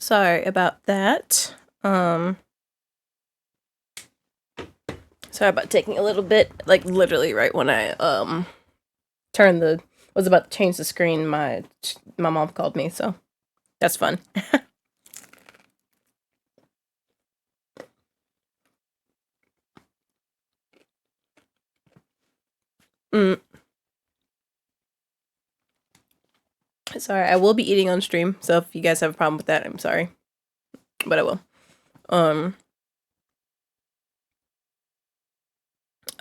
Sorry about that. Sorry about taking a little bit, like literally right when I turned the was about to change the screen, my mom called me, so that's fun. mm, Sorry, I will be eating on stream, so if you guys have a problem with that, I'm sorry, but I will. Um,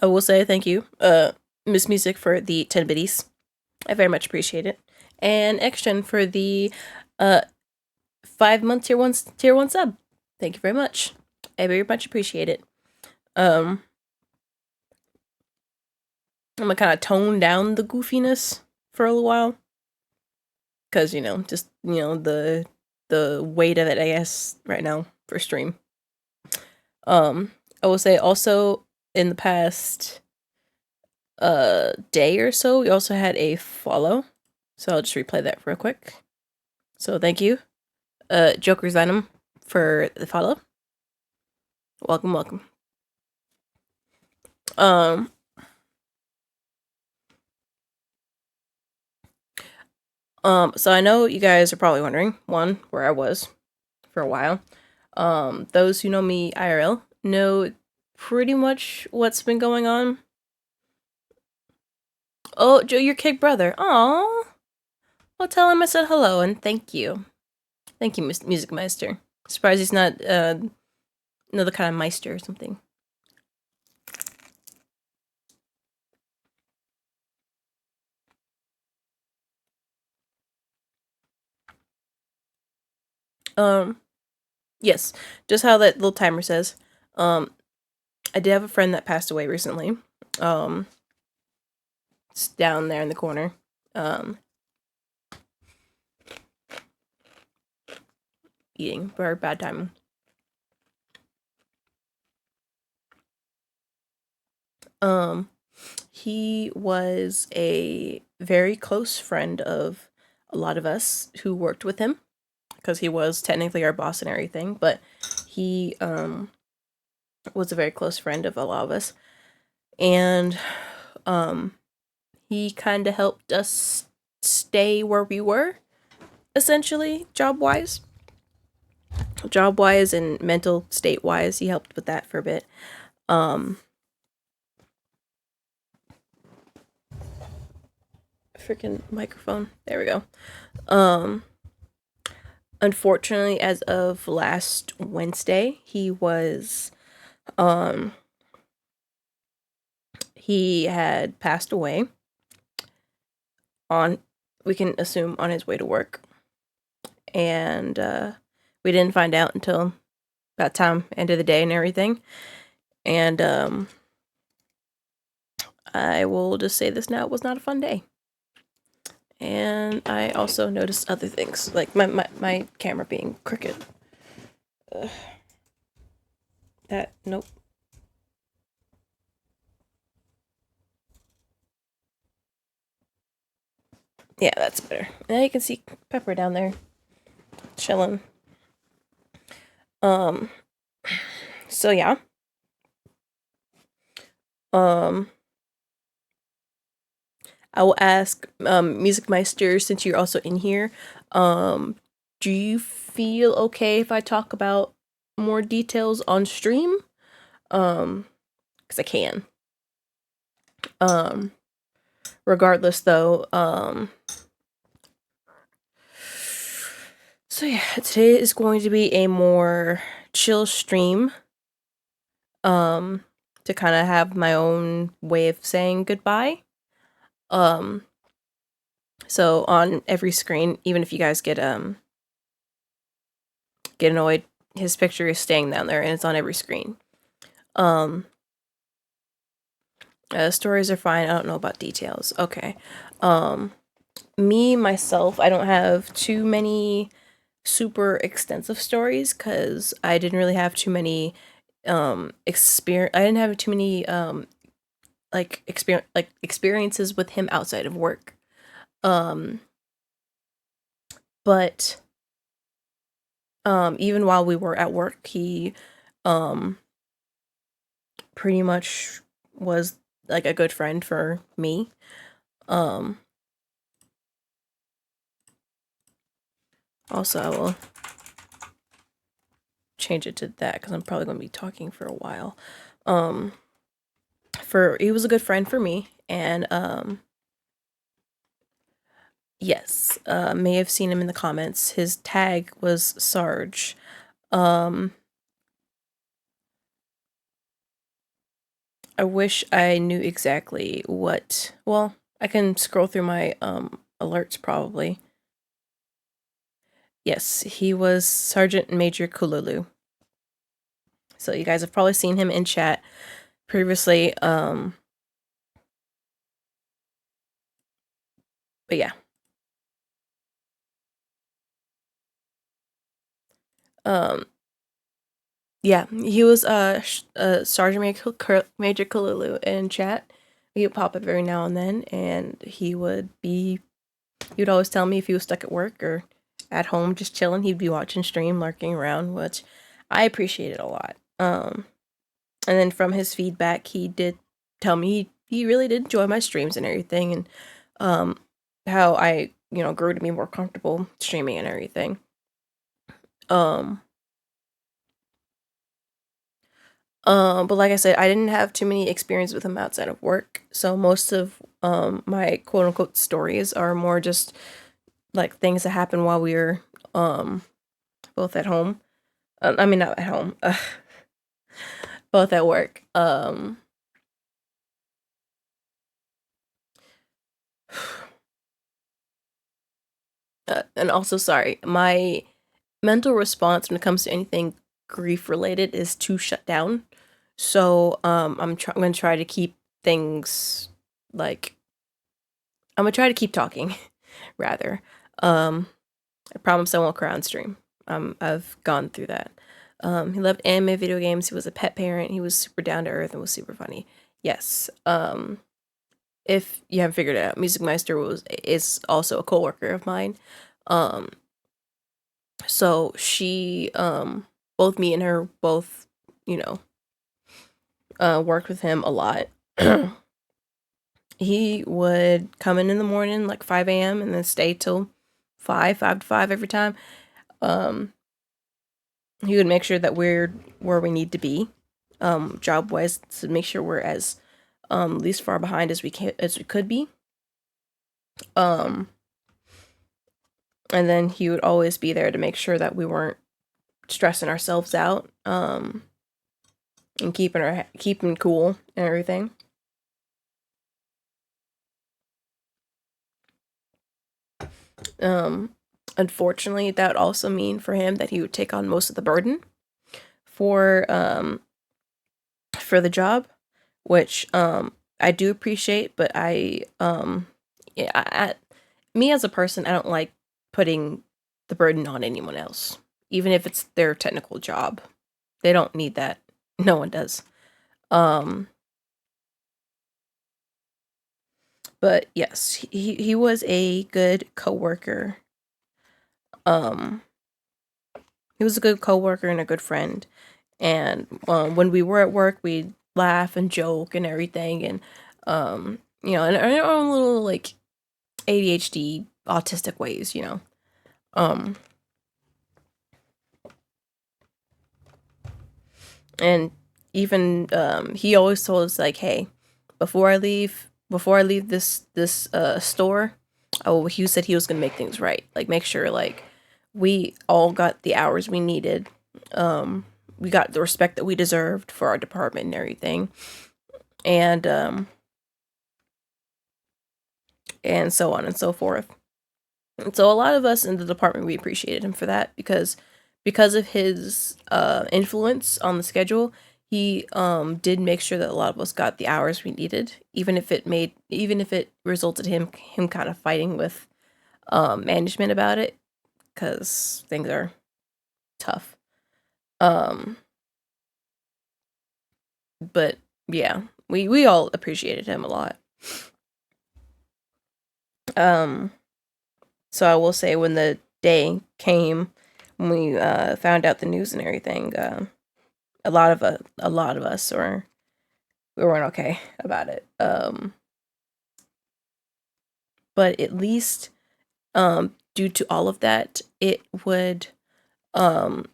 I will say thank you, Miss Music, for the 10 biddies. I very much appreciate it, and Xgen for the uh 5 month tier one sub. Thank you very much. I very much appreciate it. Um, I'm gonna kind of tone down the goofiness for a little while, because just the weight of it, I guess, right now for stream. I will say also in the past day or so, we also had a follow, so I'll just replay that real quick. So thank you, Joker's Venom, for the follow. Welcome, welcome. Um, so I know you guys are probably wondering, one, where I was for a while. Those who know me IRL know pretty much what's been going on. Oh, Joe, your kid brother. Aww. Well, tell him I said hello and thank you. Thank you, Music Meister. Surprised he's not another kind of Meister or something. Yes, just how that little timer says. I did have a friend that passed away recently. It's down there in the corner. Eating for bad timing. He was a very close friend of a lot of us who worked with him, because he was technically our boss and everything, but he was a very close friend of a lot of us, and he kind of helped us stay where we were, essentially, job-wise and mental state-wise. He helped with that for a bit. Freaking microphone. There we go. Unfortunately, as of last Wednesday, he had passed away on, we can assume, on his way to work. And we didn't find out until about time, end of the day and everything. And I will just say this now, it was not a fun day. And I also noticed other things, like my camera being crooked. Nope. Yeah, that's better. Now you can see Pepper down there chilling. So yeah. I will ask Music Meister, since you're also in here, do you feel okay if I talk about more details on stream? Because I can. Regardless though, so yeah, today is going to be a more chill stream. To kind of have my own way of saying goodbye. So on every screen, even if you guys get annoyed, his picture is staying down there and it's on every screen. Stories are fine. I don't know about details. Okay. Me, myself, I don't have too many super extensive stories, because I didn't really have too many experience. I didn't have too many experiences with him outside of work. But Even while we were at work, he um pretty much was like a good friend for me. Um Also, I will change it to that because I'm probably going to be talking for a while. Um for He was a good friend for me, and yes, may have seen him in the comments. His tag was Sarge. Um I wish I knew exactly what. Well, I can scroll through my alerts probably. Yes, he was Sergeant Major Kululu. So you guys have probably seen him in chat previously. But yeah. Um yeah, he was Sergeant Major Kululu in chat. He would pop up every now and then, and he would always tell me if he was stuck at work or at home just chilling, he'd be watching stream, lurking around, which I appreciated a lot. And then from his feedback, he did tell me he really did enjoy my streams and everything, and how I grew to be more comfortable streaming and everything. Um, but like I said, I didn't have too many experience with him outside of work, so most of my quote unquote stories are more just like things that happened while we were both at home. I mean, not at home, both at work. And also, sorry, my mental response when it comes to anything grief related is to shut down. So I'm gonna try to keep things like I'm gonna try to keep talking rather. I promise I won't cry on stream. I've gone through that. He loved anime, video games. He was a pet parent. He was super down to earth and was super funny. Yes. If you haven't figured it out, Music Meister is also a coworker of mine. Um, so she both me and her both, you know, worked with him a lot. He would come in the morning like 5 a.m. and then stay till 5 to 5 every time. Um, he would make sure that we're where we need to be, job wise, to make sure we're as least far behind as we could be. Um, and then he would always be there to make sure that we weren't stressing ourselves out. And keeping cool and everything. Um, Unfortunately, that would also mean for him that he would take on most of the burden for the job, which I do appreciate, but yeah, me as a person, I don't like putting the burden on anyone else, even if it's their technical job. They don't need that. No one does. Um, but yes, he was a good coworker. Um, he was a good coworker and a good friend. And when we were at work, we'd laugh and joke and everything, and in our own little like ADHD autistic ways, Um, and even he always told us like, "Hey, before I leave this store, oh, he said he was gonna make things right, like make sure like we all got the hours we needed, we got the respect that we deserved for our department and everything, and and so on and so forth." And so a lot of us in the department, we appreciated him for that because of his influence on the schedule. He did make sure that a lot of us got the hours we needed, even if it resulted him kind of fighting with management about it, because things are tough. Um, but yeah, we all appreciated him a lot. Um, so I will say when the day came when we found out the news and everything, a lot of us we weren't okay about it. But at least due to all of that, um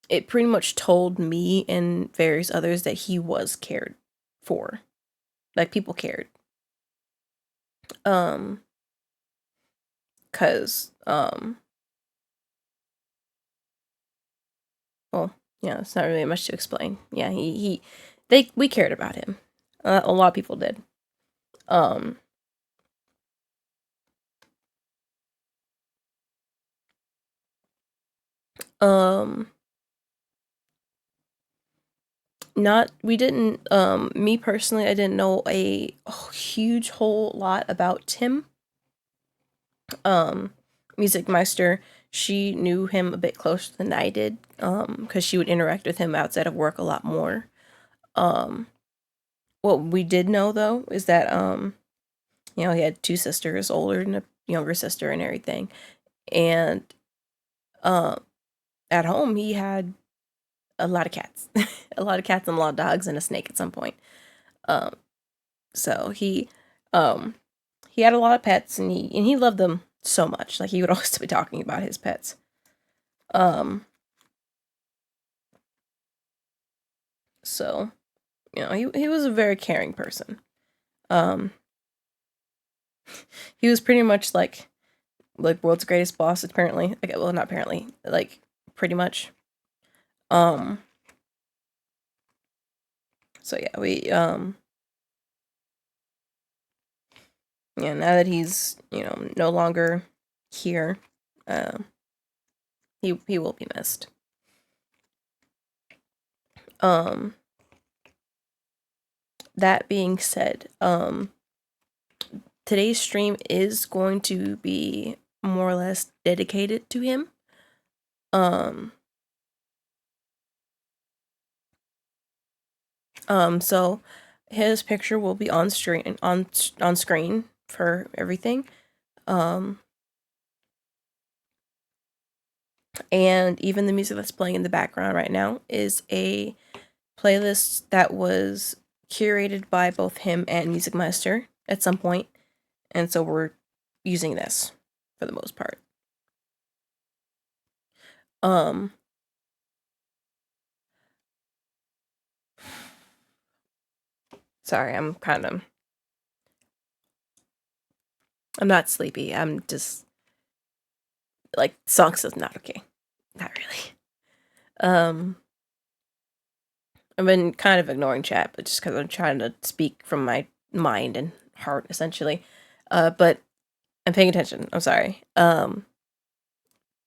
it pretty much told me and various others that he was cared for. Like, people cared. Um, cause well, yeah, it's not really much to explain. Yeah, we cared about him. A lot of people did. Um, um, not we didn't. Me personally, I didn't know a huge whole lot about him. Um, Music Meister, she knew him a bit closer than I did. Because she would interact with him outside of work a lot more. Um, what we did know though is that he had two sisters, older and a younger sister, and everything. And um, at home, he had a lot of cats, a lot of cats and a lot of dogs and a snake at some point. Um, so um, he had a lot of pets, and he loved them so much. Like, he would always be talking about his pets. Um, so he was a very caring person. Um, he was pretty much like world's greatest boss, apparently. Like, well, not apparently, like, pretty much. Um, so yeah, now that he's no longer here, uh, he will be missed. Um, that being said, today's stream is going to be more or less dedicated to him. Um, so his picture will be on screen on screen for everything. Um, and even the music that's playing in the background right now is a playlist that was curated by both him and Music Meister at some point, and so we're using this for the most part. Um, sorry, I'm not sleepy. I'm just like, songs is not okay. Not really. Um, I've been kind of ignoring chat, but just because I'm trying to speak from my mind and heart, essentially. But I'm paying attention. I'm sorry. But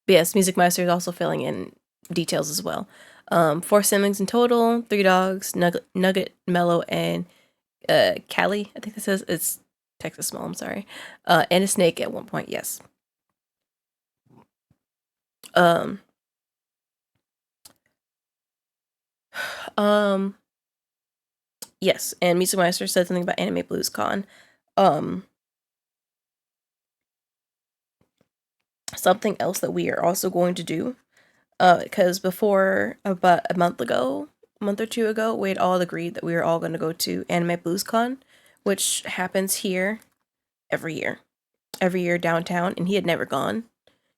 yes, Music Meister is also filling in details as well. 4 siblings in total, 3 dogs, Nugget, Mellow, and Callie. I think this says it's Texas Small. I'm sorry. And a snake at one point. Yes. Um. Um. Yes, and Music Meister said something about Anime Blues Con. Um. Something else that we are also going to do, because before, about a month or two ago, we had all agreed that we were all going to go to Anime Blues Con, which happens here every year downtown, and he had never gone,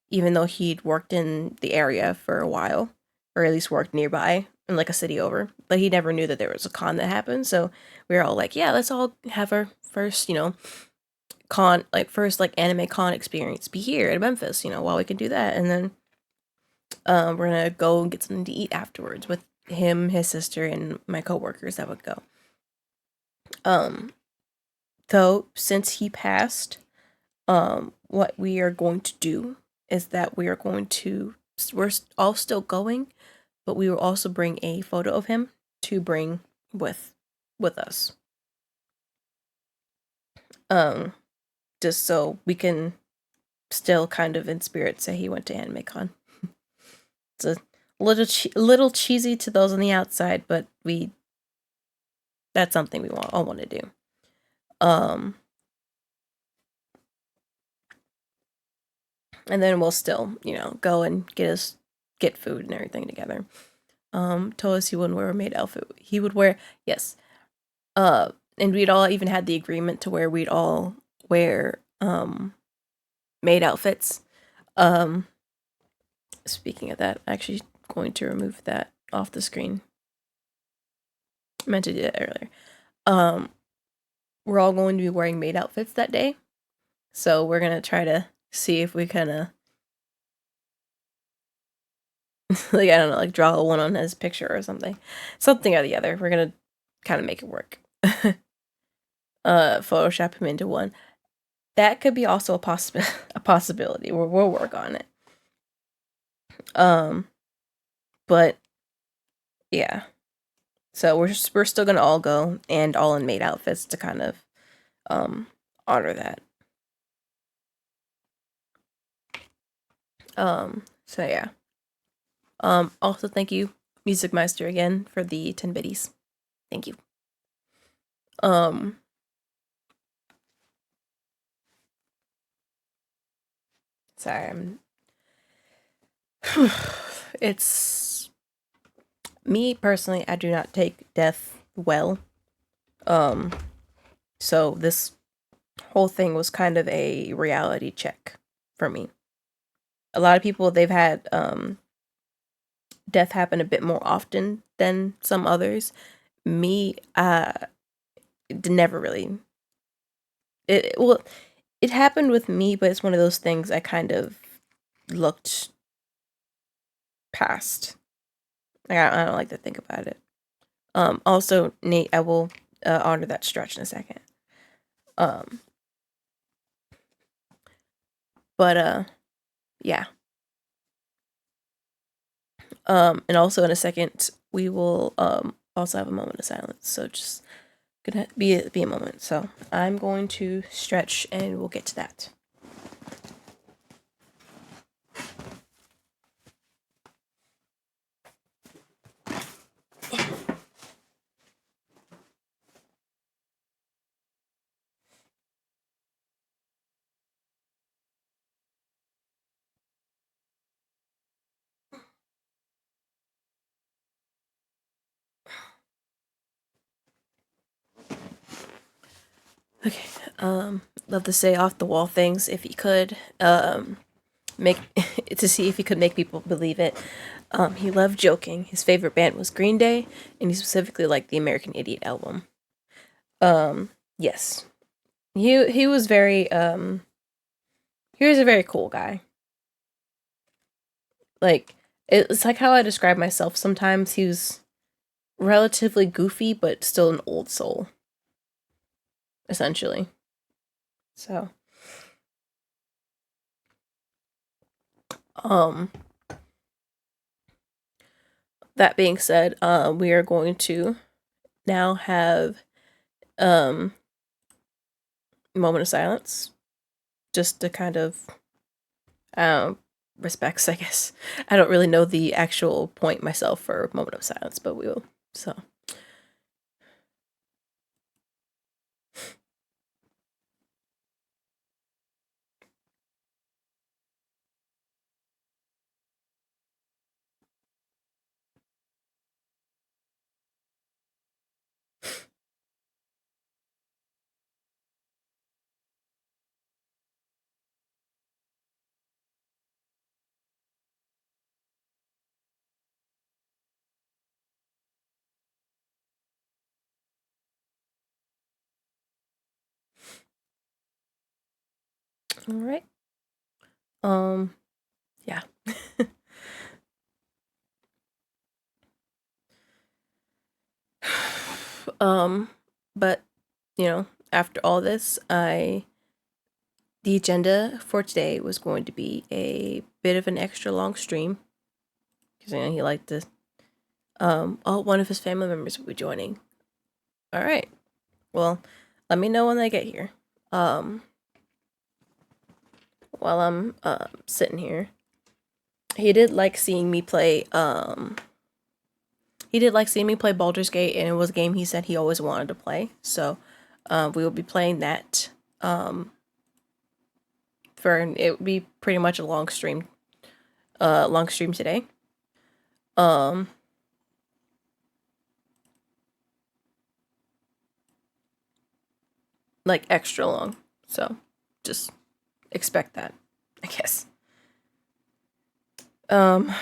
even though he'd worked in the area for a while, or at least worked nearby in like a city over. But he never knew that there was a con that happened. So we were all like, yeah, let's all have our first, first like anime con experience be here at Memphis, while we can do that. And then we're gonna go and get something to eat afterwards with him, his sister, and my coworkers that would go. Though since he passed, what we are going to do is that we're all still going, but we will also bring a photo of him to bring with us. Um, just so we can still kind of in spirit say he went to AnimeCon. It's a little cheesy to those on the outside, but that's something we all want to do. And then we'll still, go and get us get food and everything together. Told us he wouldn't wear a maid outfit. He would wear, yes. And we'd all even had the agreement to where we'd all wear maid outfits. Um, Speaking of that, actually going to remove that off the screen. I meant to do that earlier. We're all going to be wearing maid outfits that day. So we're gonna try to see if we kinda like, I don't know, like draw one on his picture or something. Something or the other. We're gonna kinda make it work. Photoshop him into one. That could be also a possibility. We'll work on it. But yeah. So we're still gonna all go and all in maid outfits to kind of honor that. So yeah. Also thank you, Music Meister, again for the 10 biddies. Thank you. Sorry, it's me personally, I do not take death well. So this whole thing was kind of a reality check for me. A lot of people, they've had death happen a bit more often than some others. Me, never really. It happened with me, but it's one of those things I kind of looked past. Like, I don't like to think about it. Also, Nate, I will honor that stretch in a second. But yeah. And also in a second we will also have a moment of silence. So just gonna be a moment. So I'm going to stretch and we'll get to that. Okay. Love to say off the wall things if he could. Make to see if he could make people believe it. He loved joking. His favorite band was Green Day, and he specifically liked the American Idiot album. Yes. He was very he was a very cool guy. Like it's like how I describe myself sometimes. He was relatively goofy but still an old soul. Essentially. So um that being said, we are going to now have moment of silence just to kind of respects, I guess. I don't really know the actual point myself for moment of silence, but we will. So all right. Yeah. But you know, after all this, the agenda for today was going to be a bit of an extra long stream because you know he liked to. One of his family members will be joining. All right. Well, let me know when they get here. While I'm sitting here, he did like seeing me play. He did like seeing me play Baldur's Gate, and it was a game he said he always wanted to play. So, we will be playing that. For it would be pretty much a long stream. Long stream today. Um, like extra long. So just expect that, I guess. Um,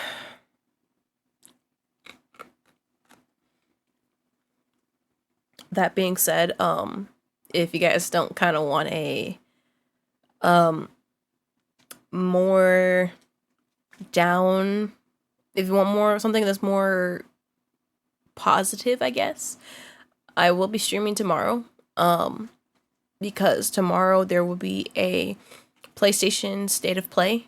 that being said, if you guys don't kind of want a um more down, if you want more something that's more positive, I guess I will be streaming tomorrow. Because tomorrow there will be a PlayStation State of Play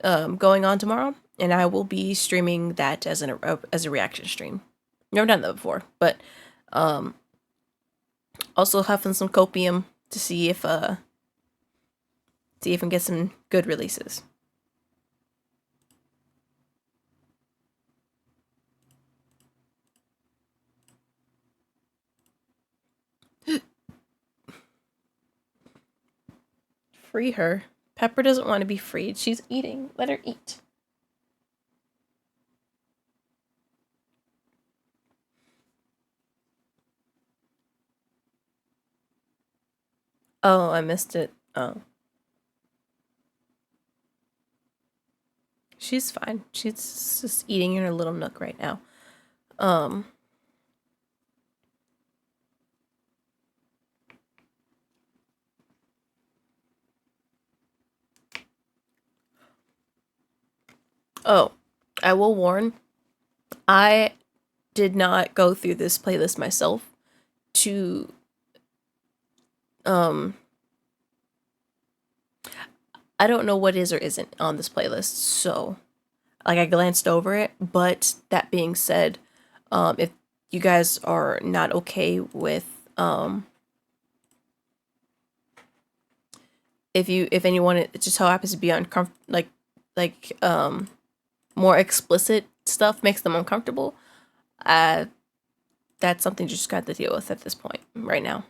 going on tomorrow, and I will be streaming that as a reaction stream. Never done that before, but um, also huffing some copium to see if I can get some good releases. Free her. Pepper doesn't want to be freed. She's eating. Let her eat. Oh, I missed it. Oh. She's fine. She's just eating in her little nook right now. Um oh, I will warn, I did not go through this playlist myself to um I don't know what is or isn't on this playlist, so like I glanced over it, but that being said, if you guys are not okay with if anyone it just so happens to be uncomfortable like more explicit stuff makes them uncomfortable, uh that's something you just got to deal with at this point right now.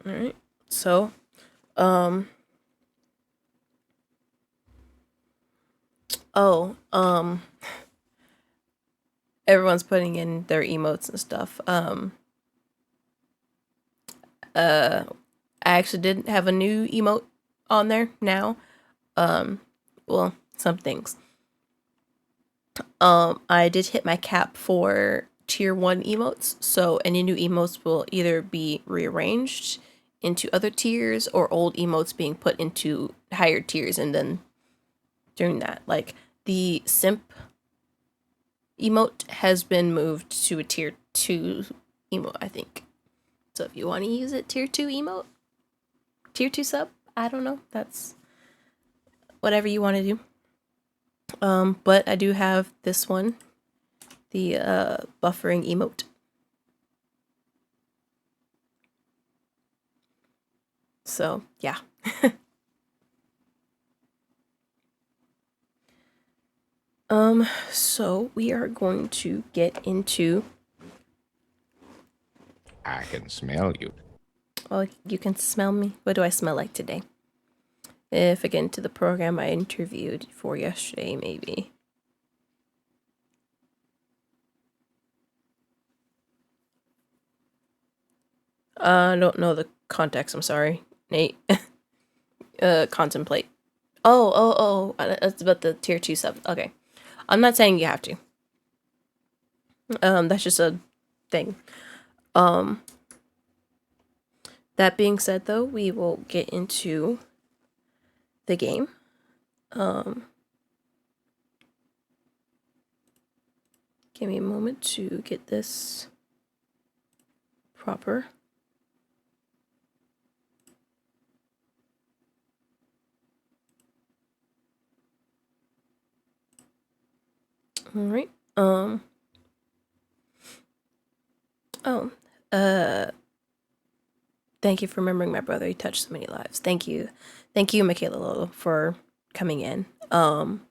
All right. So, um oh, everyone's putting in their emotes and stuff. Uh I actually did have a new emote on there now. Um well, some things. I did hit my cap for tier 1 emotes, so any new emotes will either be rearranged into other tiers or old emotes being put into higher tiers and then doing that. Like the simp emote has been moved to a tier 2 emote, I think. So if you want to use it, tier 2 emote, tier 2 sub, I don't know. That's whatever you want to do. But I do have this one, the buffering emote. So, yeah. So we are going to get into. I can smell you. Oh, you can smell me. What do I smell like today? If I get into the program I interviewed for yesterday, maybe. I don't know the context. I'm sorry, Nate. Contemplate. Oh. That's about the tier 2 sub. Okay, I'm not saying you have to. That's just a thing. Um, that being said, though, we will get into the game. Give me a moment to get this proper. All right. Oh, uh, thank you for remembering my brother. He touched so many lives. Thank you, Michaela Lolo, for coming in. Um,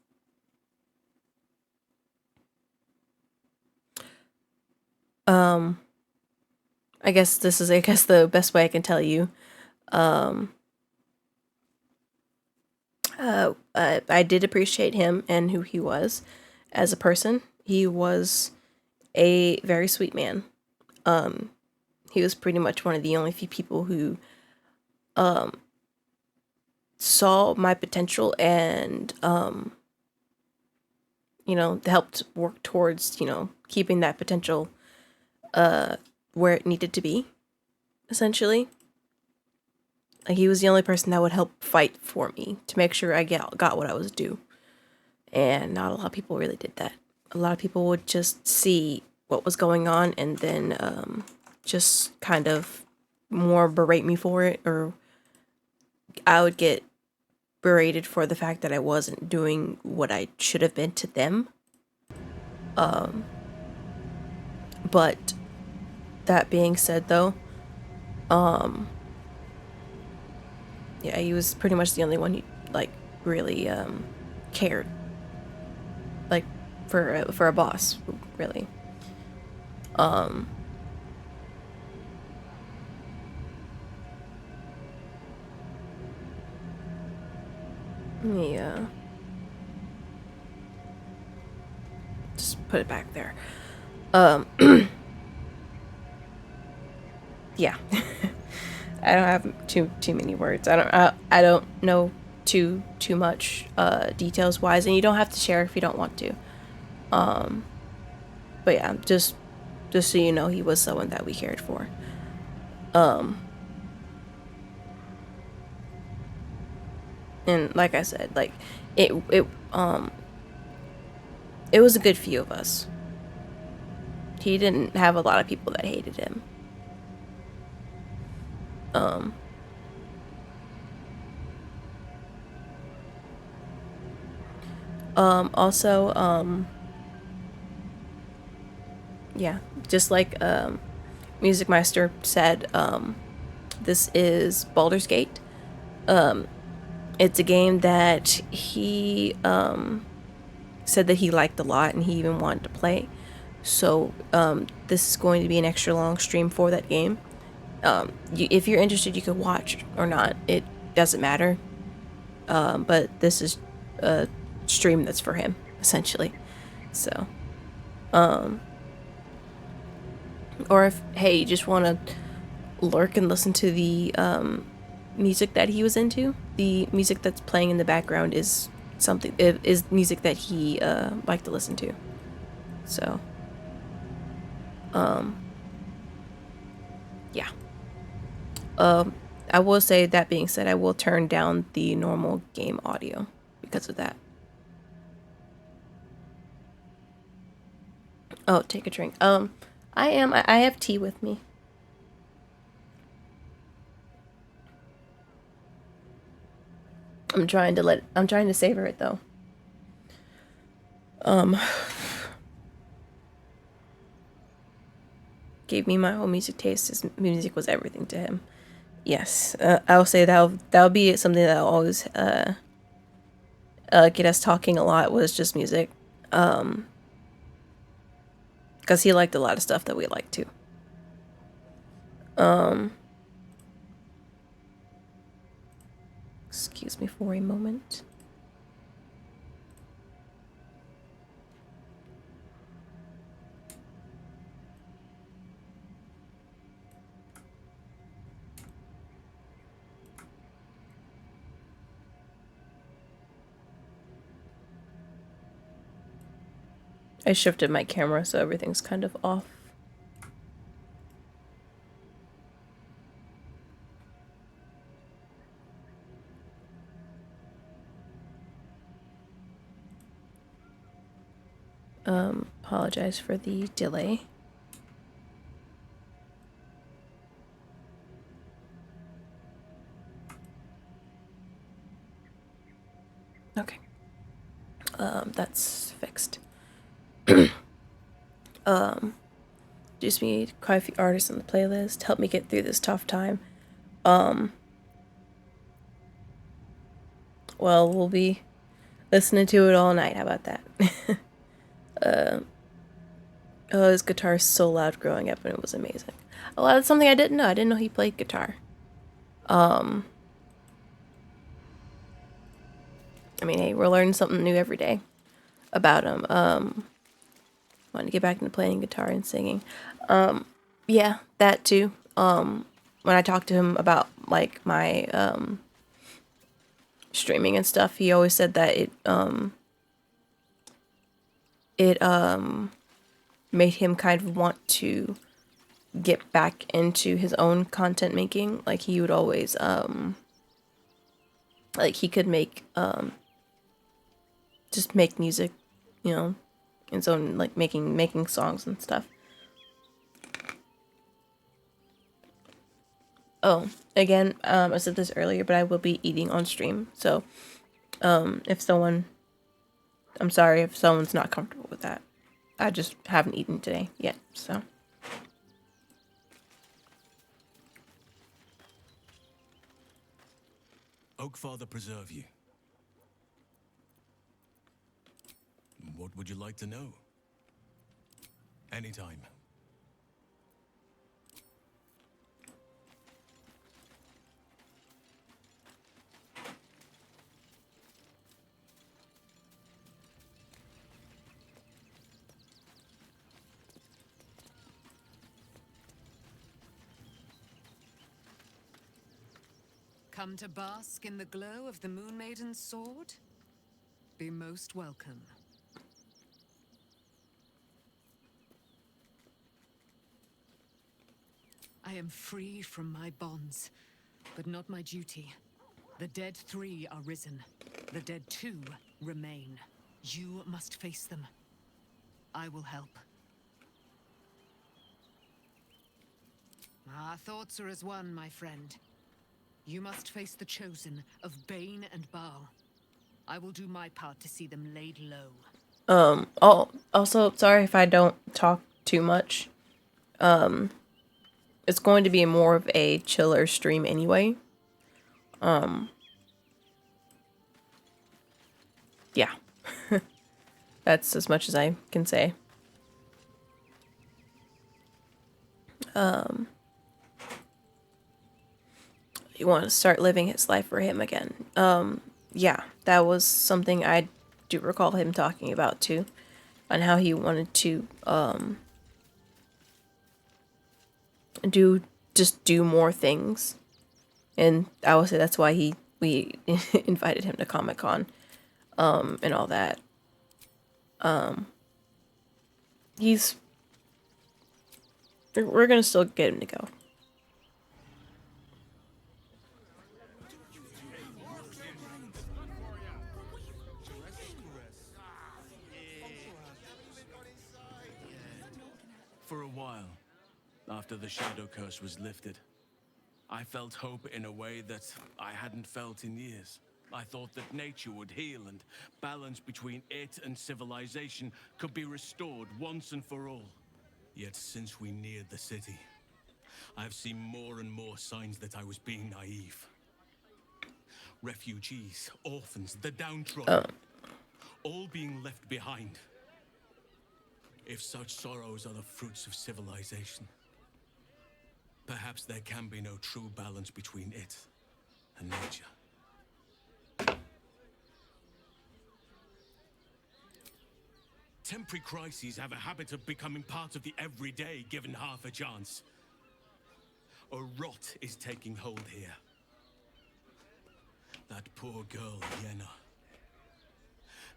I guess this is, I guess, the best way I can tell you. Um, I did appreciate him and who he was as a person. He was a very sweet man. He was pretty much one of the only few people who saw my potential and helped work towards keeping that potential where it needed to be. Essentially, like, he was the only person that would help fight for me to make sure I got what I was due. And not a lot of people really did that. A lot of people would just see what was going on and then just kind of more berate me for it, or I would get berated for the fact that I wasn't doing what I should have been to them. But that being said, though, yeah, he was pretty much the only one who like really cared, like for a boss, really. Yeah, just put it back there. Yeah, I don't have too many words. I don't know too much details wise, and you don't have to share if you don't want to. But yeah, just so you know, he was someone that we cared for. And like I said, like it it was a good few of us. He didn't have a lot of people that hated him. Also, yeah, just like Music Meister said, this is Baldur's Gate. It's a game that he said that he liked a lot and he even wanted to play. So this is going to be an extra long stream for that game. If you're interested, you could watch or not. It doesn't matter. But this is a stream that's for him, essentially. So, or if, hey, you just want to lurk and listen to the music that he was into, the music that's playing in the background is something, it is music that he liked to listen to. So, yeah. I will say, that being said, I will turn down the normal game audio because of that. Oh, take a drink. I have tea with me. I'm trying to savor it though. Gave me my whole music taste. His music was everything to him. Yes, I'll say that'll be something that will always get us talking a lot, was just music. Because he liked a lot of stuff that we liked too. Excuse me for a moment. I shifted my camera so everything's kind of off. Apologize for the delay. Okay. That's fixed. Just me, quite a few artists on the playlist. Help me get through this tough time. Um, well, we'll be listening to it all night. How about that? Oh, his guitar is so loud growing up, and it was amazing. Oh, that's something I didn't know. I didn't know he played guitar. Um, I mean, hey, we're learning something new every day about him. Wanting to get back into playing guitar and singing. Yeah, that too. When I talked to him about like my streaming and stuff, he always said that it made him kind of want to get back into his own content making. Like he would always like he could make just make music, you know, his own, like making songs and stuff. Oh, again, I said this earlier, but I will be eating on stream. So, if someone, I'm sorry if someone's not comfortable with that. I just haven't eaten today yet, so. Oakfather preserve you. What would you like to know? Anytime. Come to bask in the glow of the Moon Maiden's sword? Be most welcome. I am free from my bonds, but not my duty. The dead 3 are risen. The dead 2 remain. You must face them. I will help. Our thoughts are as one, my friend. You must face the chosen of Bane and Baal. I will do my part to see them laid low. Oh, also, sorry if I don't talk too much. It's going to be more of a chiller stream anyway. Yeah. That's as much as I can say. You want to start living his life for him again. Yeah, that was something I do recall him talking about too, on how he wanted to do more things, and I would say that's why we invited him to Comic-Con, and all that. He's we're gonna still get him to go. For a while, after the Shadow Curse was lifted, I felt hope in a way that I hadn't felt in years. I thought that nature would heal and balance between it and civilization could be restored once and for all. Yet since we neared the city, I've seen more and more signs that I was being naive. Refugees, orphans, the downtrodden, all being left behind. If such sorrows are the fruits of civilization, perhaps there can be no true balance between it and nature. Temporary crises have a habit of becoming part of the everyday, given half a chance. A rot is taking hold here. That poor girl, Yenna.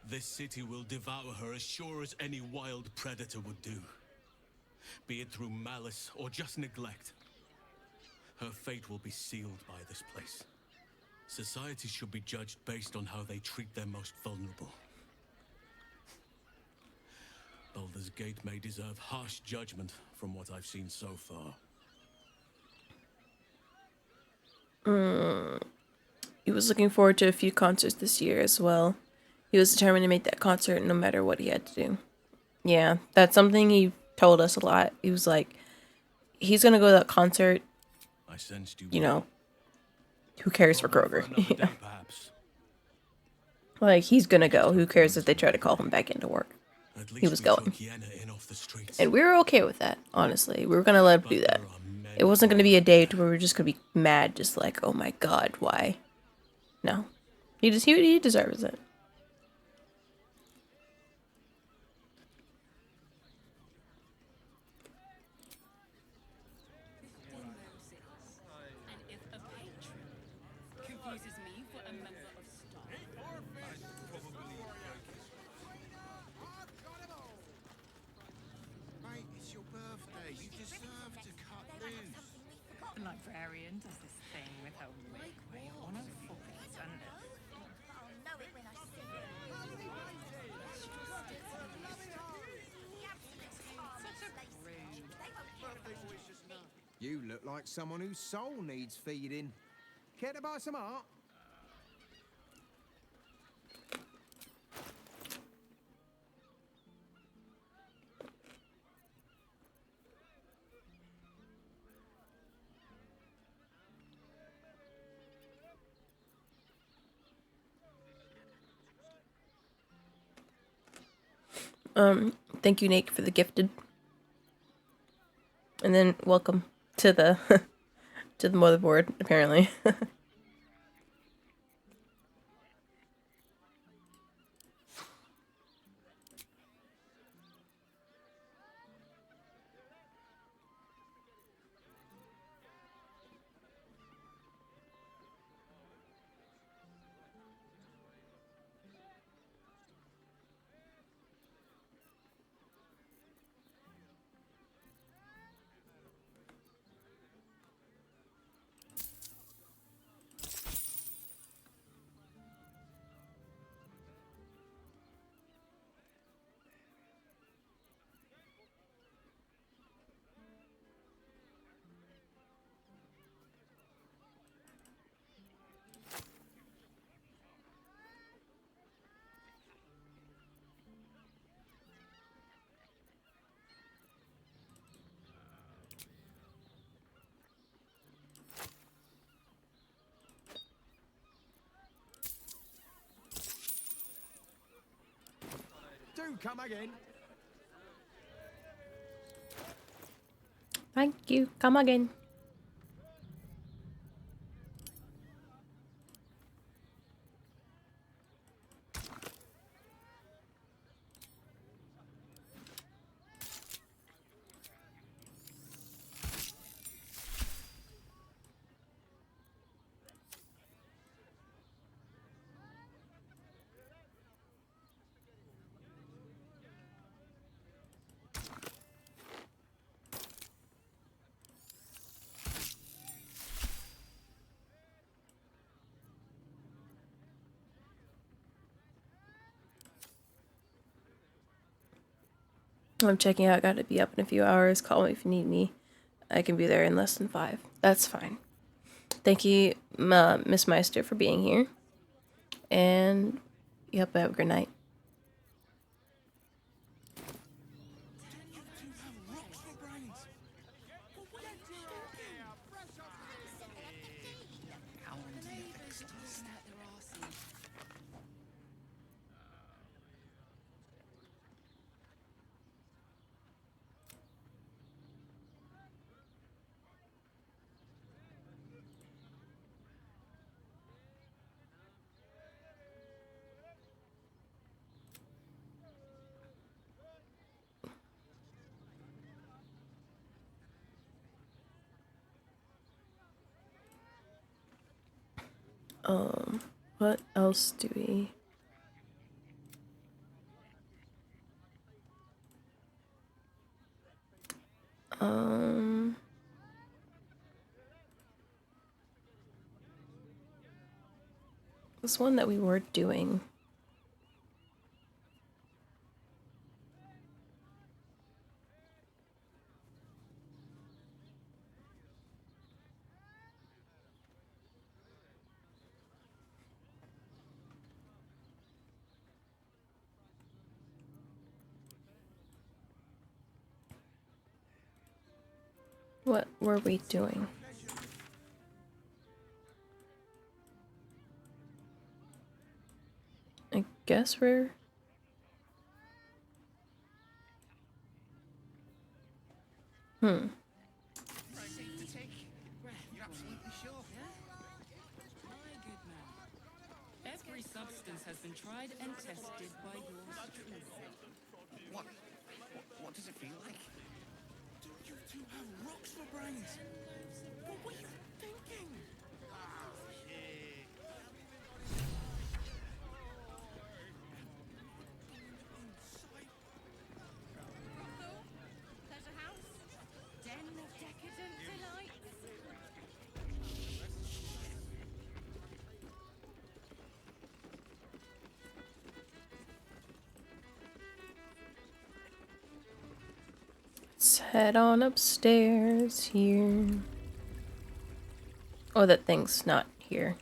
This city will devour her as sure as any wild predator would do. Be it through malice or just neglect. Her fate will be sealed by this place. Society should be judged based on how they treat their most vulnerable. Baldur's Gate may deserve harsh judgment from what I've seen so far. He was looking forward to a few concerts this year as well. He was determined to make that concert no matter what he had to do. Yeah, that's something he told us a lot. He was like, he's gonna go to that concert. I sensed you. You know, who cares for Problem Kroger? another You know, day, perhaps. like he's gonna go. Who cares if they try to call him back into work? At He least was we going, took Yenna in off the streets. and we were okay with that. Honestly, we were gonna let him do But that. there are many It wasn't gonna be more a day out to there. where we were just gonna be mad, just like, oh my god, why? No, he deserves it. And if a patron confuses me for a member of staff, Mate, it's your birthday. You deserve to cut loose. the librarian does this thing with her wig where you want to focus on it. I'll know it when I see it. You look like someone whose soul needs feeding. Care to buy some art? Thank you, Nate, for the gifted, and then welcome to the to the motherboard. Apparently, Do come again. thank you. Come again. I'm checking out. Got to be up in a few hours. Call me if you need me. I can be there in less than 5. That's fine. Thank you, Miss Meister, for being here. And yep, have a good night. What else do we? This one that we were doing. What were we doing? I guess we're... Hmm. My good man. Every substance has been tried and tested by your What does it feel like? You two have rocks for brains. What were you thinking? brothel, pleasure house, den of decadent delights. Let's head on upstairs here. Oh, that thing's not here.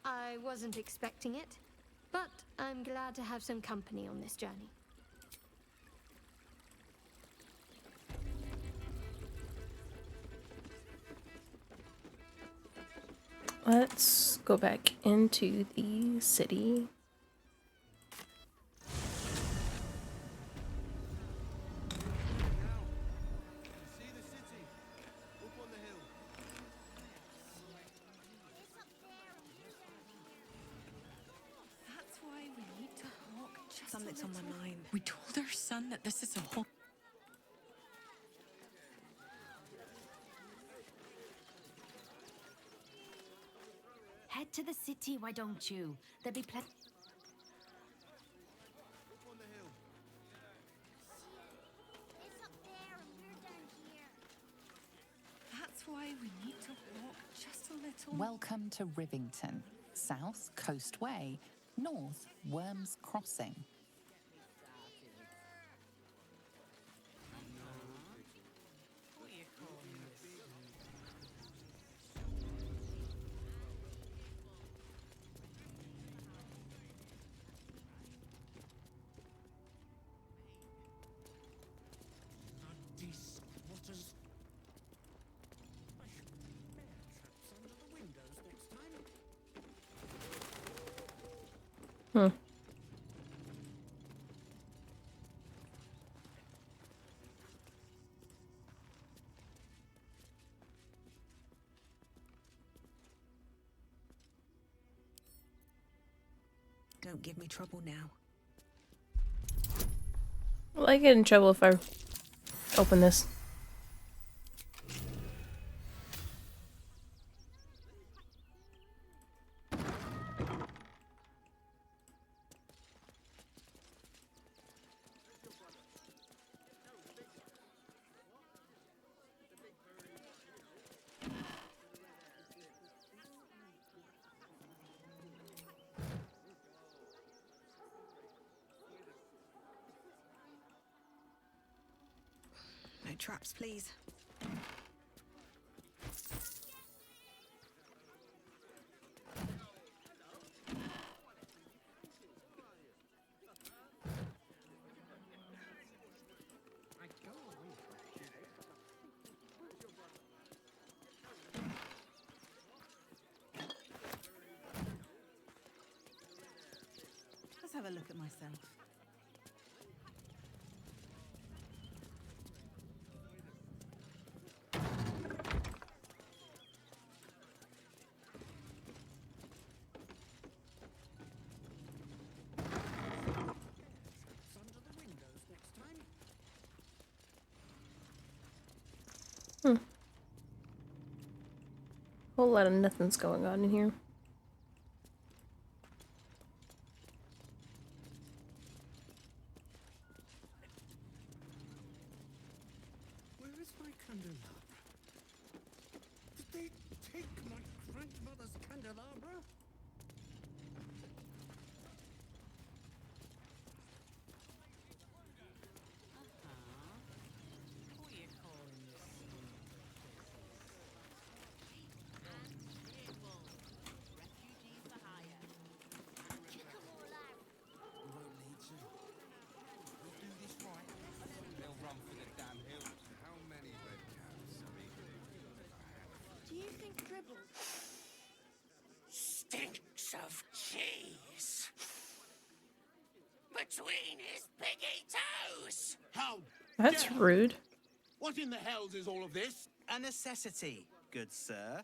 I wasn't expecting it, but I'm glad to have some company on this journey. Let's go back into the city. See the city? Up on the hill. That's why we need to talk just something's on my mind. We told our son that this is a whole... Head to the city, why don't you? There'll be plenty. Up on the hill. It's up there and we're down here. That's why we need to walk just a little... Welcome to Rivington. South, Coast Way. North, Worms Crossing. Bloody squatters. I should bear traps under the windows next time. Hmm. Don't give me trouble now. Will I get in trouble if I open this? No traps, please. Let's have a look at myself. Traps under the windows next time. Whole lot of nothing's going on in here. Where is my candelabra? Did they take my grandmother's candelabra? between his piggy toes. How That's dare- rude. What in the hells is all of this? A necessity, good sir.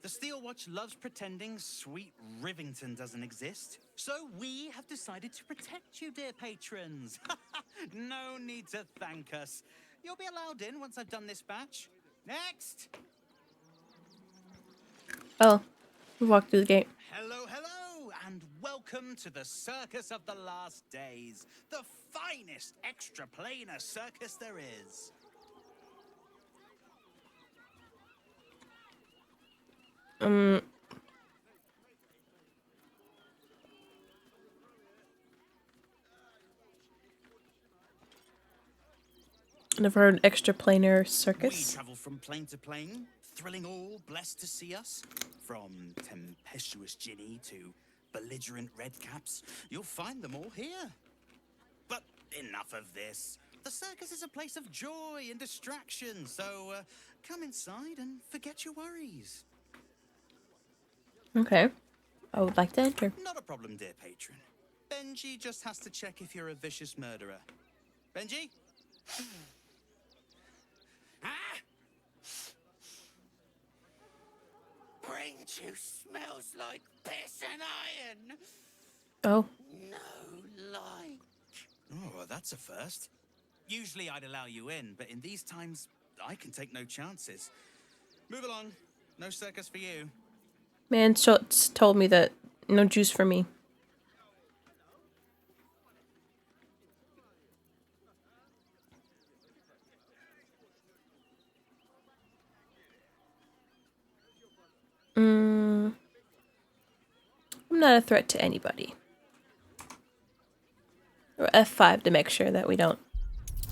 The Steel Watch loves pretending sweet Rivington doesn't exist. So we have decided to protect you, dear patrons. No need to thank us. You'll be allowed in once I've done this batch. Next! Oh, we walked through the gate. Hello, hello, and welcome to the Circus of the Last Days, the finest extra-planar circus there is. Never heard extra planar We circus. travel from plane to plane, thrilling all blessed to see us. From tempestuous Ginny to belligerent redcaps, you'll find them all here. But enough of this. The circus is a place of joy and distraction, so come inside and forget your worries. Okay. I would like to enter. Not a problem, dear patron. Benji just has to check if you're a vicious murderer. Benji? Ah! Brain juice smells like piss and iron. Oh. No light. Oh, that's a first. Usually I'd allow you in, but in these times, I can take no chances. Move along. No circus for you. Man Schultz told me that no juice for me. I'm not a threat to anybody. Or F5 to make sure that we don't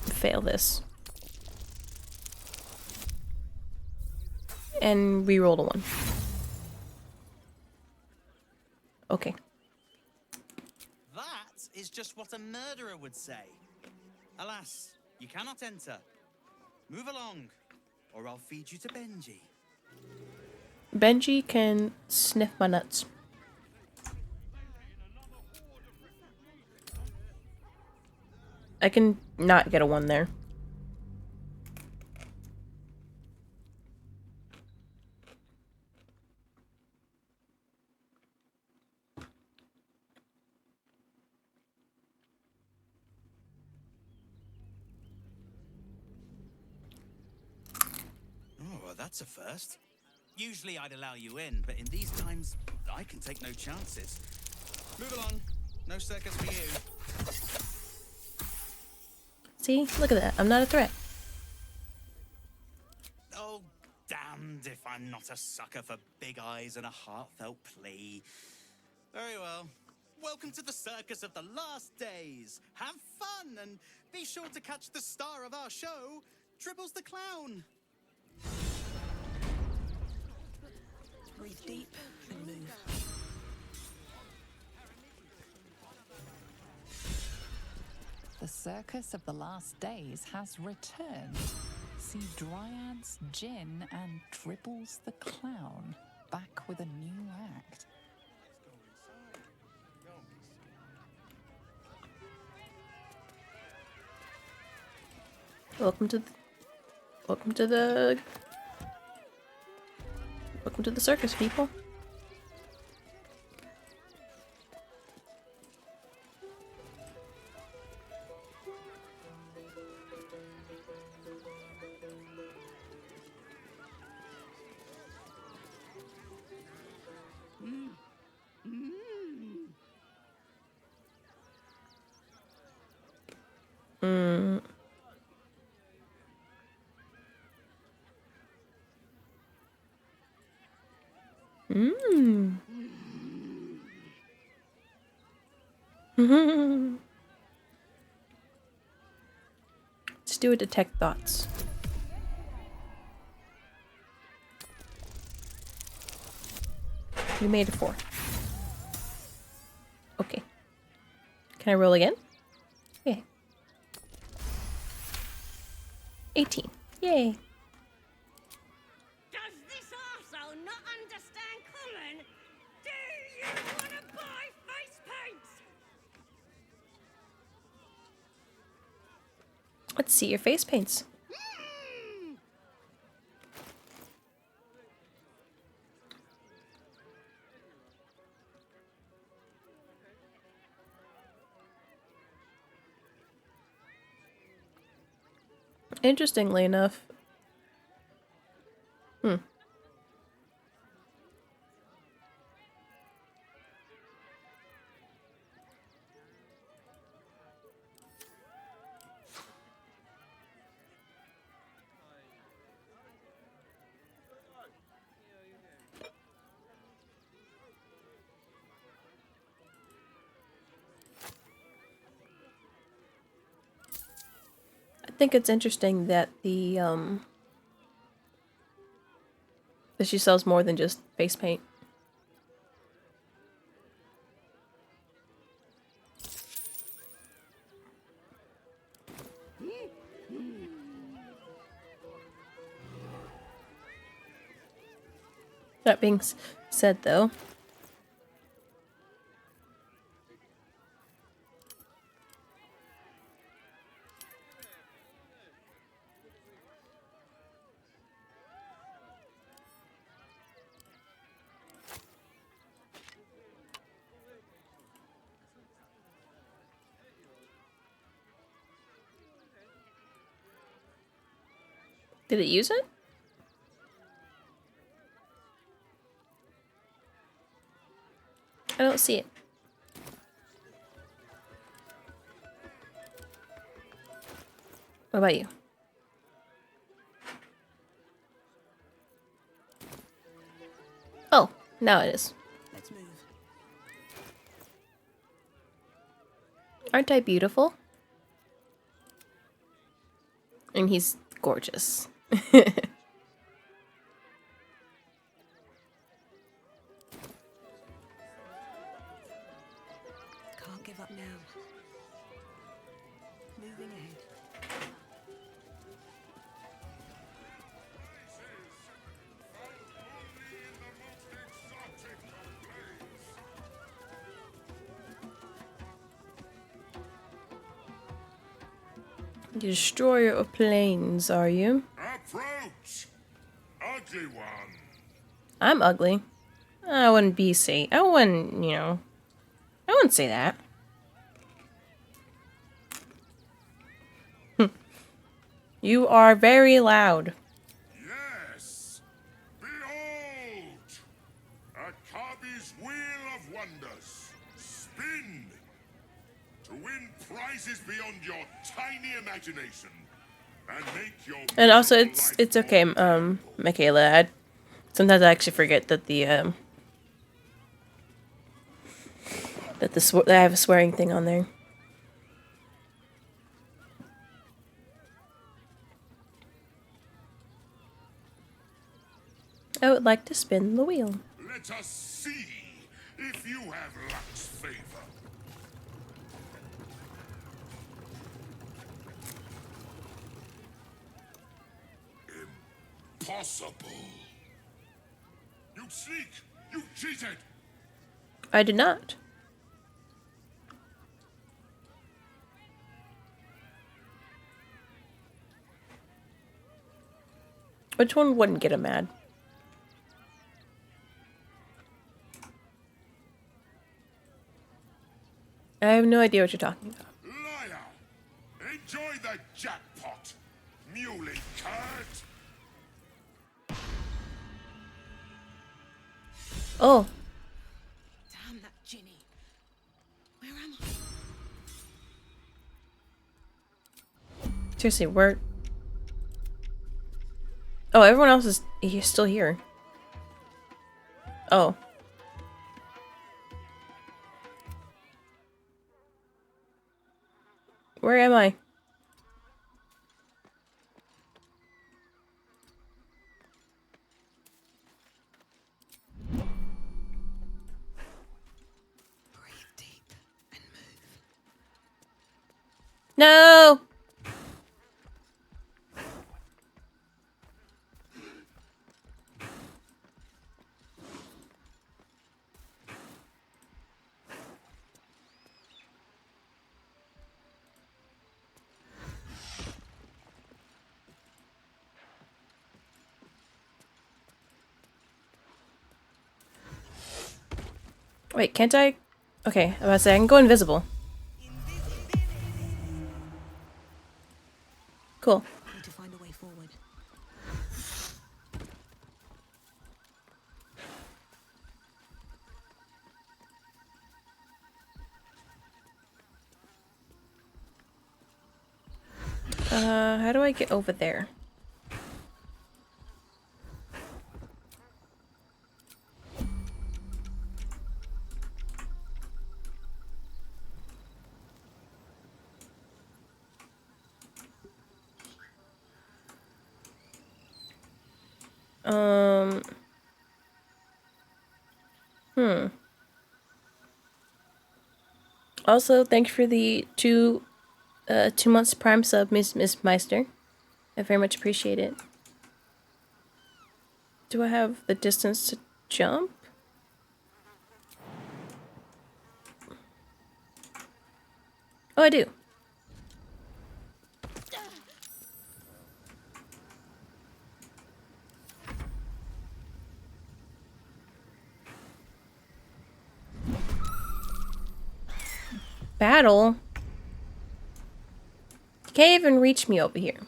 fail this. And reroll a 1. Okay. That is just what a murderer would say. Alas, you cannot enter. Move along, or I'll feed you to Benji. Benji can sniff my nuts. I can not get a 1 there. Oh, that's a first. Usually I'd allow you in, but in these times, I can take no chances. Move along. No circus for you. See? Look at that. I'm not a threat. Oh, damned if I'm not a sucker for big eyes and a heartfelt plea. Very well. Welcome to the Circus of the Last Days. Have fun and be sure to catch the star of our show, Dribbles the Clown. Breathe deep and move. The Circus of the Last Days has returned. See Dryads, Jin, and Dribbles the Clown back with a new act. Welcome to the circus, people. Let's do a detect thoughts. You made a 4. Okay. Can I roll again? Yay. 18. Yay. Does this arsehole not understand common? Do you want to buy face paints? Let's see your face paints. Interestingly enough. I think it's interesting that that she sells more than just face paint. That being said, though, did it use it? I don't see it. What about you? Oh, now it is. Let's move. Aren't I beautiful? And he's gorgeous. Can't give up now. Moving ahead. Destroyer of planes, are you? Approach! Ugly one! I'm ugly. I wouldn't be say. I wouldn't, you know. I wouldn't say that. You are very loud. Yes! Behold! Akabi's Wheel of Wonders. Spin! To win prizes beyond your tiny imagination. And make your And also, miserable it's life okay, Michaela. Sometimes I actually forget that that I have a swearing thing on there. I would like to spin the wheel. Let us see if you have luck's favor. Impossible. You sneak! You cheated! I did not. Which one wouldn't get him mad? I have no idea what you're talking about. Liar! Enjoy the jackpot, muley curt! Oh. Damn that Ginny. Where am I? Seriously, where? Oh, everyone else is still here. Oh. Where am I? Breathe deep and move. No! Wait, can't I? Okay, I was about to say I can go invisible. Cool. Need to find a way forward. How do I get over there? Hmm. Also, thanks for the 2 months Prime sub, Miss Meister. I very much appreciate it. Do I have the distance to jump? Oh, I do. Battle? You can't even reach me over here.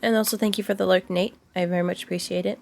And also thank you for the lurk, Nate. I very much appreciate it.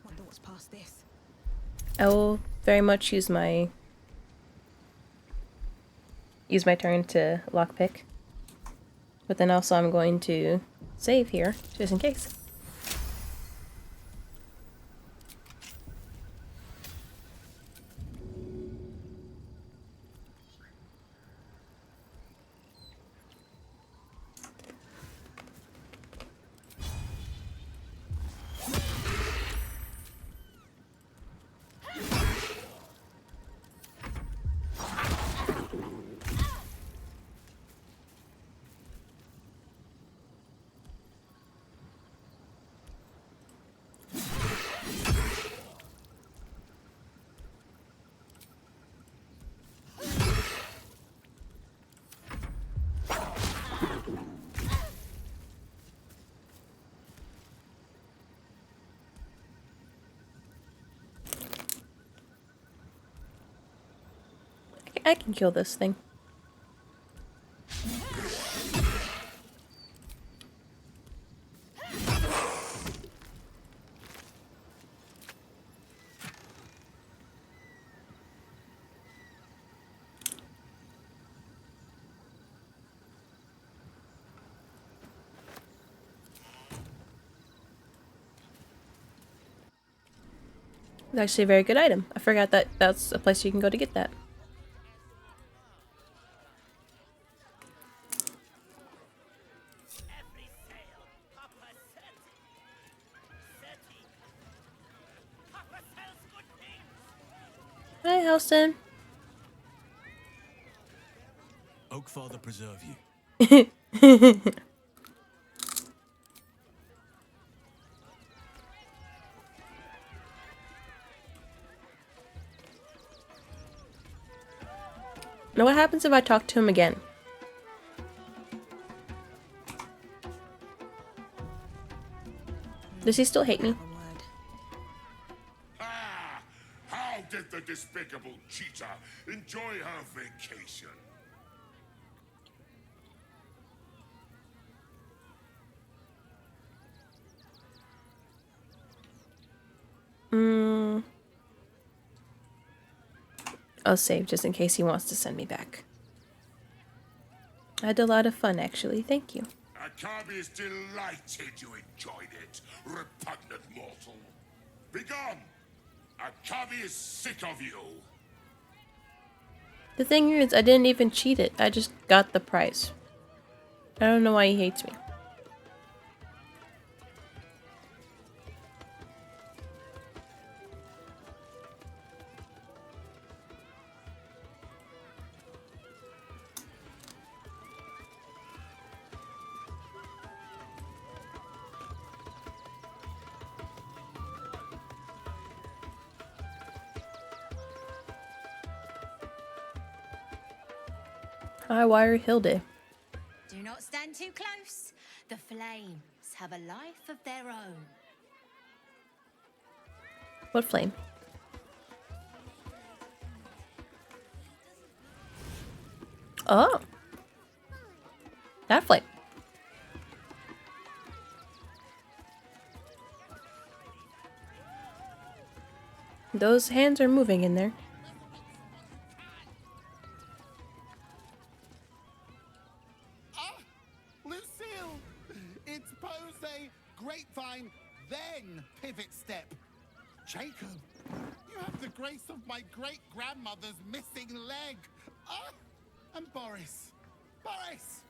Wonder what's past this. I will very much use my turn to lockpick. But then also I'm going to save here, just in case. I can kill this thing. It's actually a very good item. I forgot that that's a place you can go to get that. Hi, Houston. Oakfather preserve you. Now what happens if I talk to him again? Does he still hate me? Ah! How did the despicable cheetah enjoy her vacation? I'll save just in case he wants to send me back. I had a lot of fun, actually. Thank you. Akabi is delighted you enjoyed it, repugnant mortal. Begone! Akabi is sick of you. The thing is, I didn't even cheat it. I just got the prize. I don't know why he hates me. High Wire Hilde. Do not stand too close. The flames have a life of their own. What flame? Oh. That flame. Those hands are moving in there. Lucille! It's pose, grapevine, then pivot step. Jacob, you have the grace of my great-grandmother's missing leg. And Boris. Boris!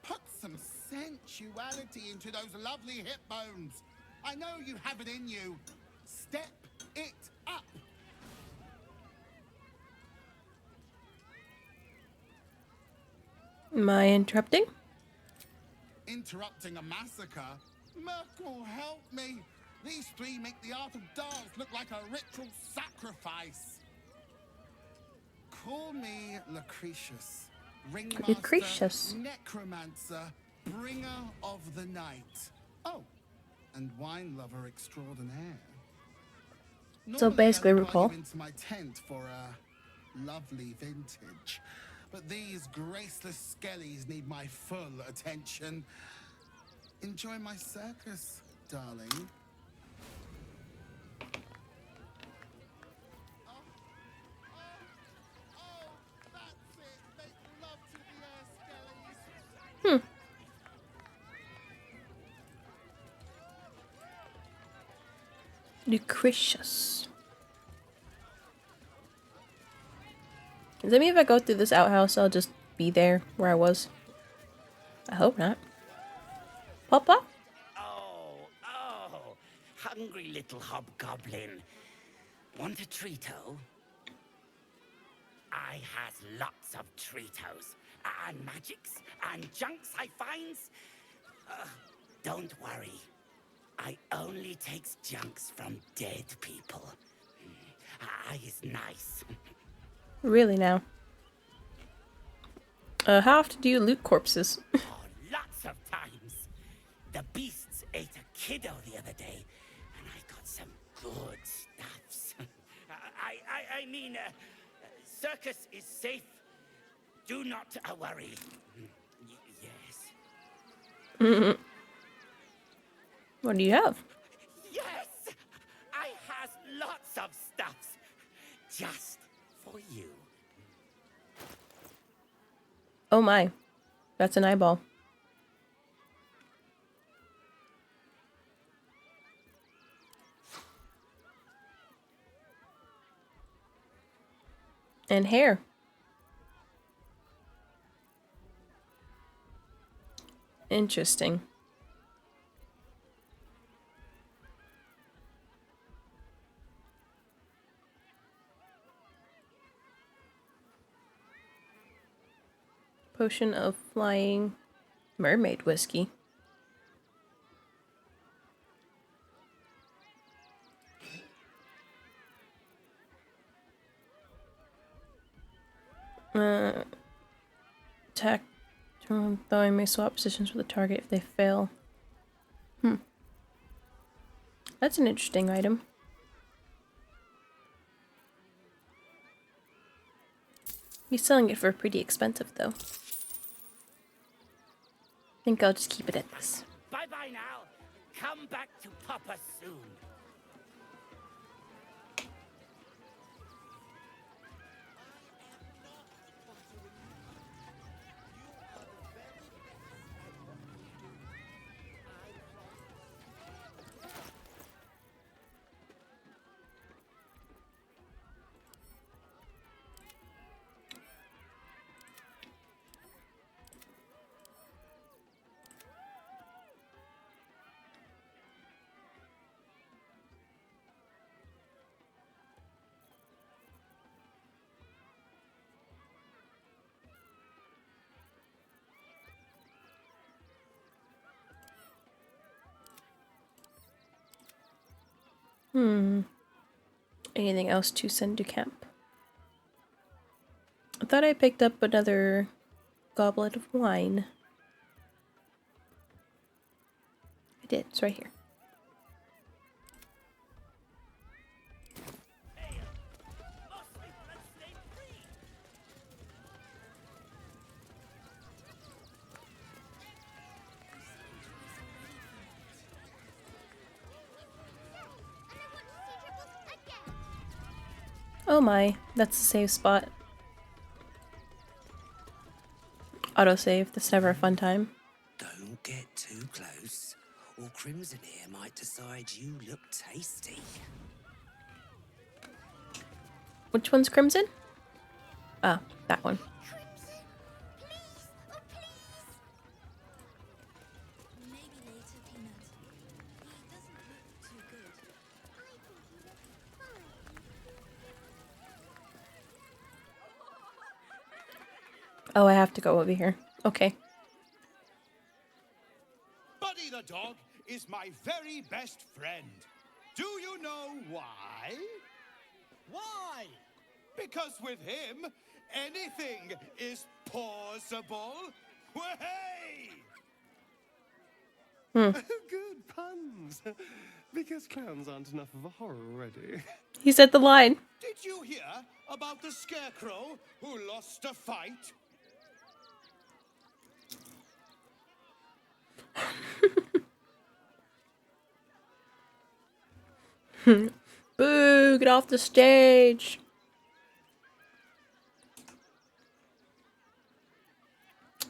Put some sensuality into those lovely hip bones. I know you have it in you. Step it up. Am I interrupting? Interrupting a massacre? Merkel, help me! These three make the art of dance look like a ritual sacrifice. Call me Lucretius, ringmaster, Lucretius. necromancer, bringer of the night. Oh, and wine lover extraordinaire. So basically, I'd invite RuPaul. you into my tent for a lovely vintage, but these graceless skellies need my full attention. Enjoy my circus, darling. Lucretius. Does that mean if I go through this outhouse, I'll just be there where I was? I hope not. Papa? Oh, hungry little hobgoblin. Want a treato? I has lots of treatos, and magics, and junks I finds. Don't worry. I only takes junks from dead people. I is nice. Really now? How often do you loot corpses? Lots of times. The beasts ate a kiddo the other day, and I got some good stuffs. I mean, circus is safe. Do not worry. Yes. What do you have? Yes! I has lots of stuffs. Just for you. Oh my. That's an eyeball. And hair. Interesting. Potion of flying mermaid whiskey. Attack. Though I may swap positions with the target if they fail. That's an interesting item. He's selling it for pretty expensive though. I think I'll just keep it at this. Bye-bye now. Come back to Papa soon. Anything else to send to camp? I thought I picked up another goblet of wine. I did. It's right here. Oh my, that's a save spot. Autosave, that's never a fun time. Don't get too close, or Crimson here might decide you look tasty. Which one's Crimson? Ah, that one. Oh, I have to go over here. Okay. Buddy the dog is my very best friend. Do you know why? Why? Because with him, anything is possible. Way! Good puns. Because clowns aren't enough of a horror already. He said the line. Did you hear about the scarecrow who lost a fight? Boo, get off the stage.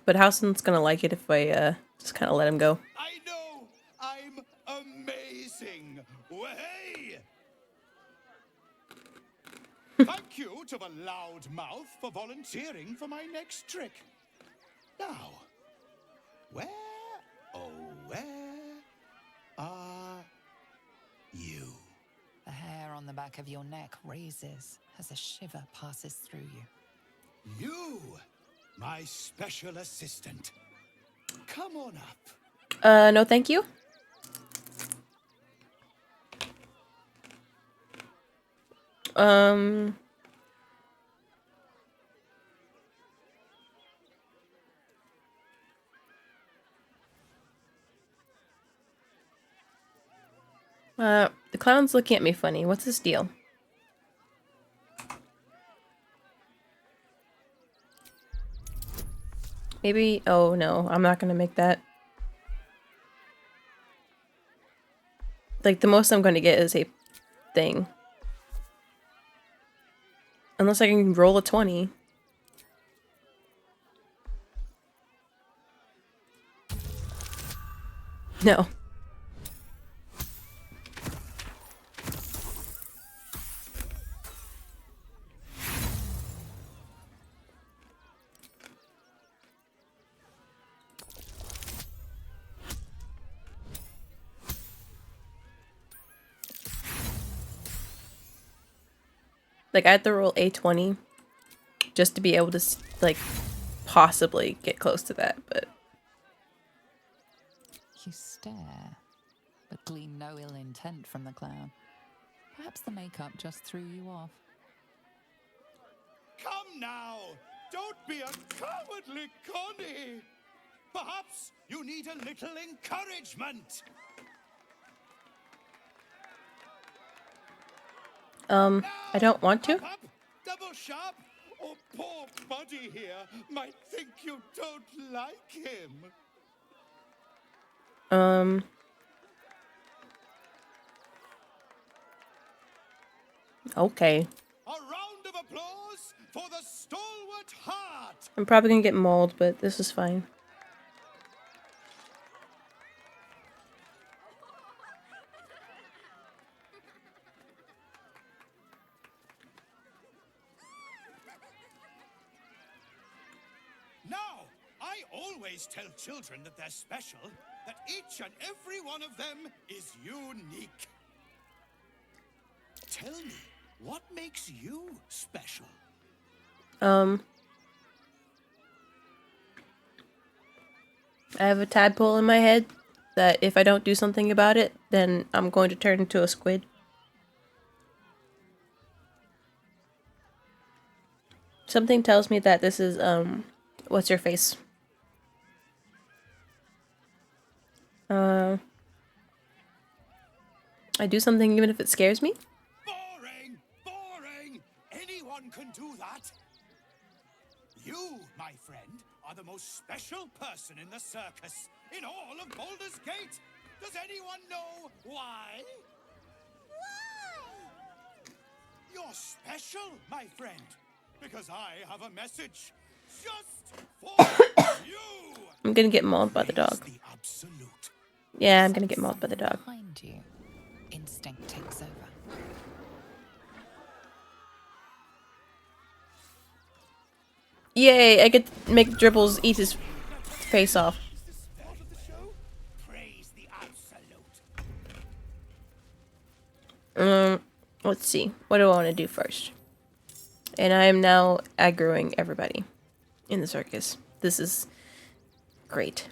But Howson's gonna like it if I just kind of let him go. I know I'm amazing. Way! Thank you to the loud mouth for volunteering for my next trick. Now, where, oh where are you? The hair on the back of your neck raises as a shiver passes through you. You, my special assistant. Come on up. No thank you. The clown's looking at me funny. What's his deal? Maybe, oh no, I'm not gonna make that. Like, the most I'm gonna get is a thing. Unless I can roll a 20. No. Like, I had to roll a 20 just to be able to, like, possibly get close to that, but... You stare, but glean no ill intent from the clown. Perhaps the makeup just threw you off. Come now! Don't be a cowardly Connie! Perhaps you need a little encouragement! I don't want to. Up, double sharp, or poor Buddy here might think you don't like him. Okay. A round of applause for the stalwart heart! I'm probably gonna get mauled, but this is fine. Now, I always tell children that they're special, that each and every one of them is unique. Tell me, what makes you special? I have a tadpole in my head that if I don't do something about it, then I'm going to turn into a squid. Something tells me that this is, what's your face? I do something even if it scares me? Boring! Boring! Anyone can do that! You, my friend, are the most special person in the circus, in all of Baldur's Gate! Does anyone know why? You're special, my friend, because I have a message just for you! I'm gonna get mauled by the dog. Yeah, I'm gonna get mauled by the dog. Behind you, instinct takes over. Yay, I get to make Dribbles eat his face off. Let's see. What do I want to do first? And I am now aggroing everybody in the circus. This is great.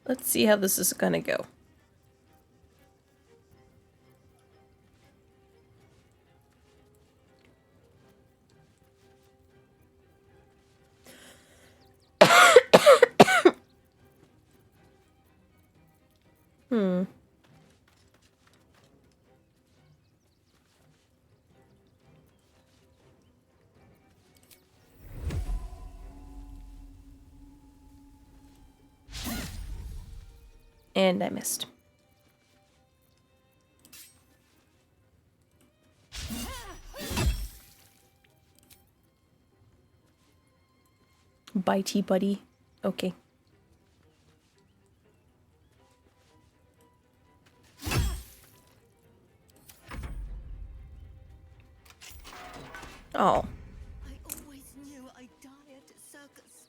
Let's see how this is gonna go. And I missed. Bitey buddy. Okay. Oh. I always knew I'd die at a circus.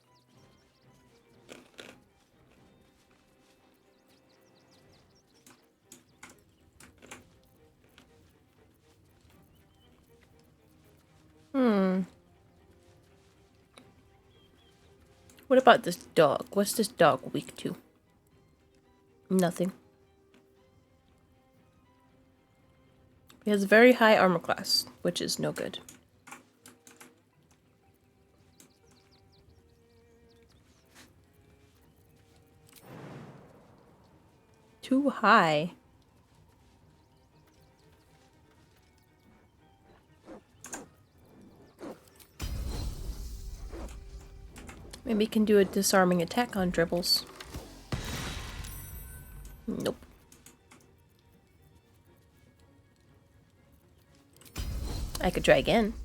What about this dog? What's this dog weak to? Nothing. He has a very high armor class, which is no good. Too high. Maybe we can do a disarming attack on Dribbles. Nope. I could try again.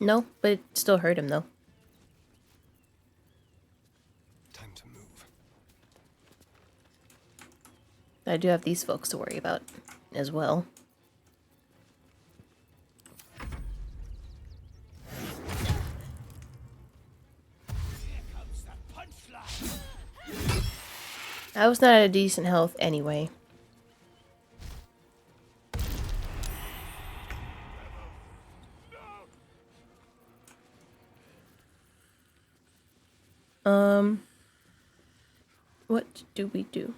No, but it still hurt him though. Time to move. I do have these folks to worry about as well. I was not at a decent health anyway. What do we do?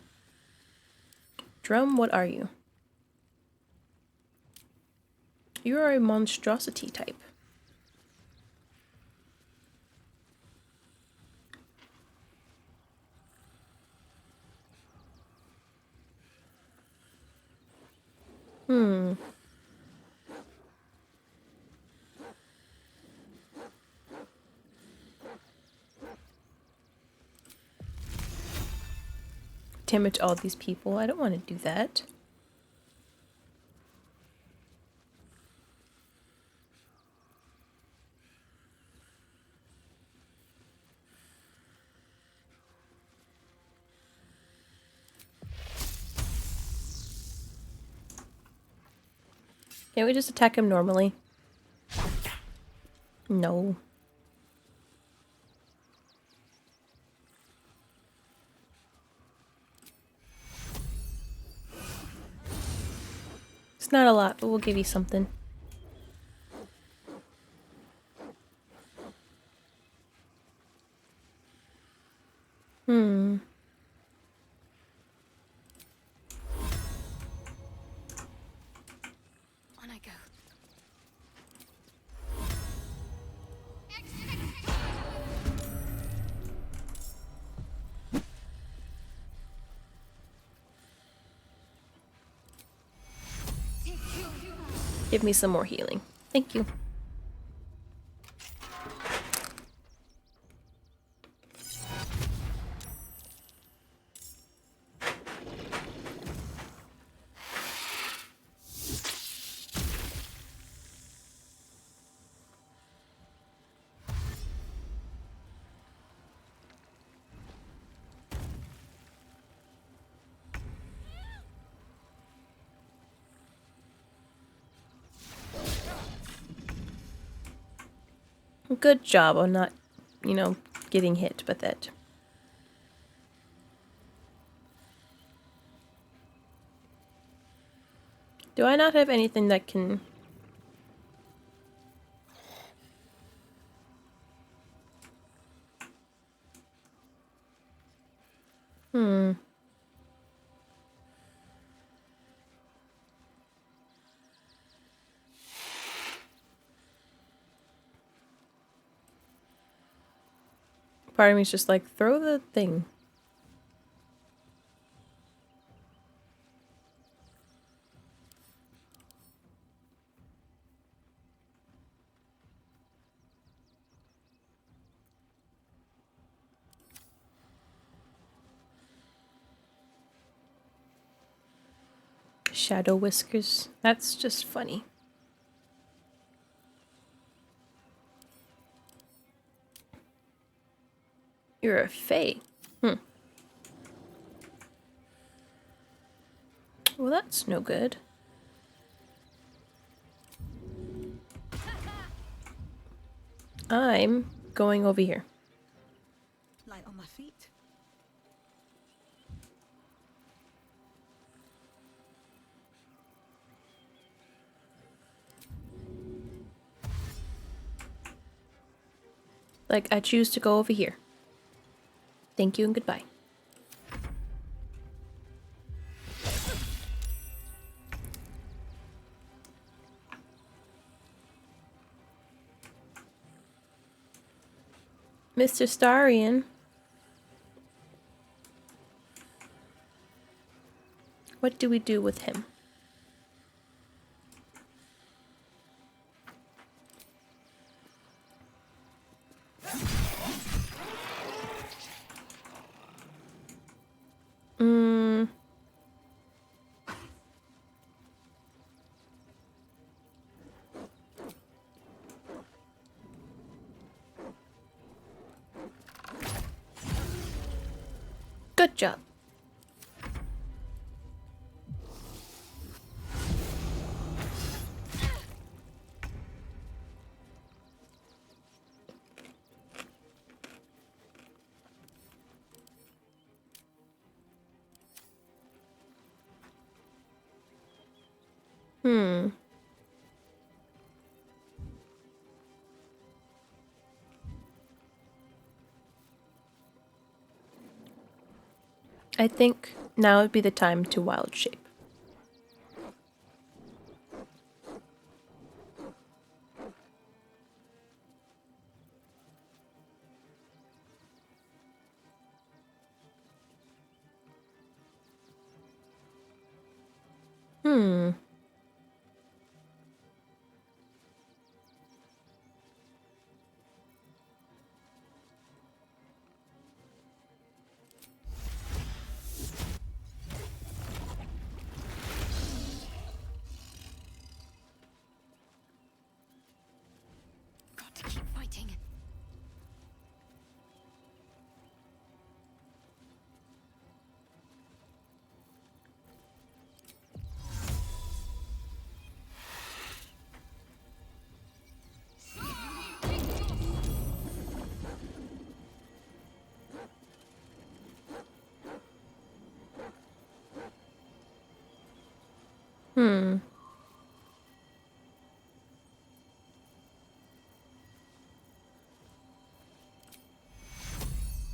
Drum, what are you? You are a monstrosity type. Damage all these people. I don't want to do that. Can't we just attack him normally? No. It's not a lot, but we'll give you something. Give me some more healing. Thank you. Good job on not, getting hit with it. Do I not have anything that can... Part of me's just like, throw the thing. Shadow whiskers. That's just funny. You're a fae. Well, that's no good. I'm going over here. Light on my feet. Like, I choose to go over here. Thank you and goodbye. Mr. Starian. What do we do with him? Good job. I think now would be the time to wild shape. Got to keep fighting.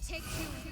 Take two.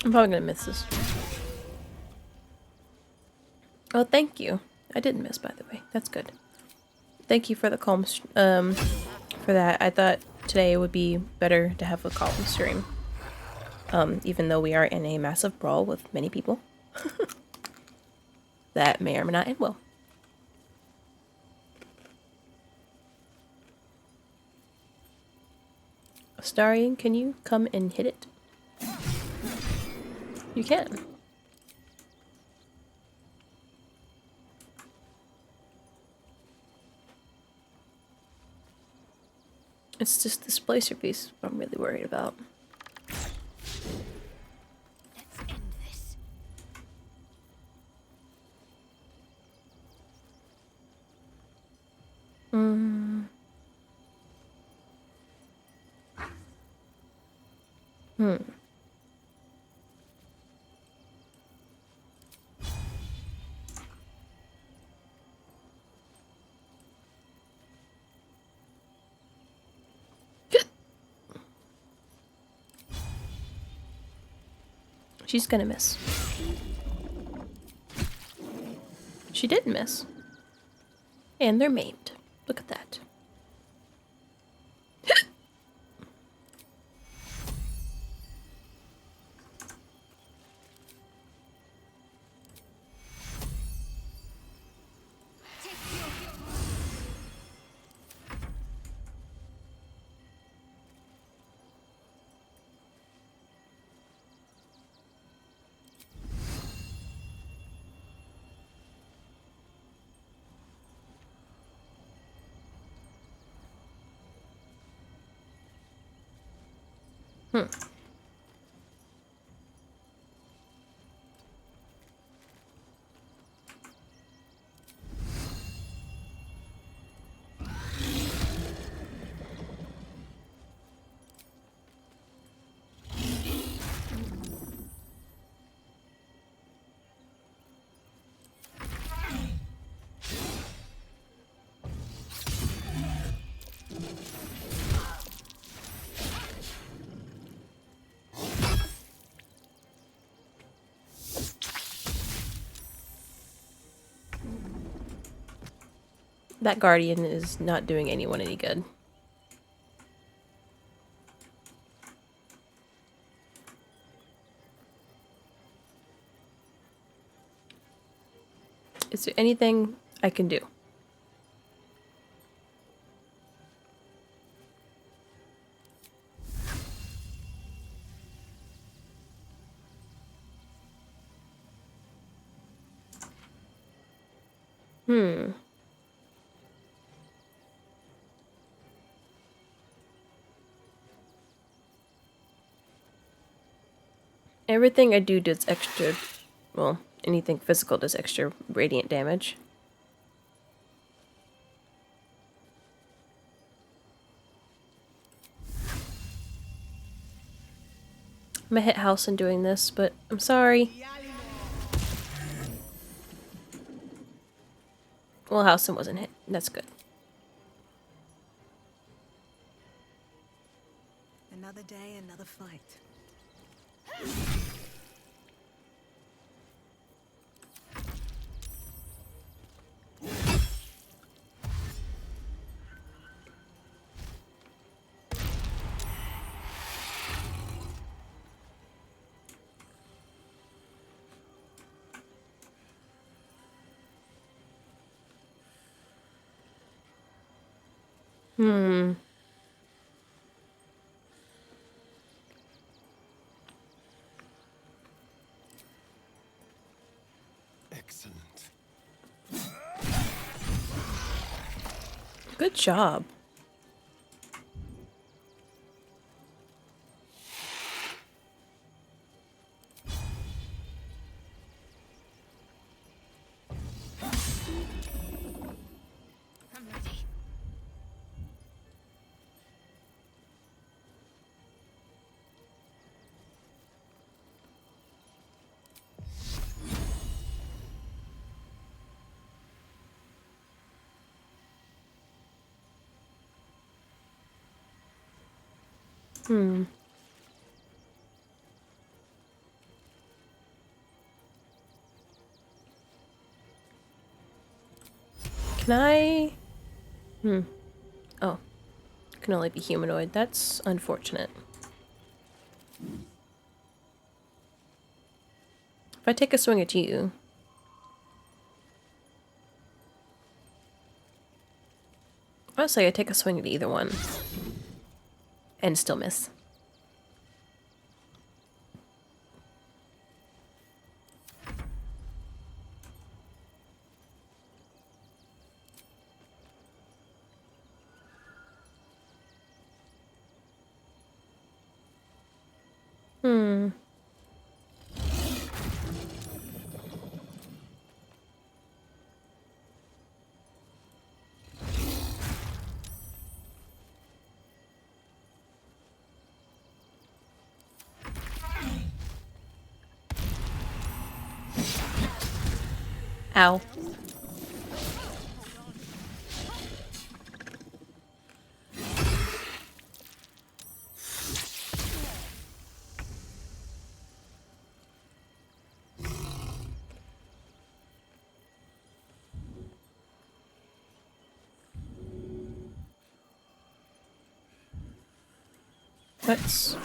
I'm probably gonna miss this. Oh, thank you. I didn't miss, by the way. That's good. Thank you for the calm, for that. I thought today would be better to have a calm stream. Even though we are in a massive brawl with many people. That may or may not end well. Starian, can you come and hit it? You can. It's just this placer piece I'm really worried about. Let's end this. Hmm. She's gonna miss. She didn't miss. And they're maimed. Look at that. That guardian is not doing anyone any good. Is there anything I can do? Everything I do does extra, well, anything physical does extra radiant damage. I'm gonna hit house in doing this, but I'm sorry. Well, Housen wasn't hit. That's good. Another day, another fight. Excellent. Good job. I'm ready. Can I... Oh. Can only be humanoid. That's unfortunate. If I take a swing at you... Honestly, I take a swing at either one. And still miss. Ow. Let's...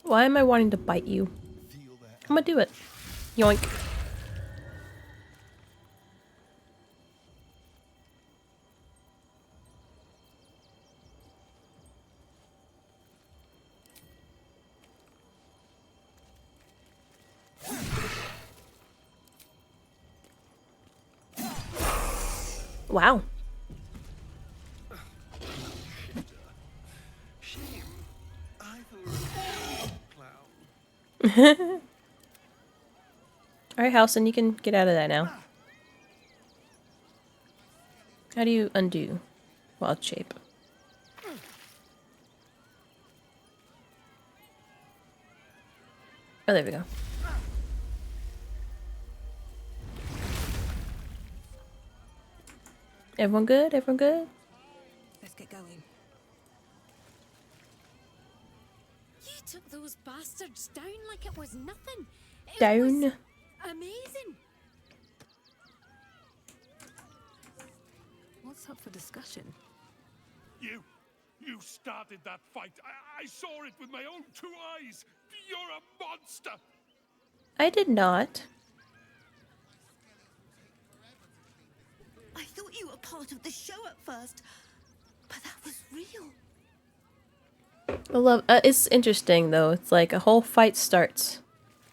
Why am I wanting to bite you? I'm gonna do it. Yoink. Wow. Alright, Halson, you can get out of that now. How do you undo wild shape? Oh, there we go. Everyone good? Everyone good? Let's get going. You took those bastards down like it was nothing. It Down. was amazing. What's up for discussion? You started that fight. I saw it with my own 2 eyes. You're a monster. I did not. I thought you were part of the show at first, but that was real. I love. It's interesting though. It's like a whole fight starts.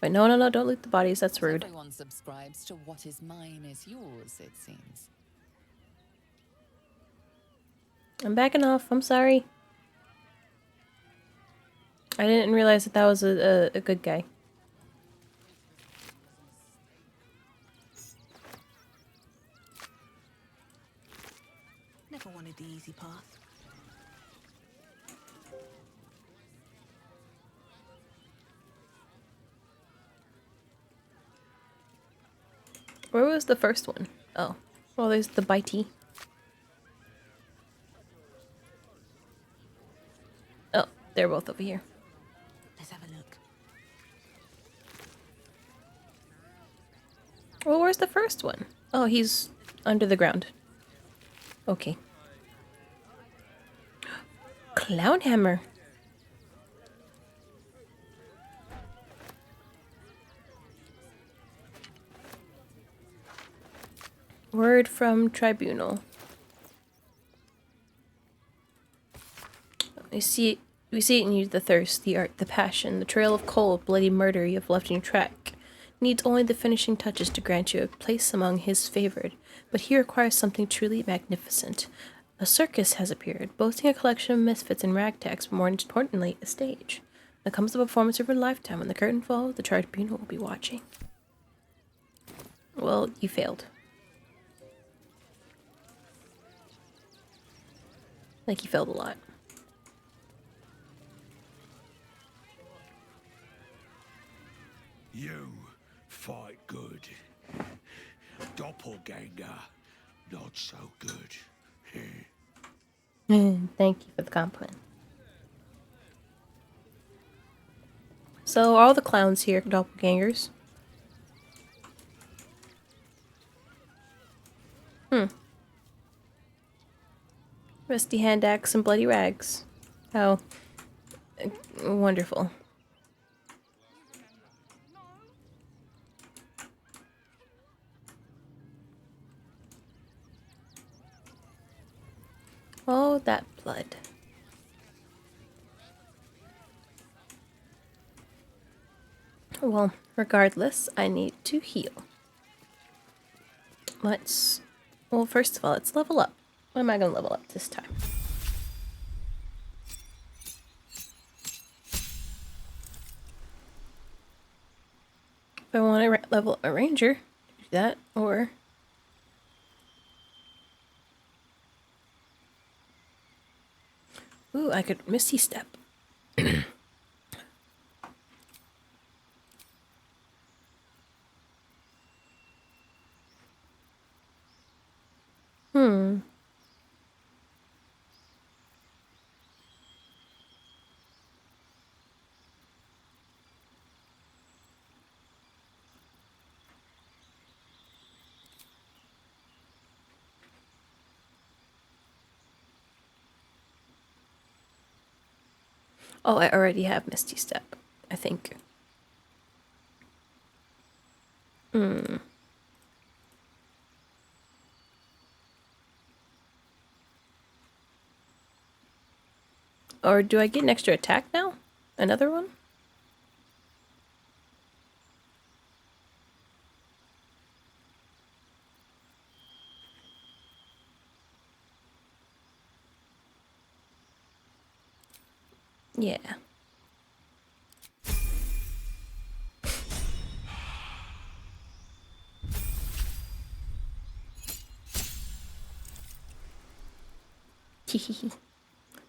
Wait, no, no, no! Don't loot the bodies. That's rude. Everyone subscribes to what is mine is yours, it seems. I'm backing off. I'm sorry. I didn't realize that that was a good guy. Never wanted the easy path. Where was the first one? Oh. Well, there's the bitey. Oh, they're both over here. Let's have a look. Well, where's the first one? Oh, he's under the ground. Okay. Clown hammer. Word from tribunal. We see it in you, the thirst, the art, the passion, the trail of cold, bloody murder you have left in your track. Needs only the finishing touches to grant you a place among his favored, but he requires something truly magnificent. A circus has appeared, boasting a collection of misfits and ragtags, but more importantly, a stage. Now comes the performance of your lifetime. When the curtain falls, the tribunal will be watching. Well, you failed. Like, you failed a lot. doppelganger. Not so good. Thank you for the compliment. So, are all the clowns here doppelgangers? Rusty hand axe and bloody rags. How wonderful. Oh, that blood. Well, regardless, I need to heal. Well, first of all, let's level up. What am I going to level up this time? If I want to level a ranger, do that, or... Ooh, I could Misty Step. Oh, I already have Misty Step, I think. Or do I get an extra attack now? Another one? Yeah.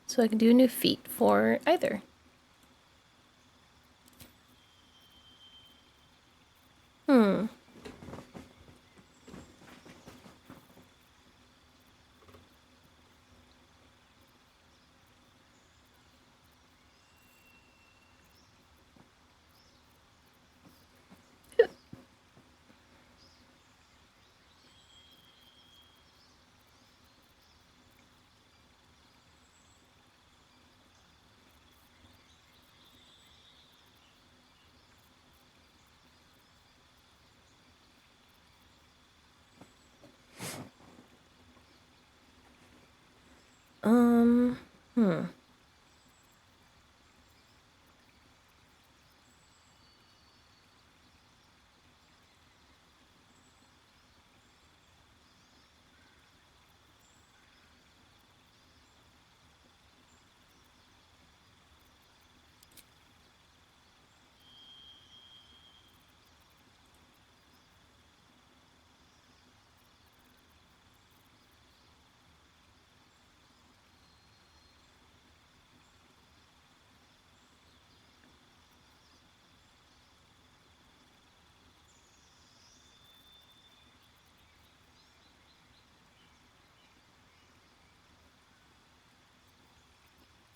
So I can do a new feat for either. Hmm.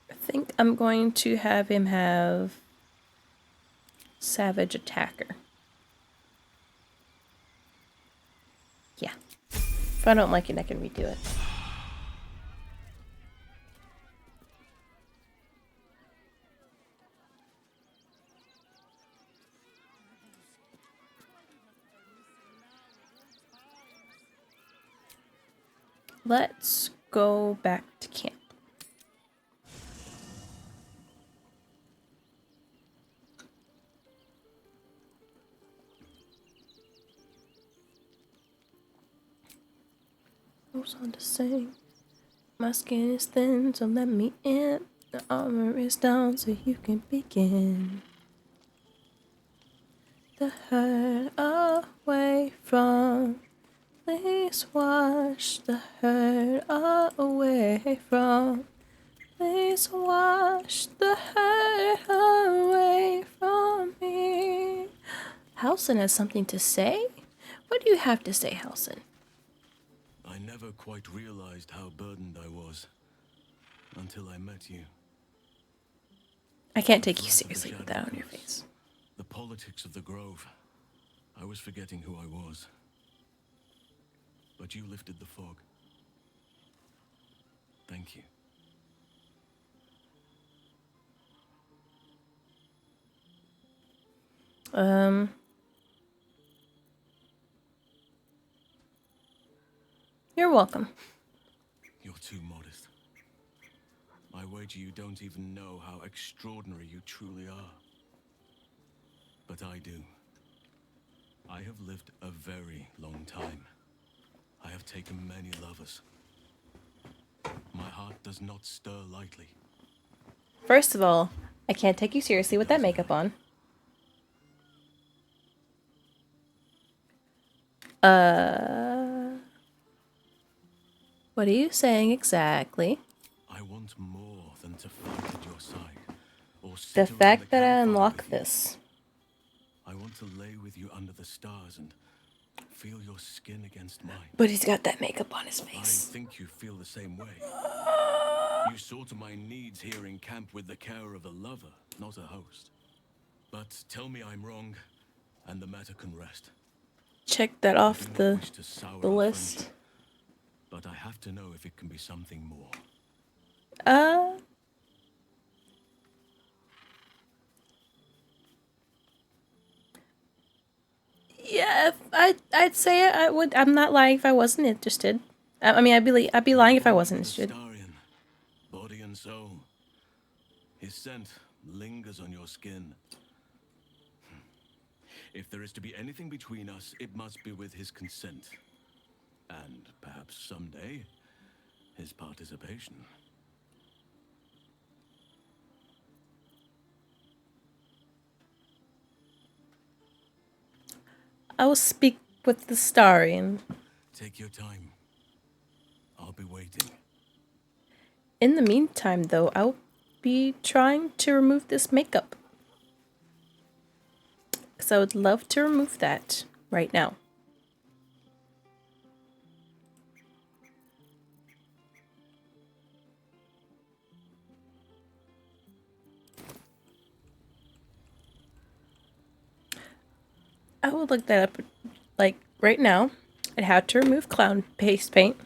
I think I'm going to have him have Savage Attacker. Yeah. If I don't like it, I can redo it. Let's go back to camp. Goes on to say, my skin is thin, so let me in. The armor is down, so you can begin. The hurt away from. Please wash the hurt away from. Please wash the hurt away from me. Halson has something to say? What do you have to say, Halson? I never quite realized how burdened I was until I met you. I can't take you The threat of the seriously with Shadow that on your Curse, face. The politics of the Grove. I was forgetting who I was. But you lifted the fog. Thank you. You're welcome. You're too modest. I wager you don't even know how extraordinary you truly are. But I do. I have lived a very long time. I have taken many lovers. My heart does not stir lightly. First of all, I can't take you seriously with that makeup on. What are you saying exactly? I want more than to fight at your side, or sit The around fact that I campfire unlock with you. this. I want to lay with you under the stars and feel your skin against mine. But he's got that makeup on his I face. think you feel the same way. You saw to my needs here in camp with the care of a lover, not a host. But tell me I'm wrong, and the matter can rest. Check that I off do not the wish to sour the our list. friendship, but I have to know if it can be something more. Yeah, I'd say I would. I'm not lying if I wasn't interested. I mean, I'd be lying if I wasn't interested. Astarion, body and soul. His scent lingers on your skin. If there is to be anything between us, it must be with his consent. And perhaps someday, his participation. I will speak with the Starian. Take your time. I'll be waiting. In the meantime, though, I'll be trying to remove this makeup. Because I would love to remove that right now. I will look that up, like, right now. And how to remove clown face paint.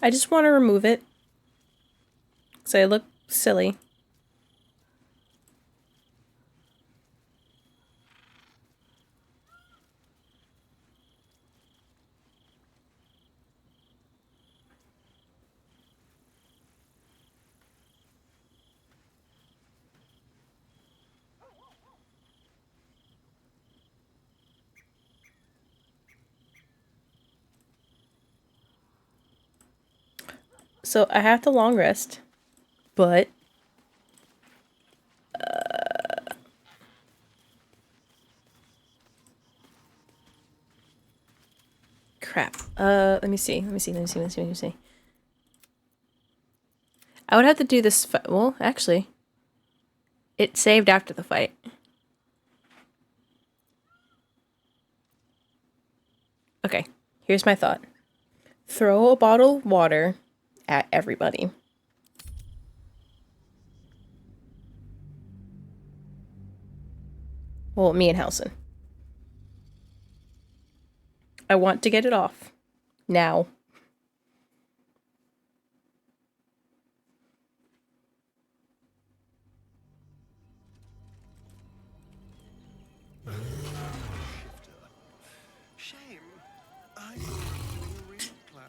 I just want to remove it. So I look silly. So I have to long rest. But crap. Let me see. Let me see. I would have to do this well, actually. It saved after the fight. Okay, here's my thought. Throw a bottle of water at everybody. Well, me and Halson. I want to get it off. Now. Shame. I'm a real clown.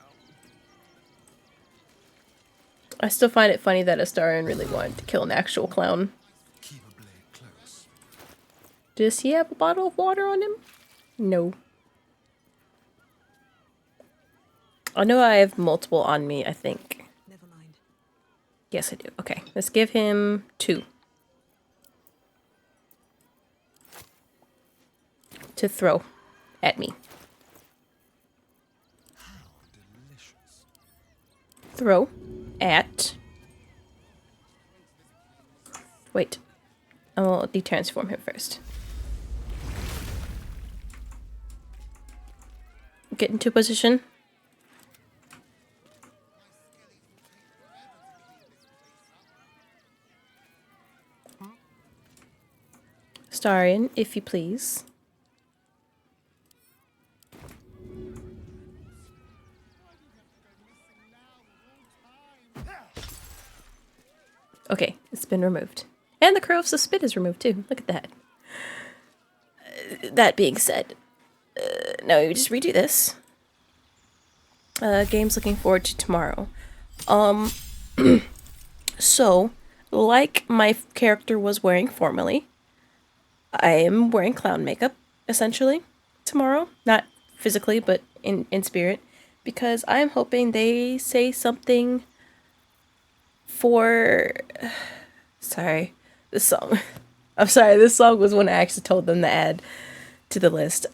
I still find it funny that Astarion really wanted to kill an actual clown. Keep a blade close. Does he have a bottle of water on him? No. I know I have multiple on me, I think. Never mind. Yes, I do. Okay, let's give him 2. To throw at me. Throw at... Wait. I will detransform him first. Get into position. Starion, if you please. Okay, it's been removed. And the corrosive spit is removed too. Look at that. That being said, now we just redo this. Game's looking forward to tomorrow. So, like my character was wearing formerly, I am wearing clown makeup, essentially, tomorrow. Not physically, but in spirit. Because I'm hoping they say something for... Sorry, this song. I'm sorry, this song was one I actually told them to add to the list.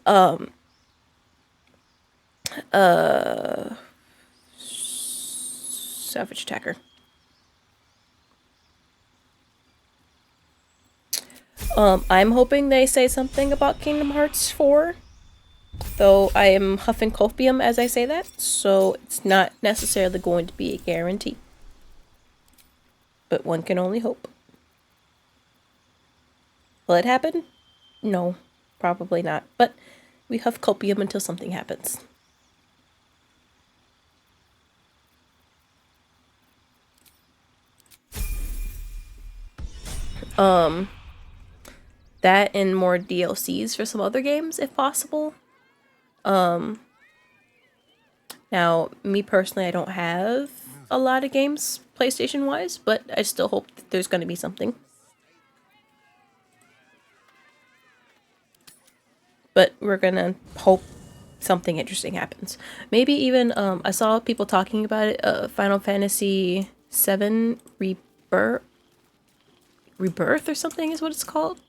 Savage Attacker. I'm hoping they say something about Kingdom Hearts 4. Though I am huffing copium as I say that, so it's not necessarily going to be a guarantee. But one can only hope. Will it happen? No, probably not. But we huff copium until something happens. That and more DLCs for some other games if possible. Now, me personally, I don't have a lot of games PlayStation wise, but I still hope that there's going to be something. But we're gonna hope something interesting happens. Maybe even I saw people talking about it. Final Fantasy VII Rebirth or something is what it's called.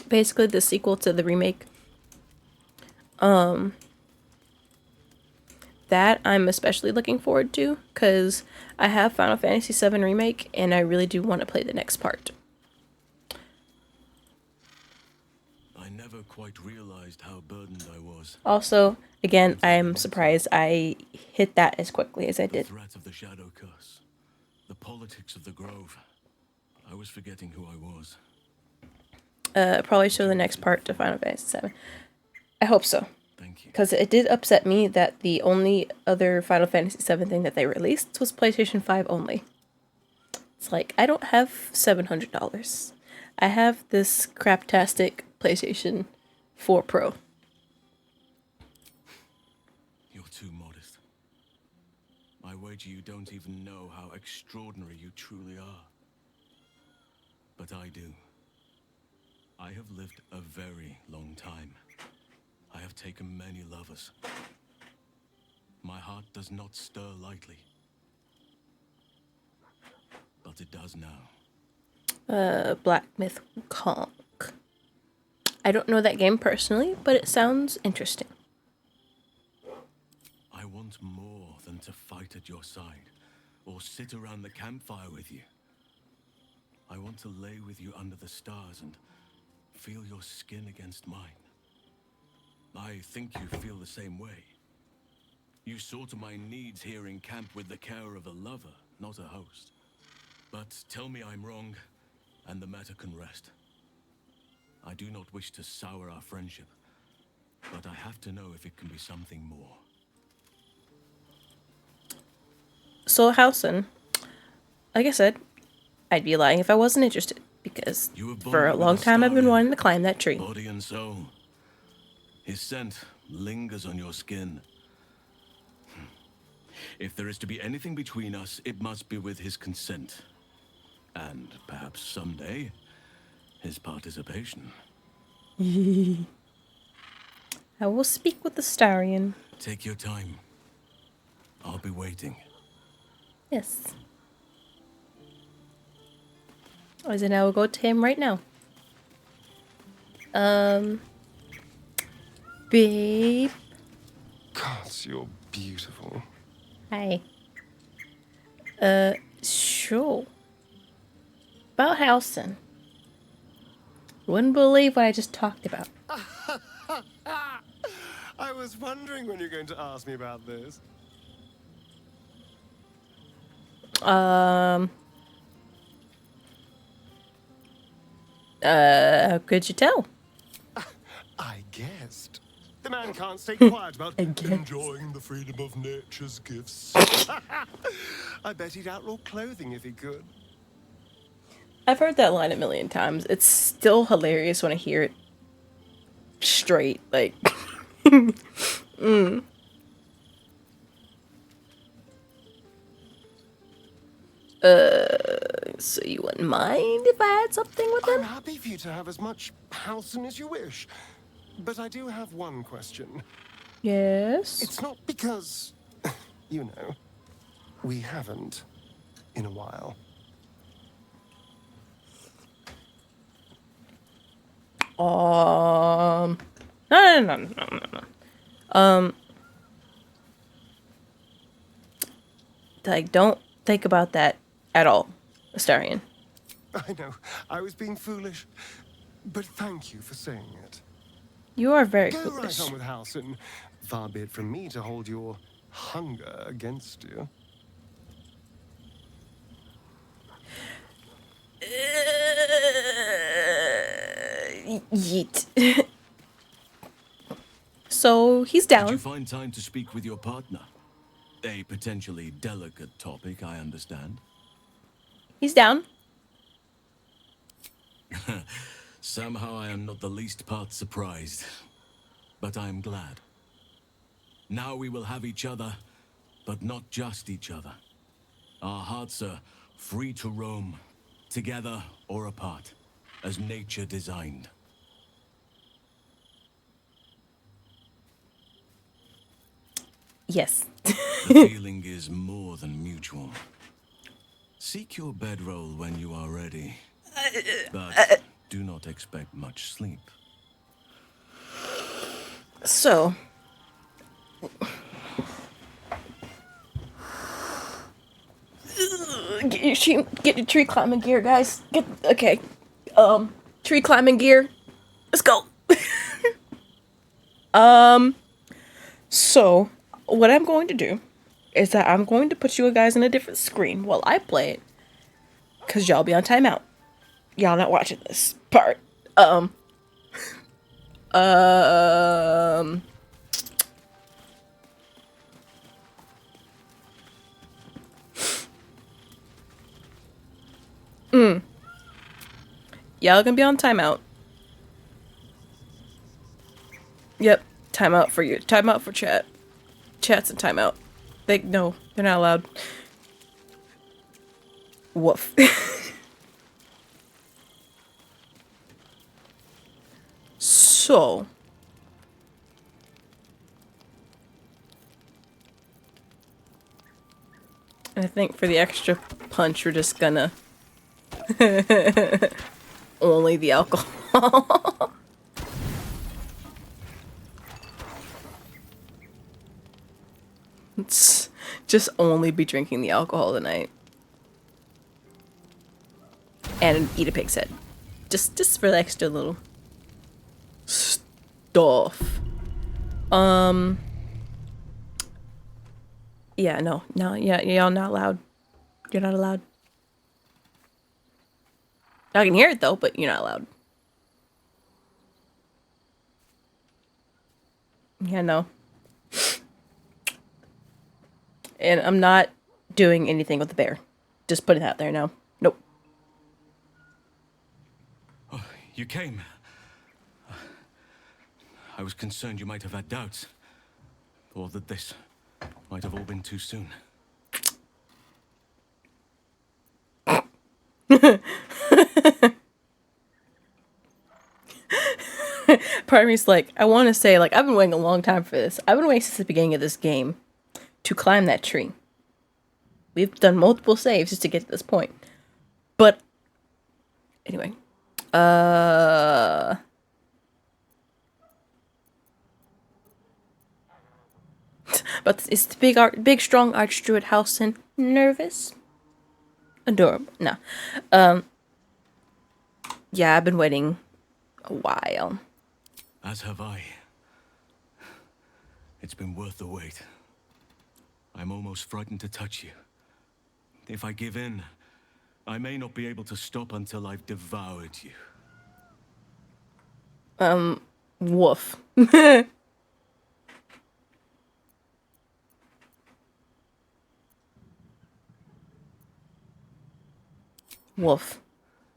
Basically, the sequel to the remake. That I'm especially looking forward to because I have Final Fantasy VII Remake and I really do want to play the next part. I never quite realized how burdened I was. Also, again, I'm surprised I hit that as quickly as I did. The threat of the Shadow Curse, the politics of the Grove. I was forgetting who I was. Probably show the next part to Final Fantasy VII. I hope so. Thank you. Because it did upset me that the only other Final Fantasy VII thing that they released was PlayStation 5 only. It's like, I don't have $700. I have this craptastic PlayStation 4 Pro. You're too modest. I wager you don't even know how extraordinary you truly are. But I do. I have lived a very long time. I have taken many lovers. My heart does not stir lightly. But it does now. Black Myth Wukong. I don't know that game personally, but it sounds interesting. I want more than to fight at your side, or sit around the campfire with you. I want to lay with you under the stars and feel your skin against mine. I think you feel the same way. You saw to my needs here in camp with the care of a lover, not a host. But tell me I'm wrong, and the matter can rest. I do not wish to sour our friendship, but I have to know if it can be something more. So, Howson, like I said, I'd be lying if I wasn't interested, because for a long time I've been wanting to climb that tree. Body and soul. His scent lingers on your skin. If there is to be anything between us, it must be with his consent. And perhaps someday, his participation. I will speak with the Starion. Take your time. I'll be waiting. Yes. As in, I will go to him right now. Babe. God, you're beautiful. Hi. Sure. About Halson. Wouldn't believe what I just talked about. I was wondering when you're going to ask me about this. How could you tell? I guessed. The man can't stay quiet about I guess. enjoying the freedom of nature's gifts. I bet he'd outlaw clothing if he could. I've heard that line a million times. It's still hilarious when I hear it straight. Like, So you wouldn't mind if I had something with I'm him? happy for you to have as much Halson as you wish. But I do have one question. Yes. It's not because, you know, we haven't in a while. No. Like, don't think about that at all, Astarion. I know, I was being foolish. But thank you for saying it. You are very Go foolish. right on with Halson. Far be it from me to hold your hunger against you. Yeet. So he's Did you down. find time to speak with your partner? A potentially delicate topic, I understand. He's down. Somehow I am not the least part surprised. But I am glad. Now we will have each other, but not just each other. Our hearts are free to roam, together or apart, as nature designed. Yes. The feeling is more than mutual. Seek your bedroll when you are ready. But do not expect much sleep. So. Get your tree climbing gear, guys. Okay. Tree climbing gear. Let's go. So what I'm going to do is that I'm going to put you guys in a different screen while I play it. Cause y'all be on timeout. Y'all not watching this part. Y'all gonna be on timeout. Yep. Timeout for you. Timeout for chat. Chat's in timeout. No, they're not allowed. Woof. So. I think for the extra punch, we're just gonna only the alcohol. It's just only be drinking the alcohol tonight. And eat a pig's head. Just for the extra little stuff. Yeah, no, yeah, y'all not allowed. You're not allowed. I can hear it though, but you're not allowed. Yeah, no. And I'm not doing anything with the bear. Just putting that there now. Nope. Oh, you came. I was concerned you might have had doubts. Or that this might have all been too soon. Part of me's like, I want to say, like, I've been waiting a long time for this. I've been waiting since the beginning of this game to climb that tree. We've done multiple saves just to get to this point. But anyway, but is the big strong archdruid Halsin nervous? Adorable. No. Yeah, I've been waiting a while. As have I. It's been worth the wait. I'm almost frightened to touch you. If I give in, I may not be able to stop until I've devoured you. Woof. Woof.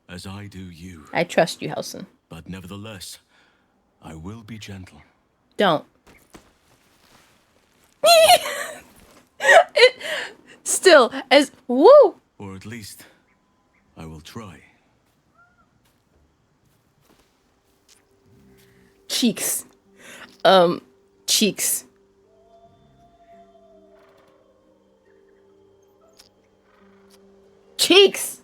As I do you. I trust you, Halsin. But nevertheless, I will be gentle. Don't. Still, as woo! Or at least, I will try. Cheeks. Cheeks. Cheeks!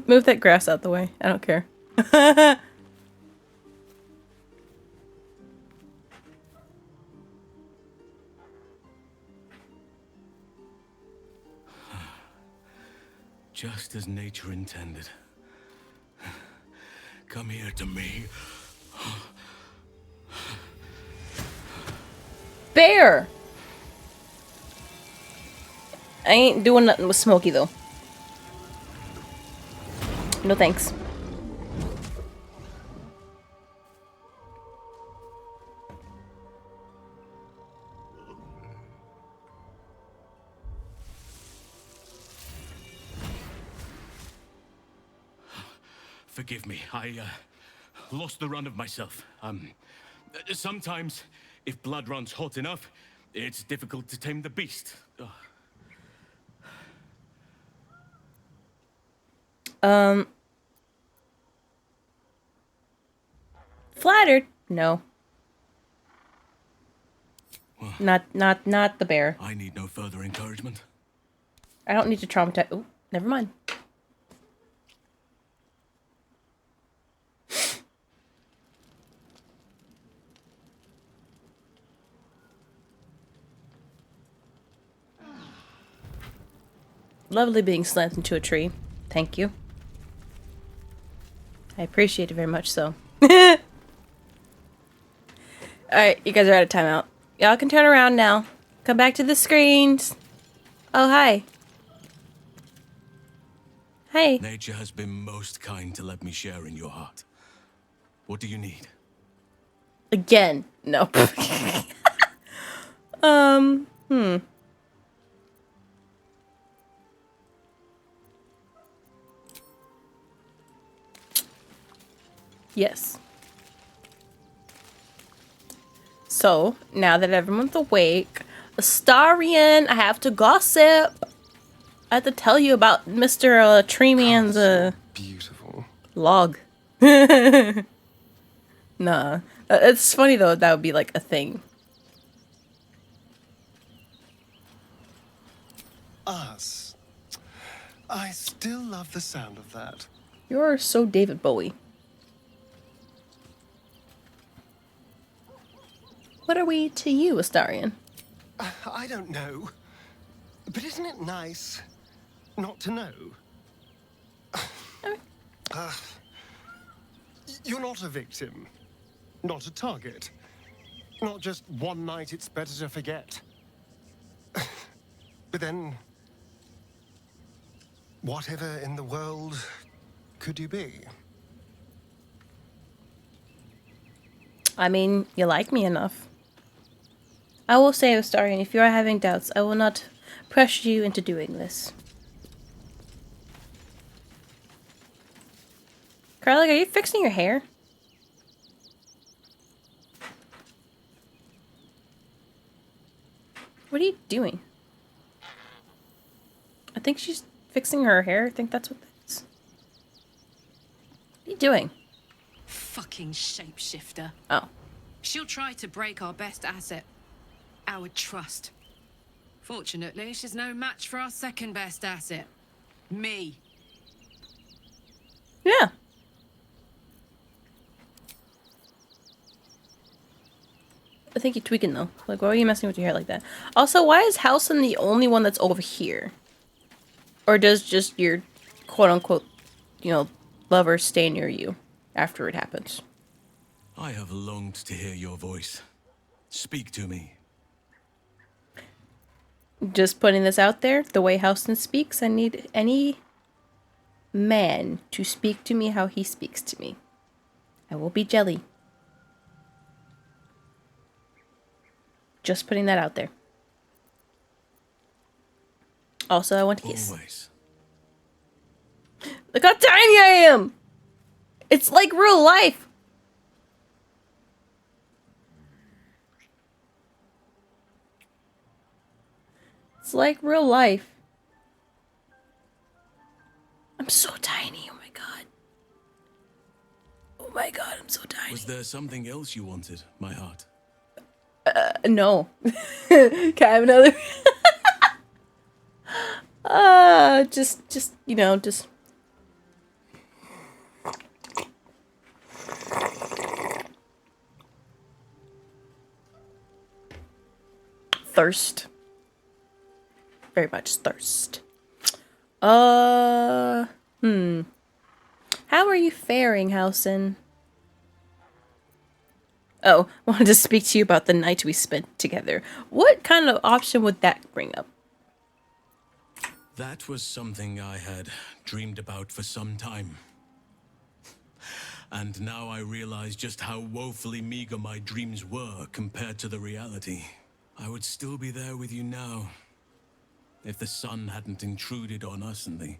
Move that grass out the way. I don't care. Just as nature intended. Come here to me. Bear! I ain't doing nothing with Smokey, though. No thanks. Forgive me, I lost the run of myself. Sometimes, if blood runs hot enough, it's difficult to tame the beast. Flattered? No. Not the bear. I need no further encouragement. I don't need to traumatize. Oh, never mind. Lovely being slammed into a tree. Thank you. I appreciate it very much so. Alright, you guys are out of timeout. Y'all can turn around now. Come back to the screens. Oh, hi. Hey. Nature has been most kind to let me share in your heart. What do you need? Again. No. Yes. So, now that everyone's awake, Astarion, I have to gossip. I have to tell you about Mr. Tree Man's beautiful log. Nah. It's funny though, that would be like a thing. Us. I still love the sound of that. You're so David Bowie. What are we to you, Astarion? I don't know. But isn't it nice not to know? You're not a victim. Not a target. Not just one night it's better to forget. But then, whatever in the world could you be? I mean, you like me enough. I will say, Astarion, if you are having doubts, I will not pressure you into doing this. Carly, are you fixing your hair? What are you doing? I think she's fixing her hair. I think that's what that is. What are you doing? Fucking shapeshifter. Oh. She'll try to break our best asset, our trust. Fortunately, she's no match for our second best asset, me. Yeah. I think you're tweaking though. Like, why are you messing with your hair like that? Also, why is Halson the only one that's over here? Or does just your quote-unquote, you know, lover stay near you after it happens? I have longed to hear your voice. Speak to me. Just putting this out there, the way Houston speaks, I need any man to speak to me how he speaks to me. I will be jelly. Just putting that out there. Also, I want to kiss. Always. Look how tiny I am! It's like real life! It's like real life. I'm so tiny, oh my god. Oh my god, I'm so tiny. Was there something else you wanted, my heart? No. Can I have another? Just, you know, just... Thirst. Very much thirst. How are you faring, Housen? Oh, wanted to speak to you about the night we spent together. What kind of option would that bring up? That was something I had dreamed about for some time. And now I realize just how woefully meager my dreams were compared to the reality. I would still be there with you now, if the sun hadn't intruded on us and the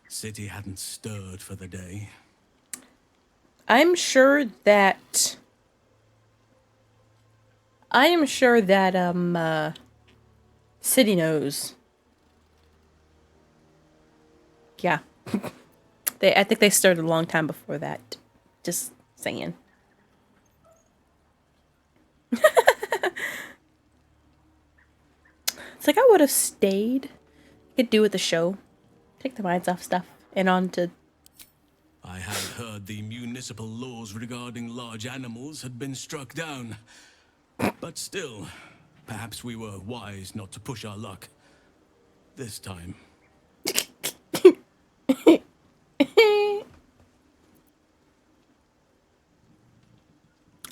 city hadn't stirred for the day. I'm sure that City knows. Yeah. I think they started a long time before that. Just saying. It's like I would have stayed. Could do with the show. Take the minds off stuff and on to... I had heard the municipal laws regarding large animals had been struck down. But still, perhaps we were wise not to push our luck. This time.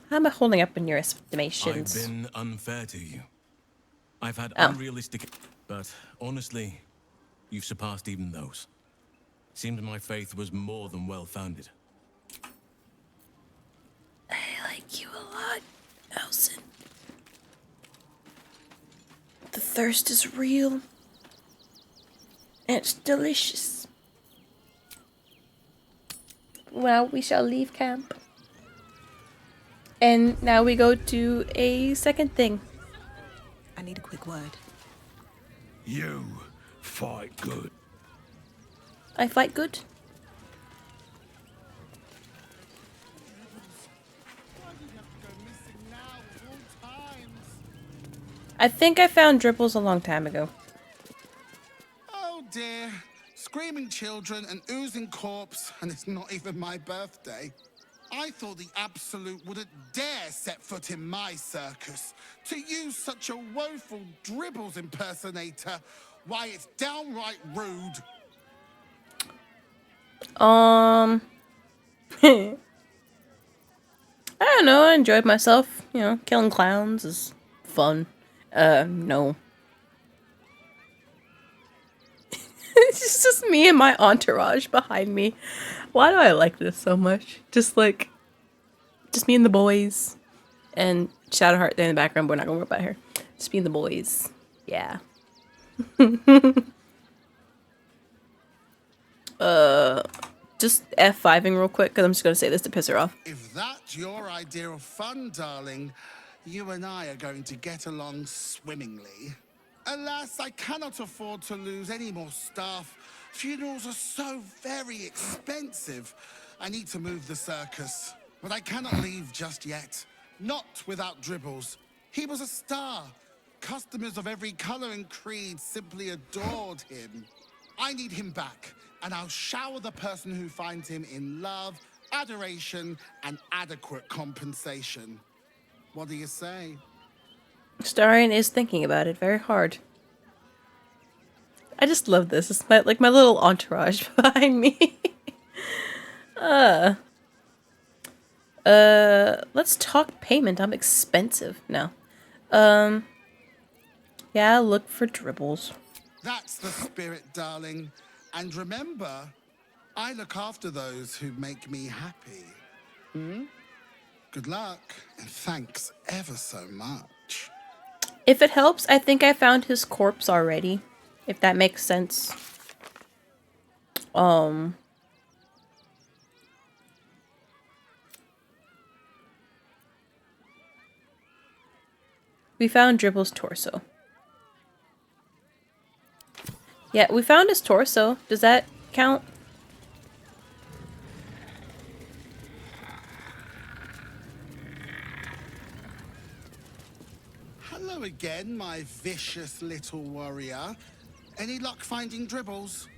How am I holding up in your estimations? I've been unfair to you. I've had unrealistic... But honestly, you've surpassed even those. Seems my faith was more than well-founded. I like you a lot, Elson. The thirst is real. And it's delicious. Well, we shall leave camp. And now we go to a second thing. I need a quick word. You fight good. I fight good? I think I found Dribbles a long time ago. Oh dear. Screaming children, an oozing corpse, and it's not even my birthday. I thought the Absolute wouldn't dare set foot in my circus. To use such a woeful Dribbles impersonator, why, it's downright rude. I don't know, I enjoyed myself. You know, killing clowns is fun. No. It's just me and my entourage behind me. Why do I like this so much? Just me and the boys. And Shadowheart there in the background, but we're not gonna worry about her. Just me and the boys. Yeah. Just F5ing real quick, because I'm just gonna say this to piss her off. If that's your idea of fun, darling, you and I are going to get along swimmingly. Alas, I cannot afford to lose any more staff. Funerals are so very expensive. I need to move the circus. But I cannot leave just yet. Not without Dribbles. He was a star. Customers of every color and creed simply adored him. I need him back, and I'll shower the person who finds him in love, adoration, and adequate compensation. What do you say? Starion is thinking about it very hard. I just love this. It's my little entourage behind me. Let's talk payment. I'm expensive now. Yeah, look for Dribbles. That's the spirit, darling. And remember, I look after those who make me happy. Hmm? Good luck, and thanks ever so much. If it helps, I think I found his corpse already. If that makes sense. We found Dribble's torso. Yeah, we found his torso. Does that count? Hello again, my vicious little warrior. Any luck finding Dribbles?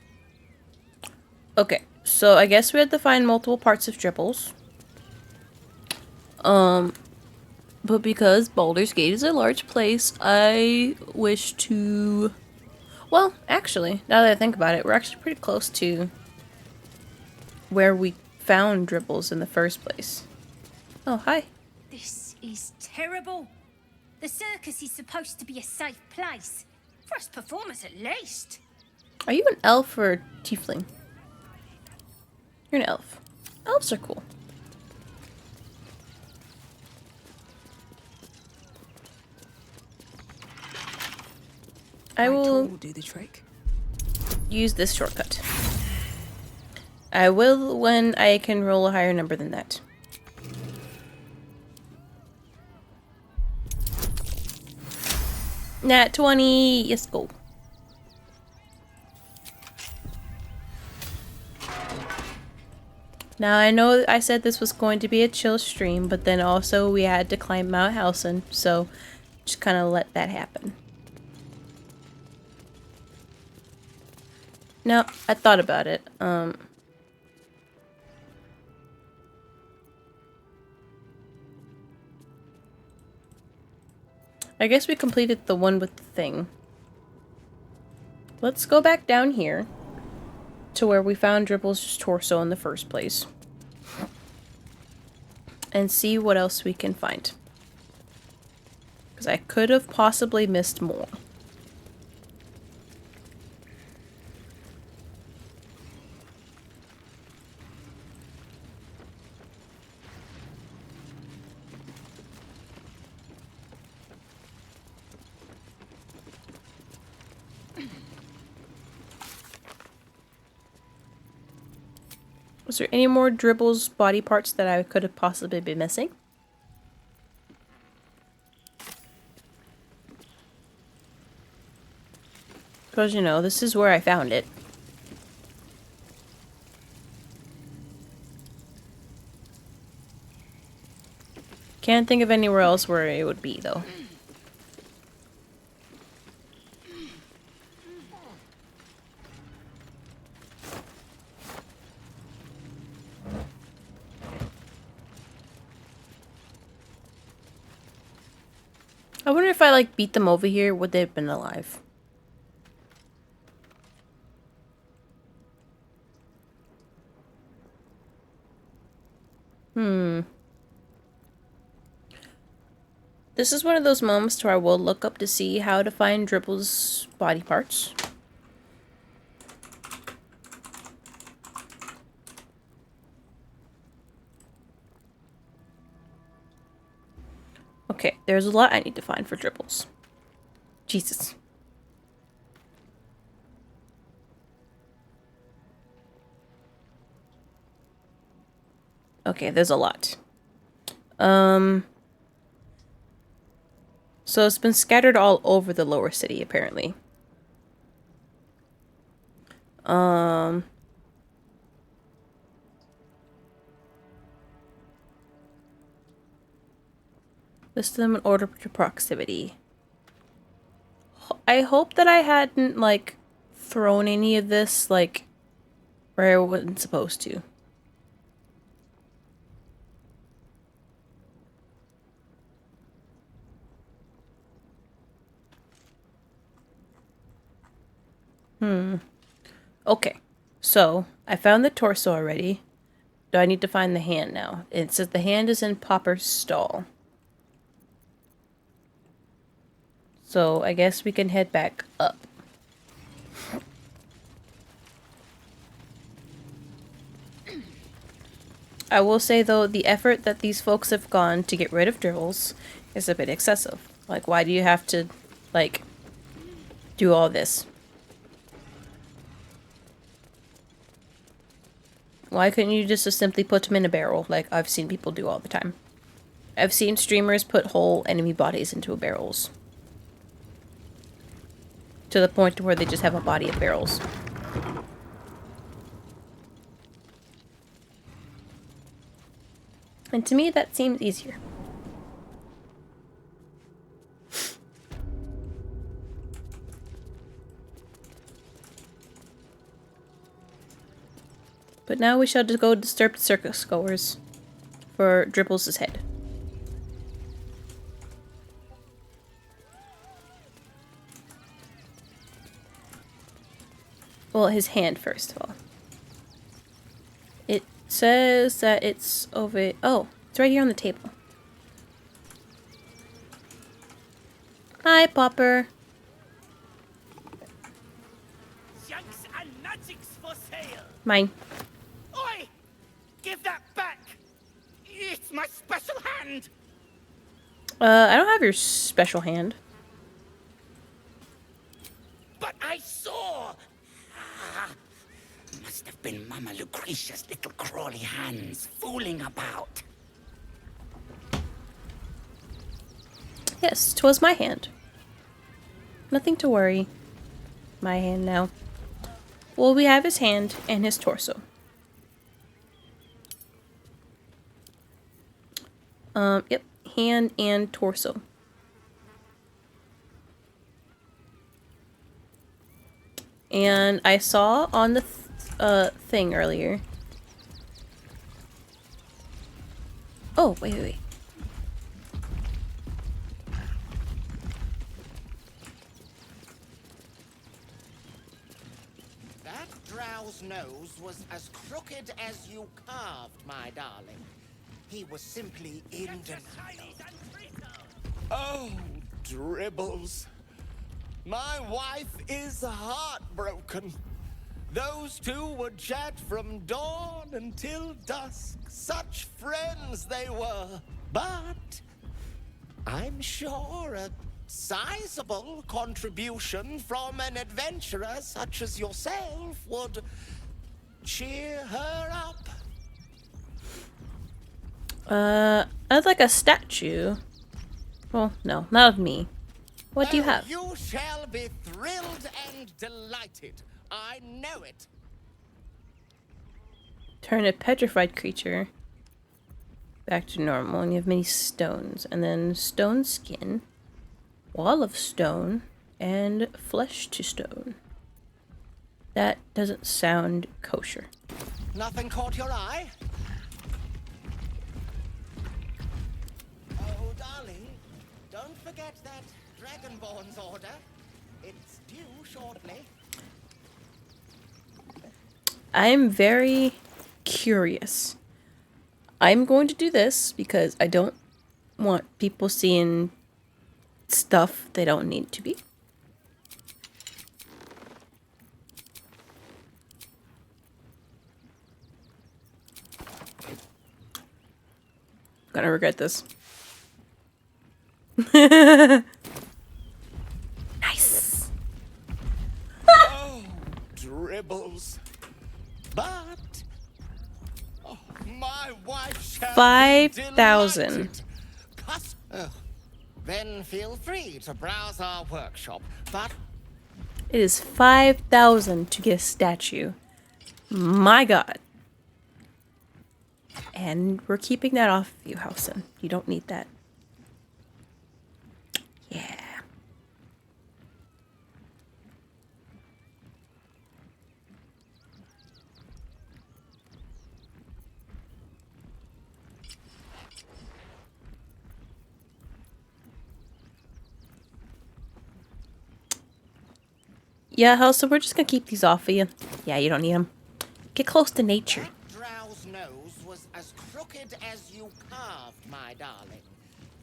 Okay, so I guess we had to find multiple parts of Dribbles. But because Baldur's Gate is a large place, I wish to... Well, actually, now that I think about it, we're actually pretty close to where we found Dribbles in the first place. Oh, hi. This is terrible. The circus is supposed to be a safe place. For us performers, at least. Are you an elf or a tiefling? You're an elf. Elves are cool. I will do the trick. use this shortcut. I will when I can roll a higher number than that. Nat 20, yes, go. Now I know I said this was going to be a chill stream, but then also we had to climb Mount Halcyon, so just kind of let that happen. Now, I thought about it. I guess we completed the one with the thing. Let's go back down here to where we found Dribble's torso in the first place. And see what else we can find. Because I could have possibly missed more. Was there any more Dribble's body parts that I could have possibly been missing? Because, you know, this is where I found it. Can't think of anywhere else where it would be, though. I wonder if I, like, beat them over here, would they have been alive? This is one of those moments where I will look up to see how to find Dribble's body parts. Okay, there's a lot I need to find for Dribbles. Jesus. Okay, there's a lot. So it's been scattered all over the lower city, apparently. List them in order to proximity. I hope that I hadn't, like, thrown any of this, like, where I wasn't supposed to. Okay. So, I found the torso already. Do I need to find the hand now? It says the hand is in Popper's stall. So, I guess we can head back up. I will say, though, the effort that these folks have gone to get rid of dribbles is a bit excessive. Like, why do you have to, like, do all this? Why couldn't you just simply put them in a barrel, like I've seen people do all the time? I've seen streamers put whole enemy bodies into barrels. To the point where they just have a body of barrels. And to me, that seems easier. But now we shall just go disturb the circus goers for Dribbles' head. Well, his hand first of all. It says that it's over... Oh, it's right here on the table. Hi, Popper. Junks and magics for sale. Mine. Oi! Give that back! It's my special hand! I don't have your special hand. But I saw! Ah, must have been Mama Lucretia's little crawly hands fooling about. Yes, 'twas my hand. Nothing to worry. My hand now. Well, we have his hand and his torso. Yep. Hand and torso. And I saw on the thing earlier. Oh, wait. That drow's nose was as crooked as you carved, my darling. He was simply in denial. Oh, Dribbles. My wife is heartbroken. Those two would chat from dawn until dusk. Such friends they were. But I'm sure a sizable contribution from an adventurer such as yourself would cheer her up. I'd like a statue. Well, no, not of me. What do you have? You shall be thrilled and delighted. I know it. Turn a petrified creature back to normal, and you have many stones. And then stone skin, wall of stone, and flesh to stone. That doesn't sound kosher. Nothing caught your eye? Oh, darling, don't forget that Dragonborn's order. It's due shortly. I'm very curious. I'm going to do this because I don't want people seeing stuff they don't need to be. Gonna regret this. Nice. Oh, Dribbles. But my wife shall 5,000. Oh, then feel free to browse our workshop. But It is 5,000 to get a statue. My god. And we're keeping that off of you, Housen. You don't need that. Yeah. Yeah, Housen, we're just gonna keep these off of you. Yeah, you don't need them. Get close to nature. Drow's nose was as crooked as you carved, my darling.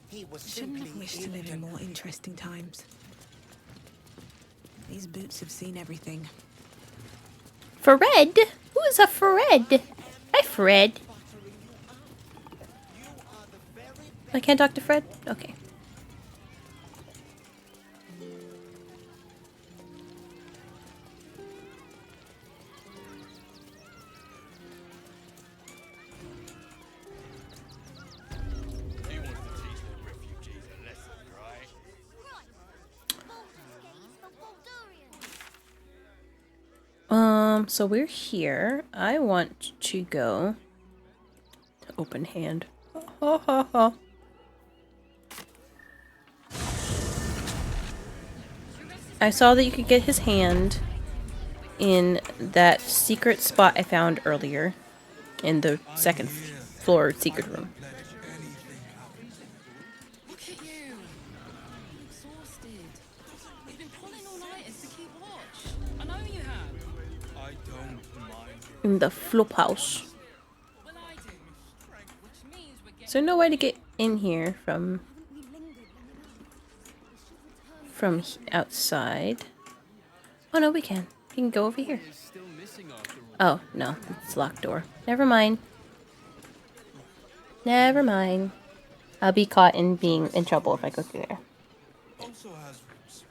He was Shouldn't simply have wished to live in more interesting times. These boots have seen everything. Fred? Who is a Fred? Hi, Fred. I can't talk to Fred? Okay. He wants to teach the refugees a lesson, right? So we're here. I want to go to open hand. Ha ha ha. I saw that you could get his hand in that secret spot I found earlier in the second floor secret room. Look at you. Exhausted. You've been pulling all-nighters to keep watch. I know you have. I don't mind. In the flop house. Well, I do. Which means we're getting... Is there no way to get in here from outside? Oh no, we can. We can go over here. Oh, no. It's a locked door. Never mind. Never mind. I'll be caught in being in trouble if I go through there. Also has rooms.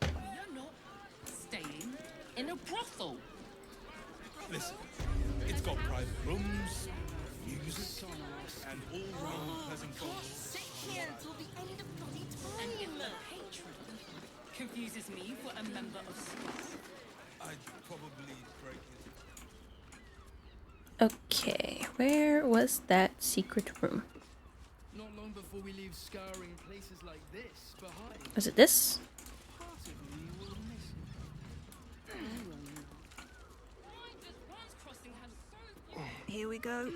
You're not staying in a brothel. Listen, it's got private rooms, music, and all-round pleasant photos. And if the patron confuses me for a member of staff, I'd probably break it. Okay, where was that secret room? Not long before we leave scouring places like this behind. Was it this? Here we go.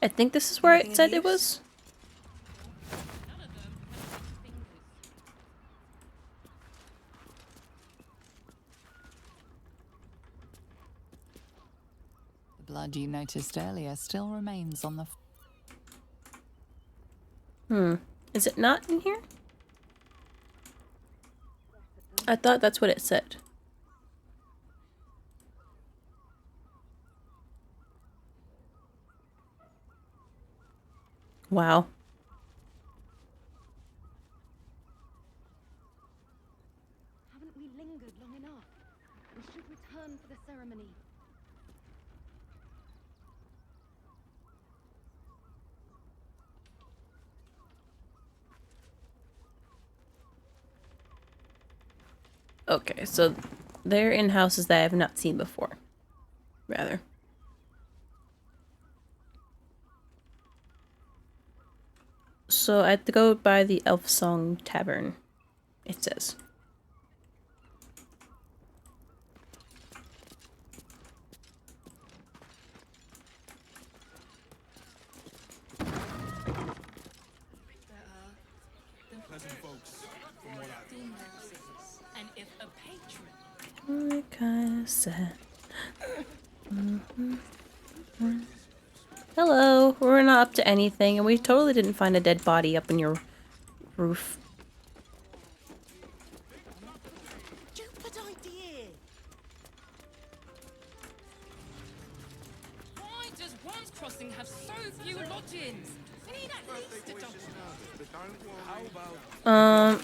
I think this is where it said it was. The blood you noticed earlier still remains on the... Is it not in here? I thought that's what it said. Wow. Haven't we lingered long enough? We should return for the ceremony. Okay, so they're in houses that I have not seen before. Rather. So I have to go by the Elf Song Tavern, it says. Pleasant folks, from what I've and if a patron I kinda sad. Hello, we're not up to anything, and we totally didn't find a dead body up in your roof. Stupid idea. Why does One's Crossing have so few lodgings? We need at least a dozen. How about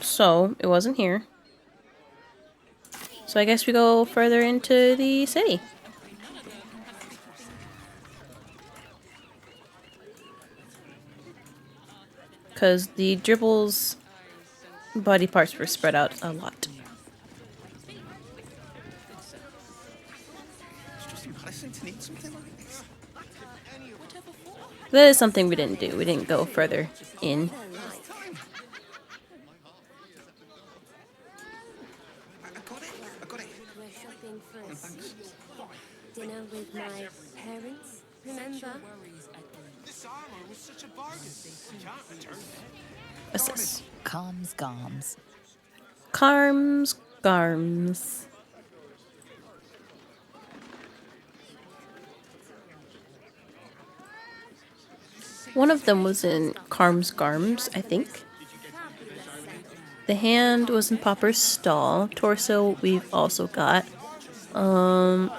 So it wasn't here. So I guess we go further into the city. because the Dribble's body parts were spread out a lot. That is something we didn't do. We didn't go further in. We're shopping for a dinner with my parents, remember? What's this? Calms Garms. Carms Garms. One of them was in Carms Garms, I think. The hand was in Popper's stall. Torso we've also got. What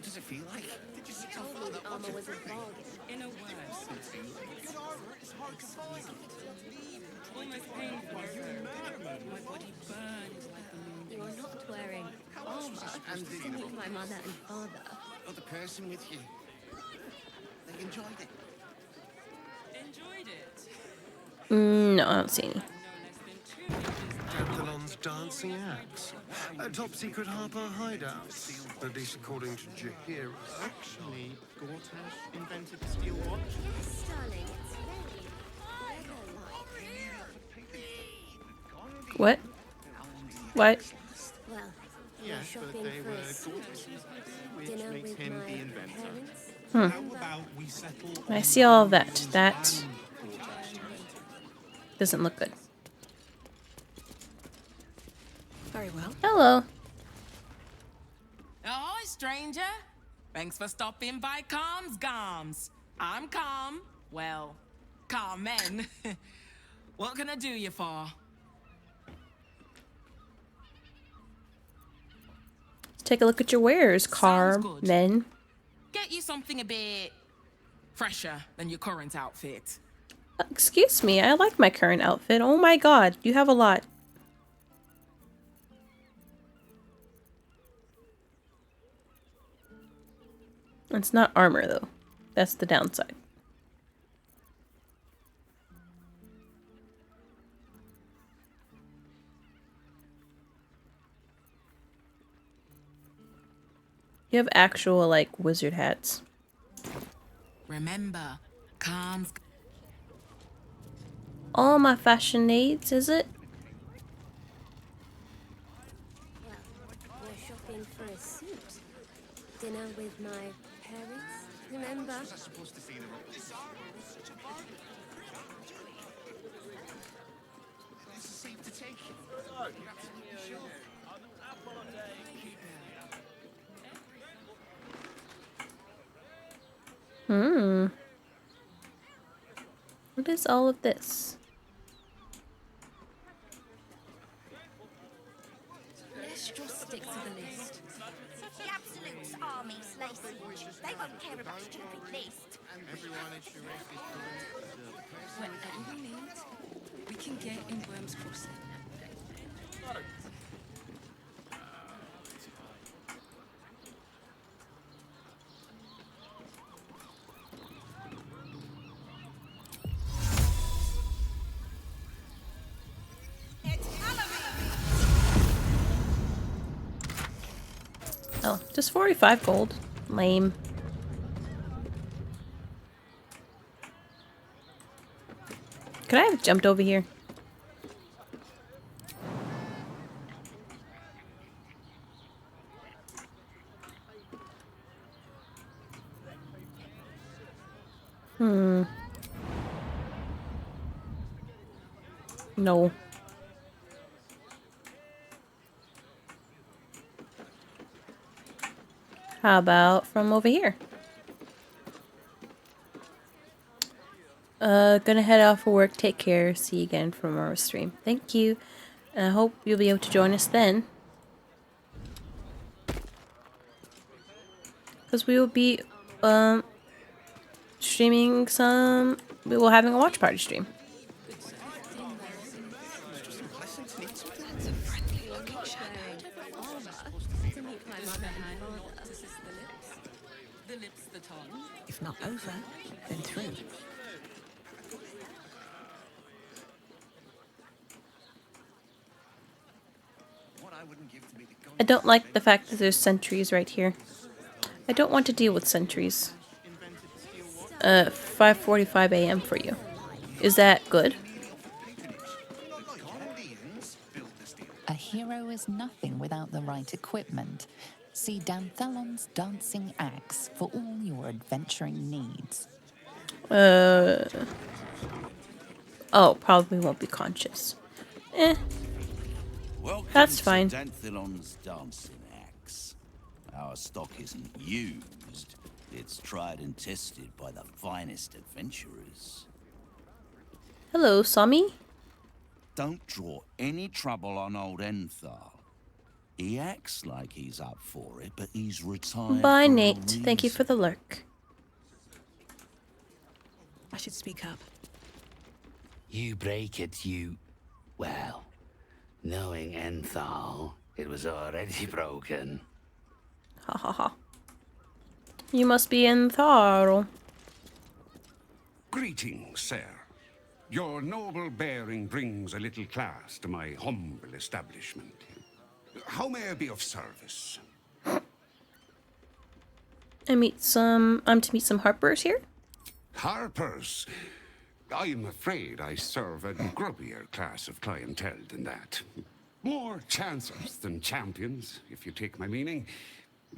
does it feel like? In a word, almost painful. My body burned like the moon. You're not wearing armor to meet my mother and father. Or the person with you. They enjoyed it. Enjoyed it. No, I don't see any. Abdalon's dancing acts. A top-secret harbour hideout, at least according to Jahira. Actually, Gortash invented the steel watch. Yes, darling, it's very What? What? well, you're Yes, but shopping they for were a suit. Gortash's, which Dinner makes with him my the inventor. parents. Hmm. How about we settle I on see all of the that. That Gortash? doesn't look good. Very well. Hello. Ahoy, stranger. Thanks for stopping by Calm's Garms. I'm Calm. Well, Carmen. What can I do you for? Take a look at your wares, Carmen. Get you something a bit fresher than your current outfit. Excuse me, I like my current outfit. Oh my god, you have a lot. It's not armor, though. That's the downside. You have actual, like, wizard hats. Remember, Calm's... All my fashion needs, is it? Well, we're shopping for a suit. Dinner with my parents, remember? This is safe to take. Hmm. What is all of this? Let's just stick to the list. The Absolute's armies lay siege. They won't care about stupid list. Everyone is Whatever we need, we can get in Worm's Crossing. Oh, just 45 gold. Lame. Could I have jumped over here? Hmm. No. How about from over here? Gonna head off for work. Take care. See you again from our stream. Thank you. And I hope you'll be able to join us then. Because we will be, streaming some... We will having a watch party stream. If not over, then through. I don't like the fact that there's sentries right here. I don't want to deal with sentries. 5:45 a.m. for you. Is that good? A hero is nothing without the right equipment. See Danthelon's dancing axe for all your adventuring needs. Oh, probably won't be conscious. Welcome That's to fine. Danthelon's dancing axe. Our stock isn't used. It's tried and tested by the finest adventurers. Hello, Sami. Don't draw any trouble on old Enthal. He acts like he's up for it, but he's retired Bye, for Nate. a Thank you for reason. the lurk. I should speak up. You break it, you... Well, knowing Enthal, it was already broken. Ha ha ha. You must be in Thar. Greetings, sir. Your noble bearing brings a little class to my humble establishment. How may I be of service? I'm to meet some Harpers here. Harpers? I'm afraid I serve a grubbier class of clientele than that. More chancers than champions, if you take my meaning.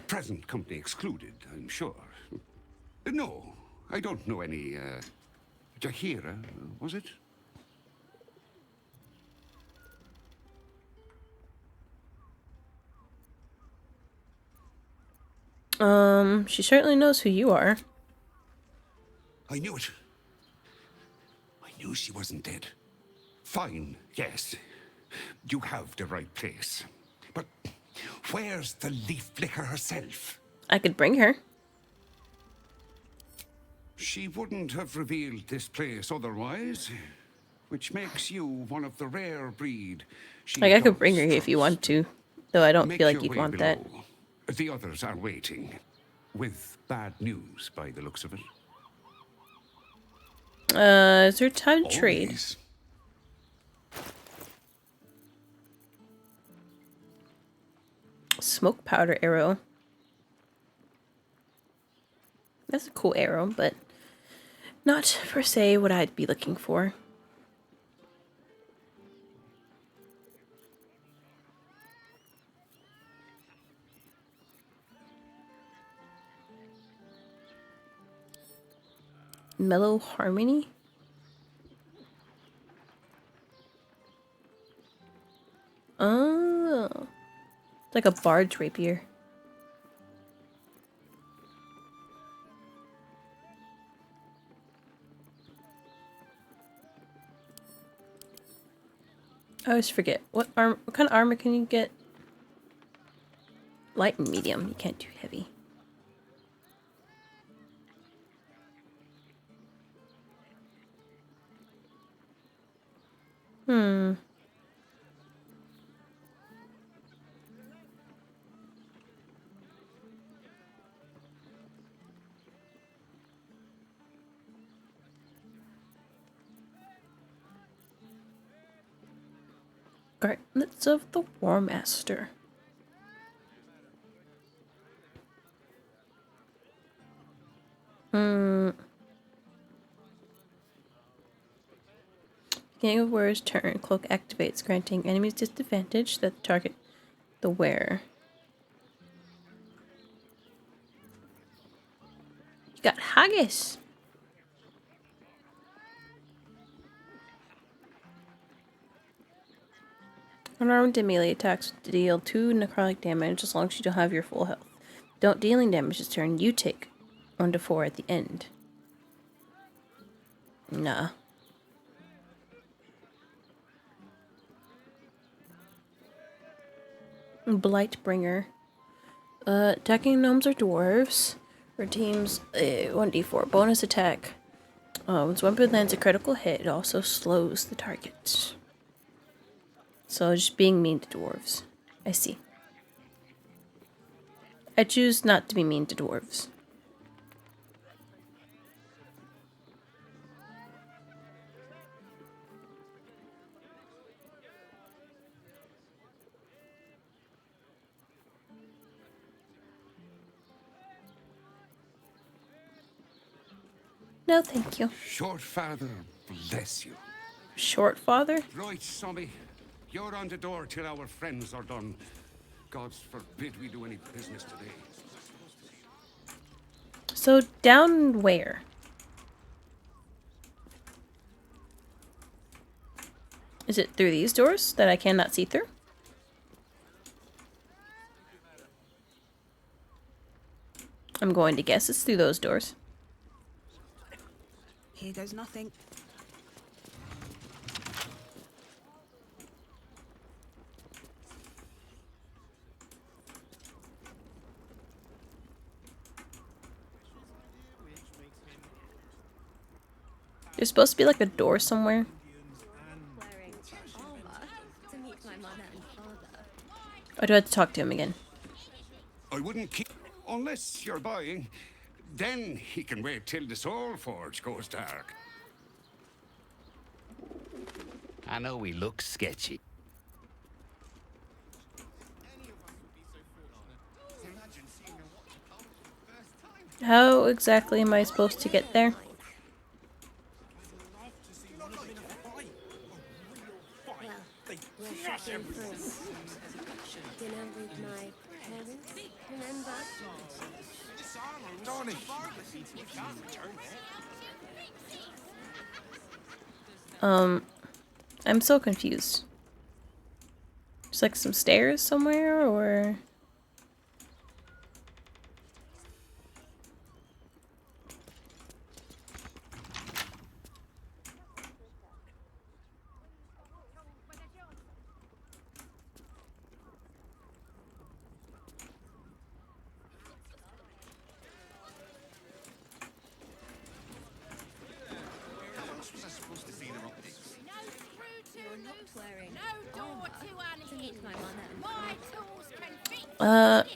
Present company excluded, I'm sure. No, I don't know any, Jahira, was it? She certainly knows who you are. I knew it. I knew she wasn't dead. Fine, yes. You have the right place. But where's the leaf flicker herself? I could bring her. She wouldn't have revealed this place otherwise, which makes you one of the rare breed. Like, I could bring her if you want to, though I don't Make feel like your you'd way want below. that. The others are waiting, with bad news by the looks of it. Is there time to trade? Always. Smoke powder arrow. That's a cool arrow, but not per se what I'd be looking for. Mellow harmony? Oh. It's like a bard's rapier. I always forget. What kind of armor can you get? Light and medium. You can't do heavy. Gauntlets of the War Master. Beginning of wearer's turn. Cloak activates, granting enemies disadvantage that target the wearer. You got haggis. Unarmed and melee attacks deal 2 necrotic damage as long as you don't have your full health. Don't dealing damage this turn, you take 1 to 4 at the end. Nah. Blightbringer. Attacking gnomes or dwarves. Redeems a 1d4 bonus attack. Once weapon lands a critical hit, it also slows the target. So just being mean to dwarves. I see. I choose not to be mean to dwarves. No, thank you. Short father, bless you. Short father? Right, Sommy. You're on the door till our friends are done. God's forbid we do any business today. So down where? Is it through these doors that I cannot see through? I'm going to guess it's through those doors. Here goes nothing. There's supposed to be like a door somewhere. Wearing armor to meet my mother and father. Or do I have to talk to him again? I wouldn't keep... Unless you're buying, then he can wait till the Soul Forge goes dark. I know we look sketchy. How exactly am I supposed to get there? We're shopping first. Dinner with my parents, remember? Donnie! I'm so confused. There's like some stairs somewhere, or...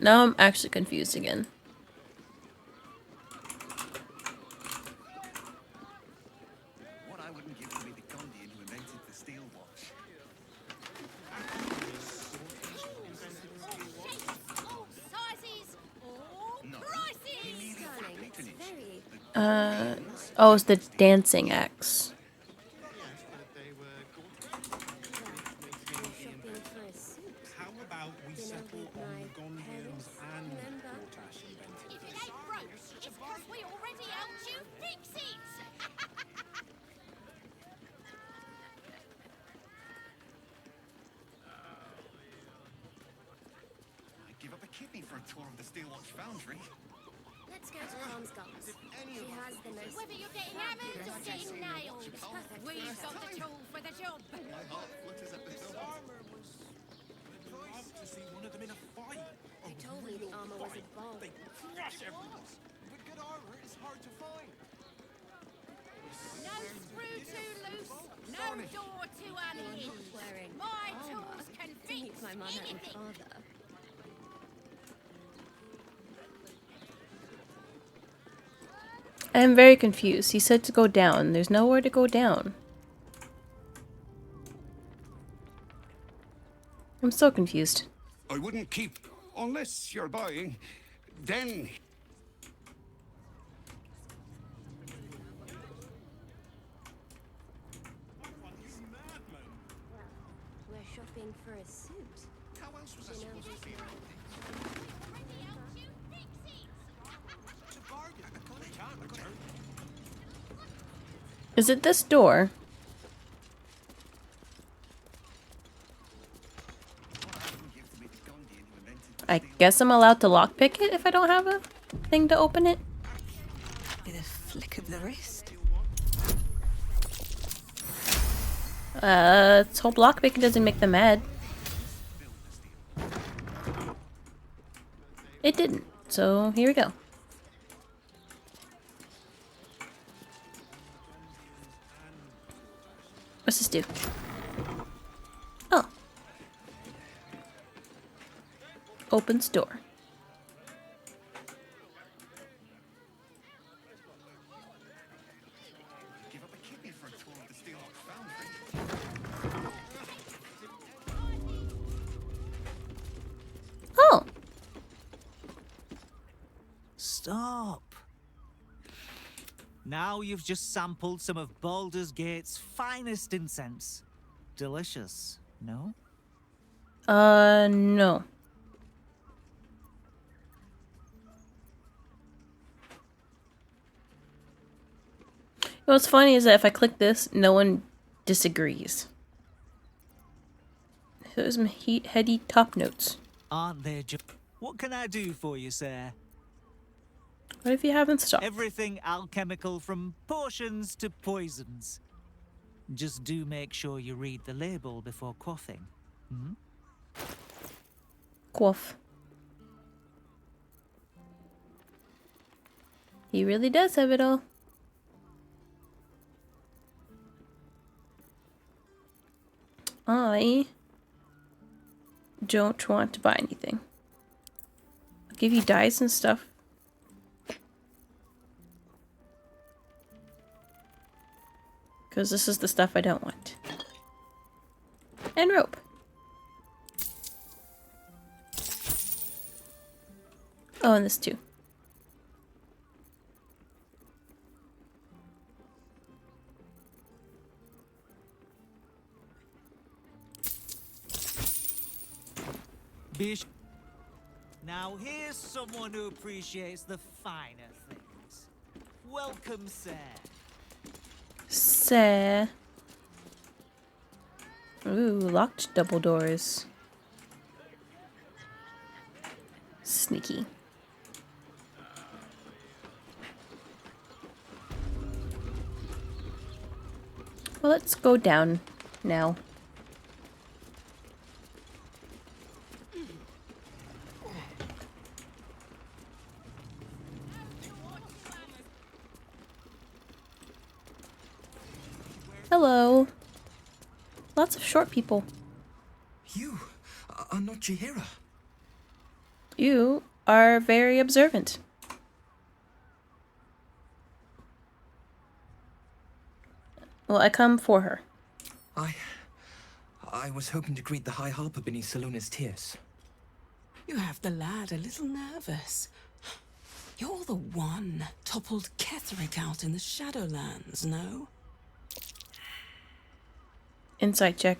Now I'm actually confused again. What I wouldn't give to be the Gondian who invented the steel watch. Oh, it's the dancing axe. How about we settle on Gondians and Portash invented? If it ain't broke, it's because we already helped you fix it! I'd give up a kidney for a tour of the steel watch foundry. Let's go to Palm's Gums. She has the most... Whether you're getting hammered or getting nailed, we've got the tool for the job. My heart flutters at the thought. I'd love to see one of them in a fight. They told me the armor was a bomb. They crush everyone. But good armor is hard to find. No screw too loose, no door too unhinged. Wearing My armor tools can to meet fix my mother and anything. father. I'm very confused. He said to go down. There's nowhere to go down. I'm so confused. I wouldn't keep... Unless you're buying, then... We're shopping for a suit. How else was I supposed to feel? It's a bargain. I can't return. Is it this door? I guess I'm allowed to lockpick it if I don't have a thing to open it. With a flick of the wrist. Let's hope lockpicking doesn't make them mad. It didn't, so here we go. What's this do? Oh. Opens door. Give up a kidney for a tour of the steel watch foundry. Oh. Stop. Now you've just sampled some of Baldur's Gate's finest incense. Delicious, no? No. What's funny is that if I click this, no one disagrees. Those some heady top notes. Aren't they just... What can I do for you, sir? What if you haven't stopped? Everything alchemical from potions to poisons. Just do make sure you read the label before quaffing. Hmm? Quaff. He really does have it all. I don't want to buy anything. I'll give you dice and stuff. Because this is the stuff I don't want. And rope. Oh, and this too. Now here's someone who appreciates the finer things. Welcome, sir. Sir. Ooh, locked double doors. Sneaky. Well, let's go down now. Hello. Lots of short people. You are not Chihira. You are very observant. Well, I come for her. I was hoping to greet the High Harper beneath Salona's tears. You have the lad a little nervous. You're the one toppled Ketherick out in the Shadowlands, no? Insight check.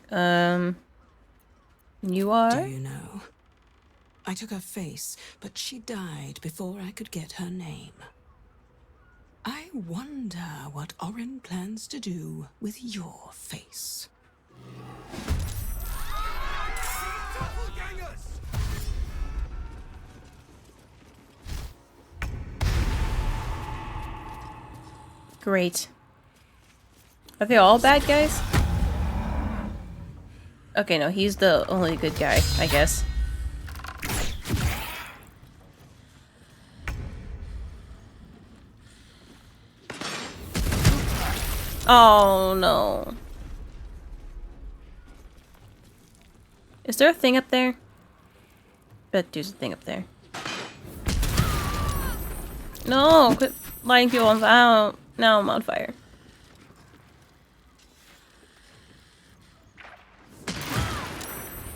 You are? Do you know? I took her face, but she died before I could get her name. I wonder what Orin plans to do with your face. Great. Are they all bad guys? Okay, no, he's the only good guy, I guess. Oh, no. Is there a thing up there? Bet there's a thing up there. No, quit lighting people on fire. Now I'm on fire.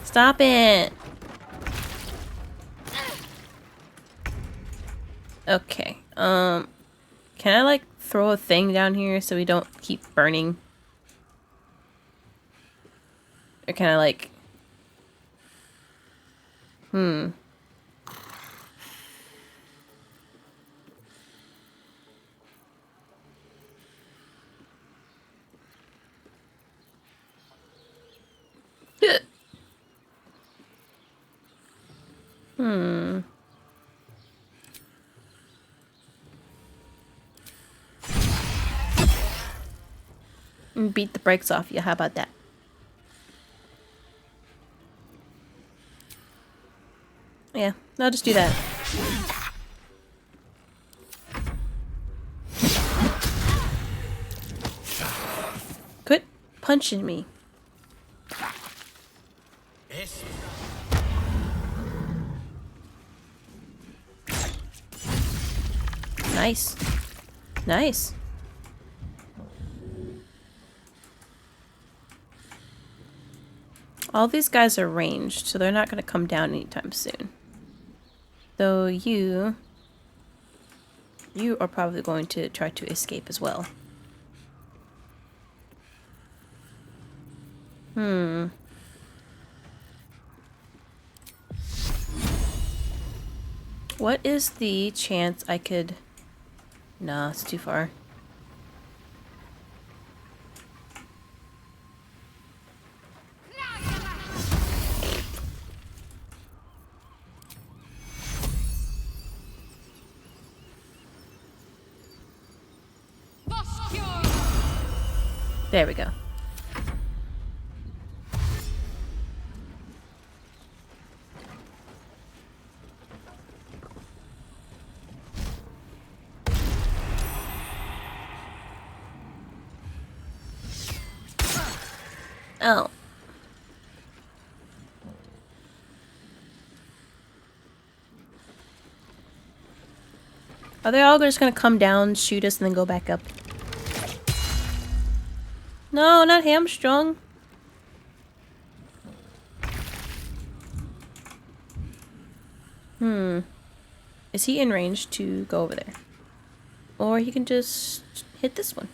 Stop it. Okay. Can I like throw a thing down here so we don't keep burning? Or can I like... Beat the brakes off you. How about that? Yeah, I'll just do that. Quit punching me. Nice. Nice. All these guys are ranged, so they're not going to come down anytime soon. Though you You are probably going to try to escape as well. What is the chance I could... Nah, it's too far. There we go. Oh. Are they all just gonna come down, shoot us, and then go back up? No, not hamstrung. Is he in range to go over there? Or he can just hit this one.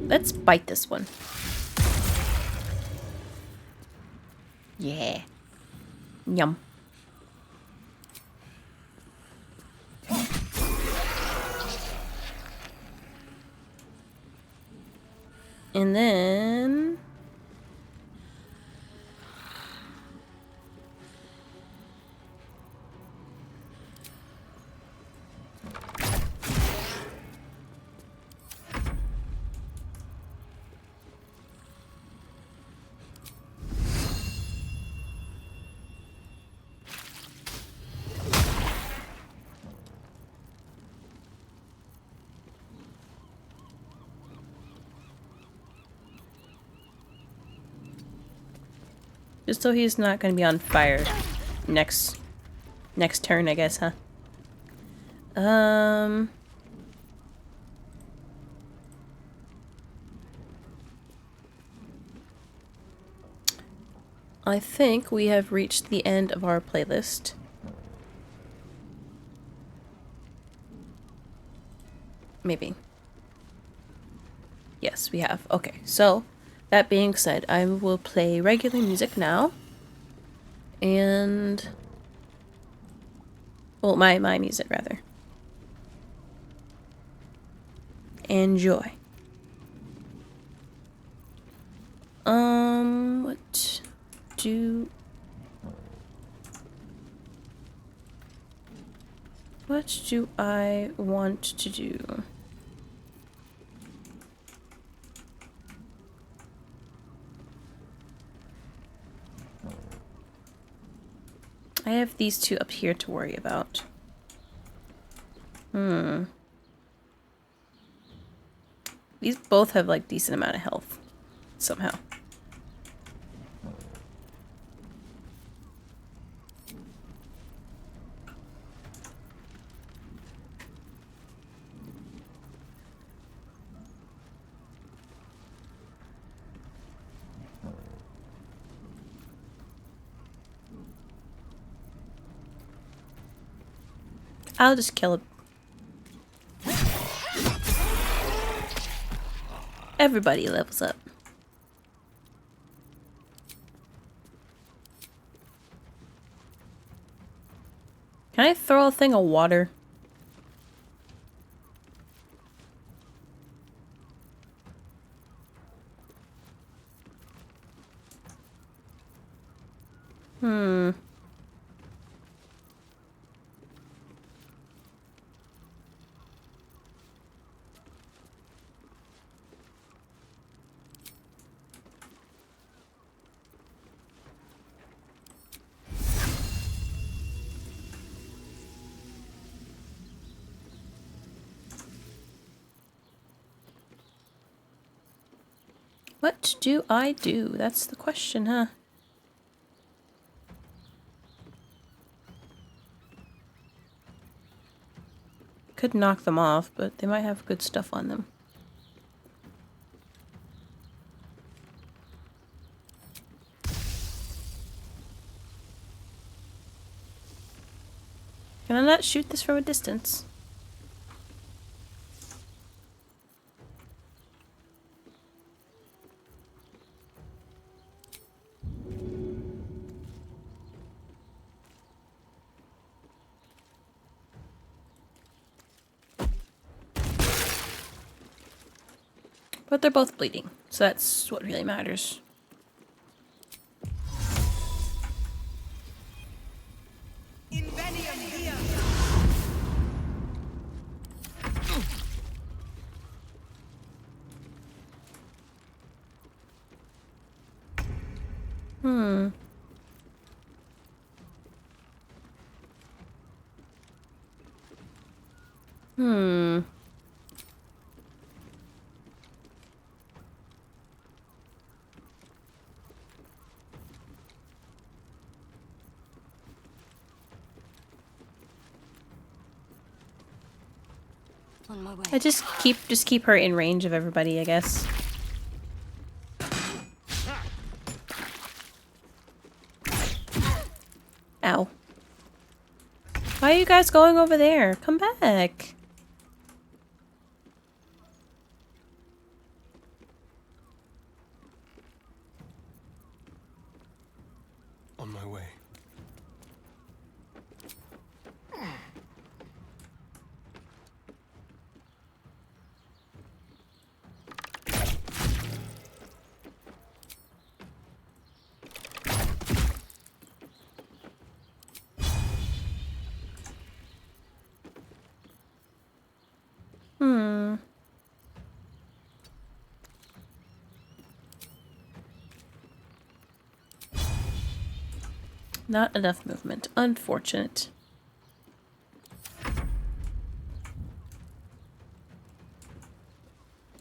Let's bite this one. Yeah. Yum. And then... just so he's not gonna be on fire next turn, I guess, huh? I think we have reached the end of our playlist. Maybe. Yes, we have. Okay, so that being said, I will play regular music now. And... well, my music, rather. Enjoy. What do I want to do? I have these two up here to worry about. These both have like decent amount of health somehow. I'll just kill it. Everybody levels up. Can I throw a thing of water? What do I do? That's the question, huh? Could knock them off, but they might have good stuff on them. Can I not shoot this from a distance? But they're both bleeding, so that's what really matters. Hmm. Hmm. On my way. I just keep her in range of everybody, I guess. Ow. Why are you guys going over there? Come back. On my way. Hmm. Not enough movement. Unfortunate.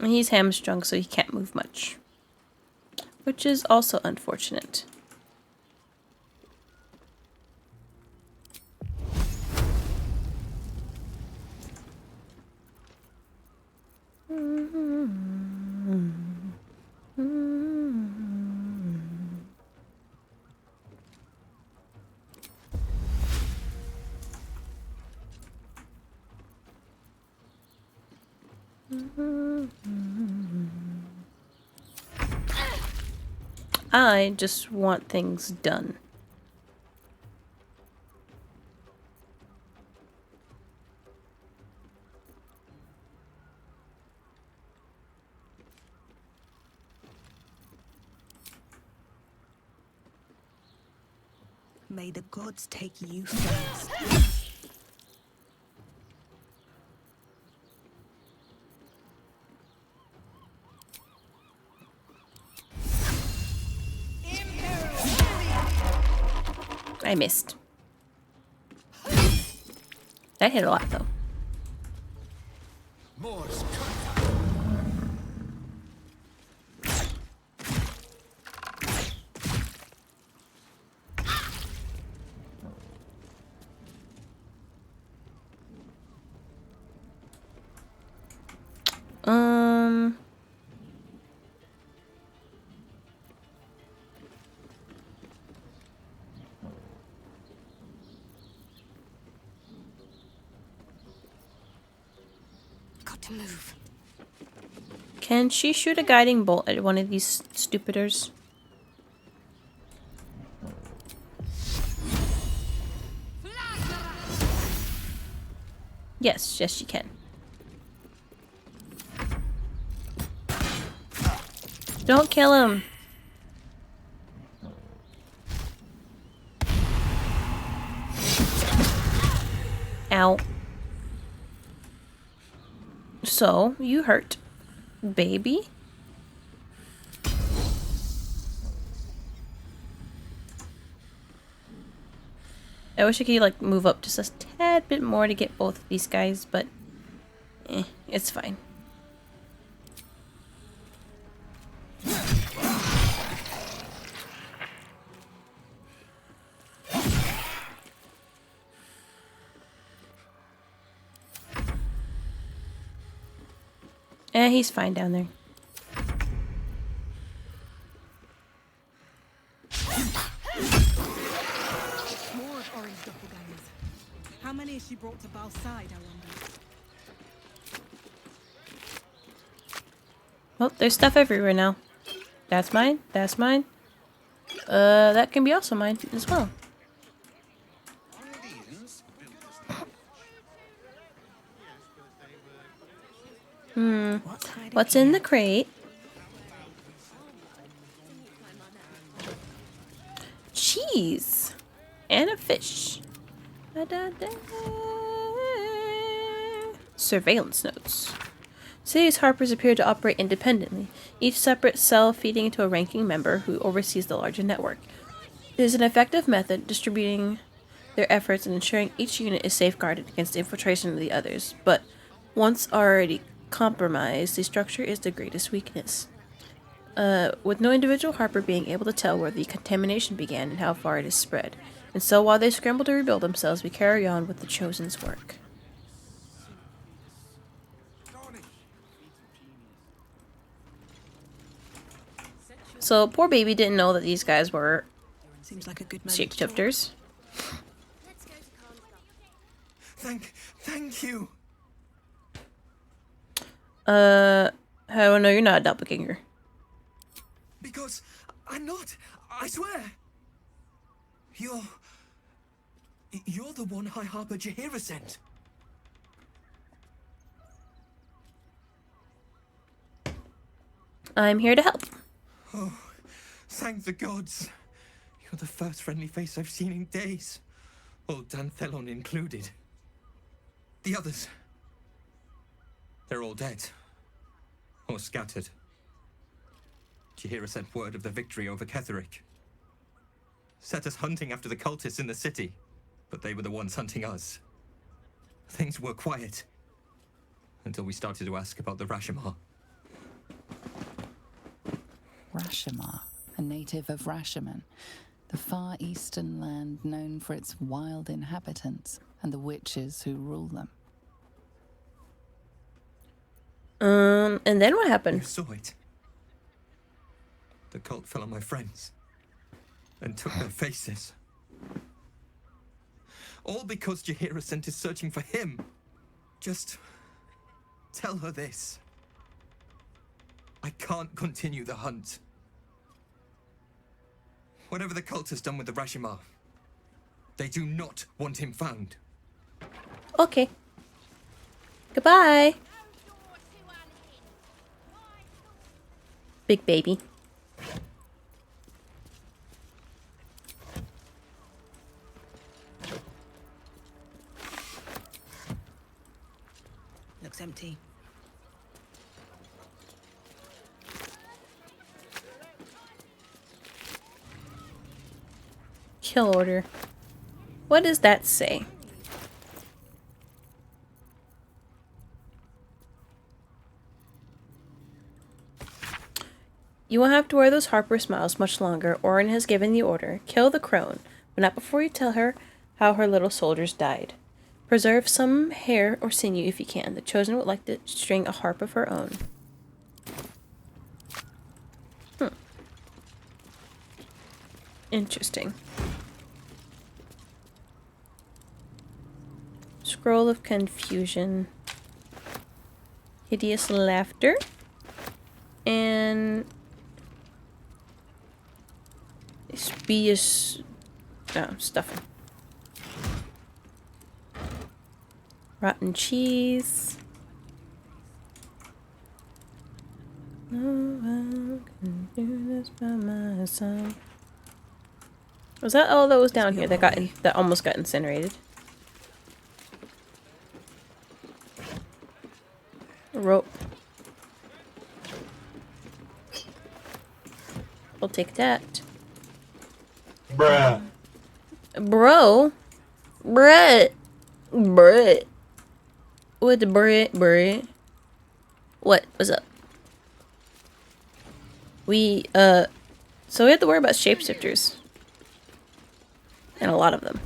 And he's hamstrung, so he can't move much. Which is also unfortunate. I just want things done. May the gods take you first. I missed. That hit a lot, though. Um... Got to move. Can she shoot a guiding bolt at one of these stupiders? Yes, yes she can. Don't kill him. Ow. So, you hurt, baby. I wish I could like move up just a tad bit more to get both of these guys, but it's fine. He's fine down there. More orange doppelgangers. How many he brought to Bal's side, I wonder. Well, there's stuff everywhere now. That's mine. That's mine. That can be also mine as well. What's in the crate? Cheese and a fish. Da-da-da. Surveillance notes. City's Harpers appear to operate independently, each separate cell feeding into a ranking member who oversees the larger network. It is an effective method distributing their efforts and ensuring each unit is safeguarded against infiltration of the others, but once already compromised, the structure is the greatest weakness. With no individual Harper being able to tell where the contamination began and how far it has spread. And so while they scramble to rebuild themselves, we carry on with the Chosen's work. So, poor baby didn't know that these guys were Seems like a good shapeshifters. Thank you. How do I know you're not a doppelganger? Because I'm not. I swear. You're the one High Harper Jaheira sent. I'm here to help. Oh, thank the gods. You're the first friendly face I've seen in days. Old Danthelon included. The others. They're all dead. Or scattered. Jaheira sent word of the victory over Ketheric. Set us hunting after the cultists in the city, but they were the ones hunting us. Things were quiet. Until we started to ask about the Rashomar. Rashomar, a native of Rashomon, the far eastern land known for its wild inhabitants and the witches who rule them. And then what happened? You saw it. The cult fell on my friends and took their faces. All because Jaheira sent us searching for him. Just tell her this. I can't continue the hunt. Whatever the cult has done with the Rashomar, they do not want him found. Okay. Goodbye. Big baby. Looks empty. Kill order. What does that say? You won't have to wear those Harper smiles much longer. Orin has given the order. Kill the crone, but not before you tell her how her little soldiers died. Preserve some hair or sinew if you can. The Chosen would like to string a harp of her own. Interesting. Scroll of Confusion. Hideous Laughter. And... stuffing. Rotten cheese. No one can do this by my side. Was that all that was down here that almost got incinerated? A rope. We'll take that. Bruh. Bro. Bruh. Bruh. What the bruh? What? What's up? So we have to worry about shapeshifters. And a lot of them.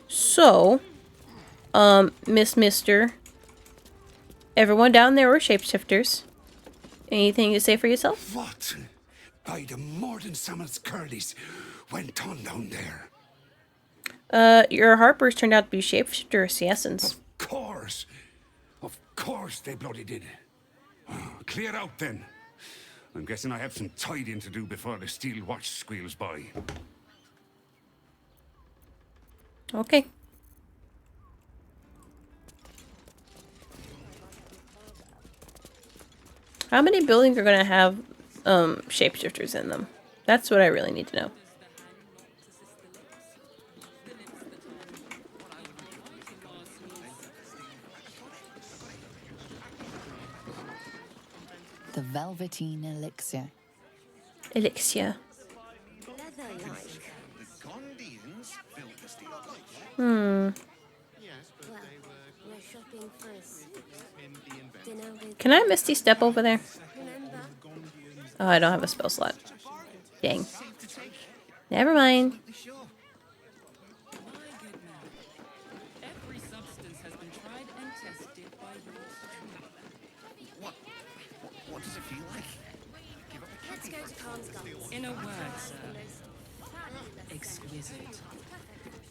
So, Mister. Everyone down there were shapeshifters. Anything to say for yourself? What? By the Morden Summon's curlies went on down there. Your Harpers turned out to be shapeshifter assassins. Of course they bloody did. Clear out then. I'm guessing I have some tidying to do before the steel watch squeals by. Okay. How many buildings are gonna have shapeshifters in them? That's what I really need to know. The Velveteen Elixir. Elixir. Hmm. Well, we're shopping first. Dinner with... Can I Misty Step over there? Oh, I don't have a spell slot. Dang. Never mind. Every substance has been tried and tested by What does it feel like? Let's go to Khan's Gardens. In a word, sir. Exquisite.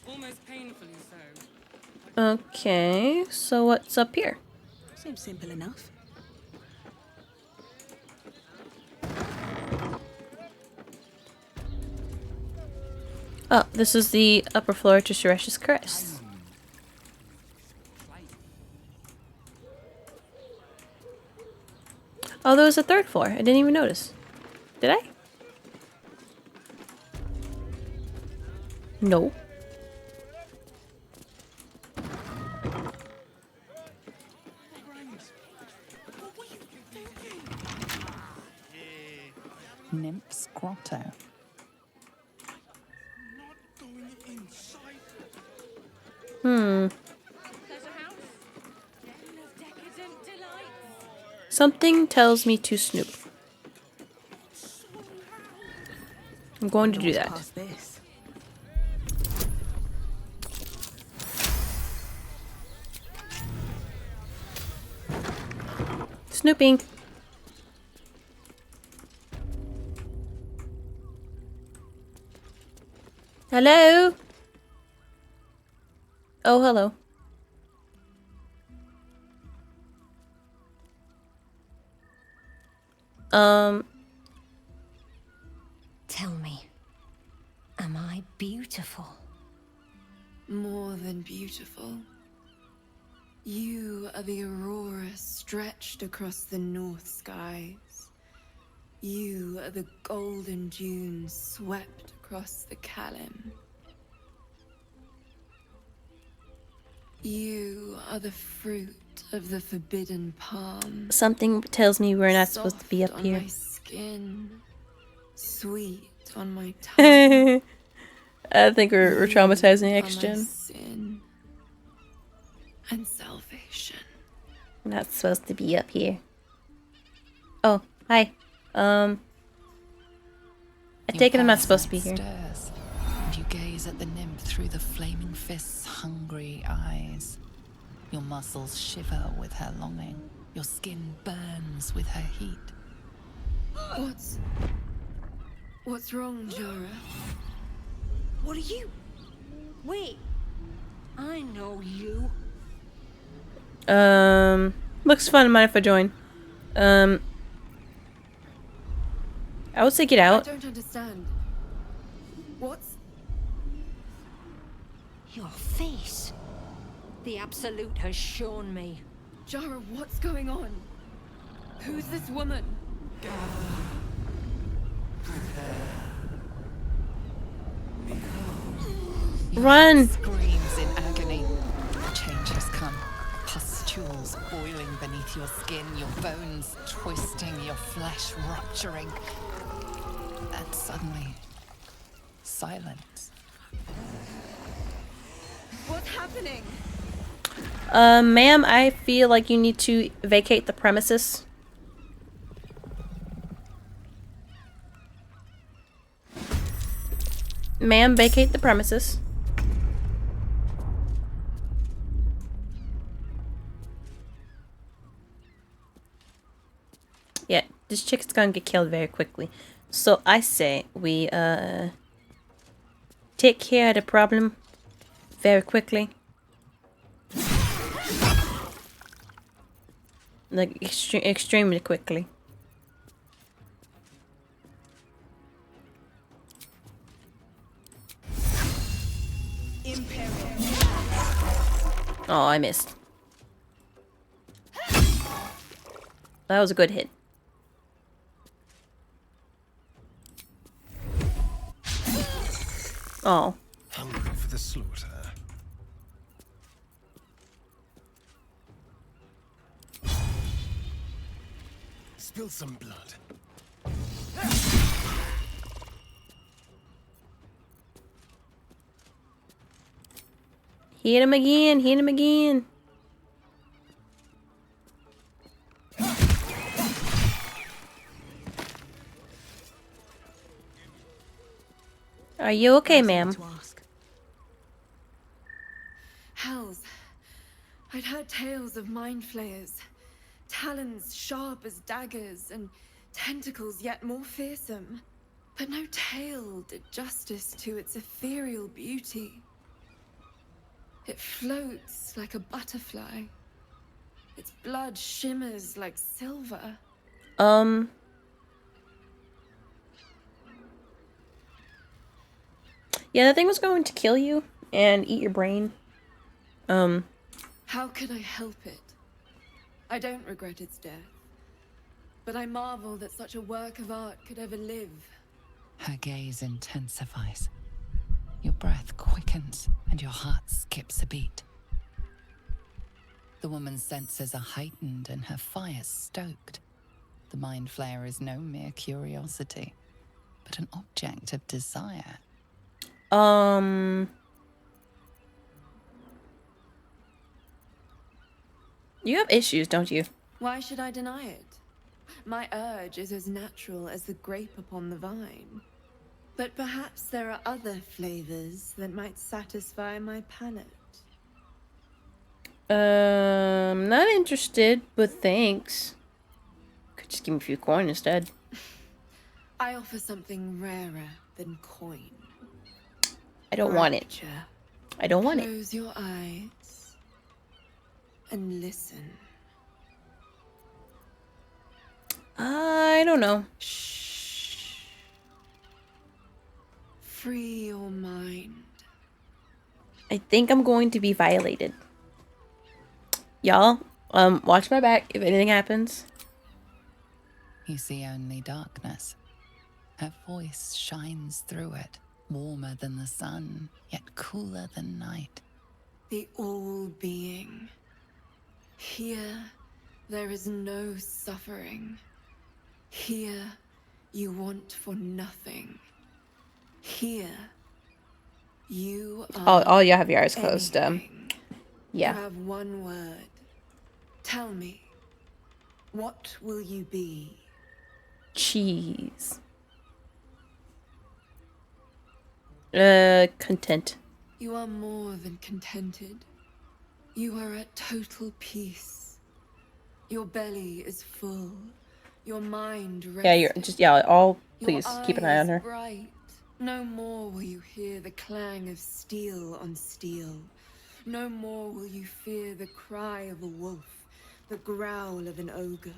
Almost painfully so. Okay, so what's up here? Seems simple enough. Oh, this is the upper floor to Suresh's Crest. Oh, there was a third floor. I didn't even notice. Did I? No. Nymph's Grotto. Hmm. Something tells me to snoop. I'm going to do that. Snooping. Hello? Oh, hello. Tell me, am I beautiful? More than beautiful. You are the aurora stretched across the north skies. You are the golden dunes swept across the Kalim. You are the fruit of the forbidden palm. Something tells me we're not supposed to be up Soft here. on my skin, sweet on my tongue. I think we're traumatizing You are my X-Gen. sin and salvation. Not supposed to be up here. Oh, hi. I take it I'm not supposed to be here. Stirs, and you gaze at the nymph through the flaming fist's hungry eyes. Your muscles shiver with her longing. Your skin burns with her heat. What's wrong, Jara? What are you? Wait, I know you. Looks fun. Mind if I join? I would say get out. I don't understand. What's... Your face. The Absolute has shown me. Jara, what's going on? Who's this woman? Run! Screams in agony. Change has come. Pustules boiling beneath your skin, your bones twisting, your flesh rupturing. And suddenly, silence. What's happening? Ma'am, I feel like you need to vacate the premises. Ma'am, vacate the premises. Yeah, this chick's gonna get killed very quickly. So I say we take care of the problem very quickly. Like, extremely quickly. Oh, I missed. That was a good hit. Oh. Hungry for the slaughter. Spill some blood. Hit him again, hit him again. Are you okay, ma'am? Hells. I'd heard tales of mind flayers. Talons sharp as daggers and tentacles yet more fearsome. But no tale did justice to its ethereal beauty. It floats like a butterfly. Its blood shimmers like silver. Yeah, that thing was going to kill you and eat your brain. How could I help it? I don't regret its death. But I marvel that such a work of art could ever live. Her gaze intensifies. Your breath quickens and your heart skips a beat. The woman's senses are heightened and her fire stoked. The mind flayer is no mere curiosity, but an object of desire. You have issues, don't you? Why should I deny it? My urge is as natural as the grape upon the vine. But perhaps there are other flavors that might satisfy my palate. Not interested, but thanks. Could just give me a few coin instead. I offer something rarer than coin. I don't want it. I don't want it. Close your eyes and listen. I don't know. Shh. Free your mind. I think I'm going to be violated. Y'all, watch my back if anything happens. You see only darkness. Her voice shines through it, warmer than the sun, yet cooler than night. The all-being. Here, there is no suffering. Here, you want for nothing. Here, you are All you have your eyes closed. Yeah. You have one word. Tell me, what will you be? Cheese. Content. You are more than contented. You are at total peace. Your belly is full. Your mind rested. Yeah, you're just all Your please keep an eye on her. Bright. No more will you hear the clang of steel on steel. No more will you fear the cry of a wolf, the growl of an ogre.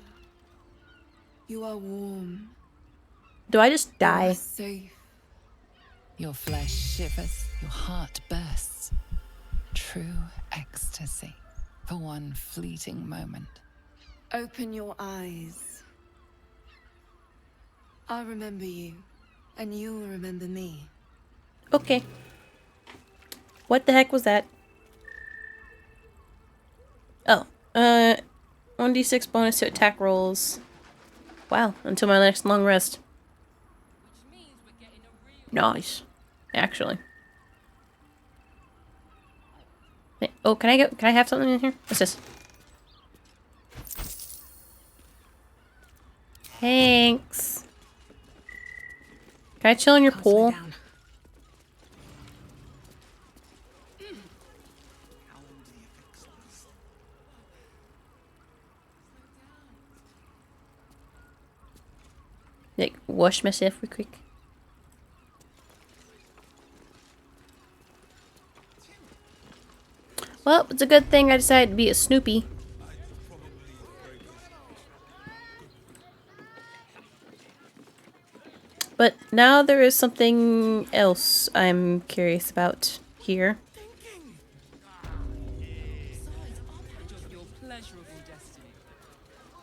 You are warm. Do I just You are die? safe. Your flesh shivers, your heart bursts. True ecstasy for one fleeting moment. Open your eyes. I'll remember you, and you'll remember me. Okay. What the heck was that? Oh, 1d6 bonus to attack rolls. Wow, until my next long rest. Nice. Actually. Oh, can I have something in here? What's this? Thanks. Can I chill in your pool? Like, wash myself real quick. Well, it's a good thing I decided to be a Snoopy. But now there is something else I'm curious about here.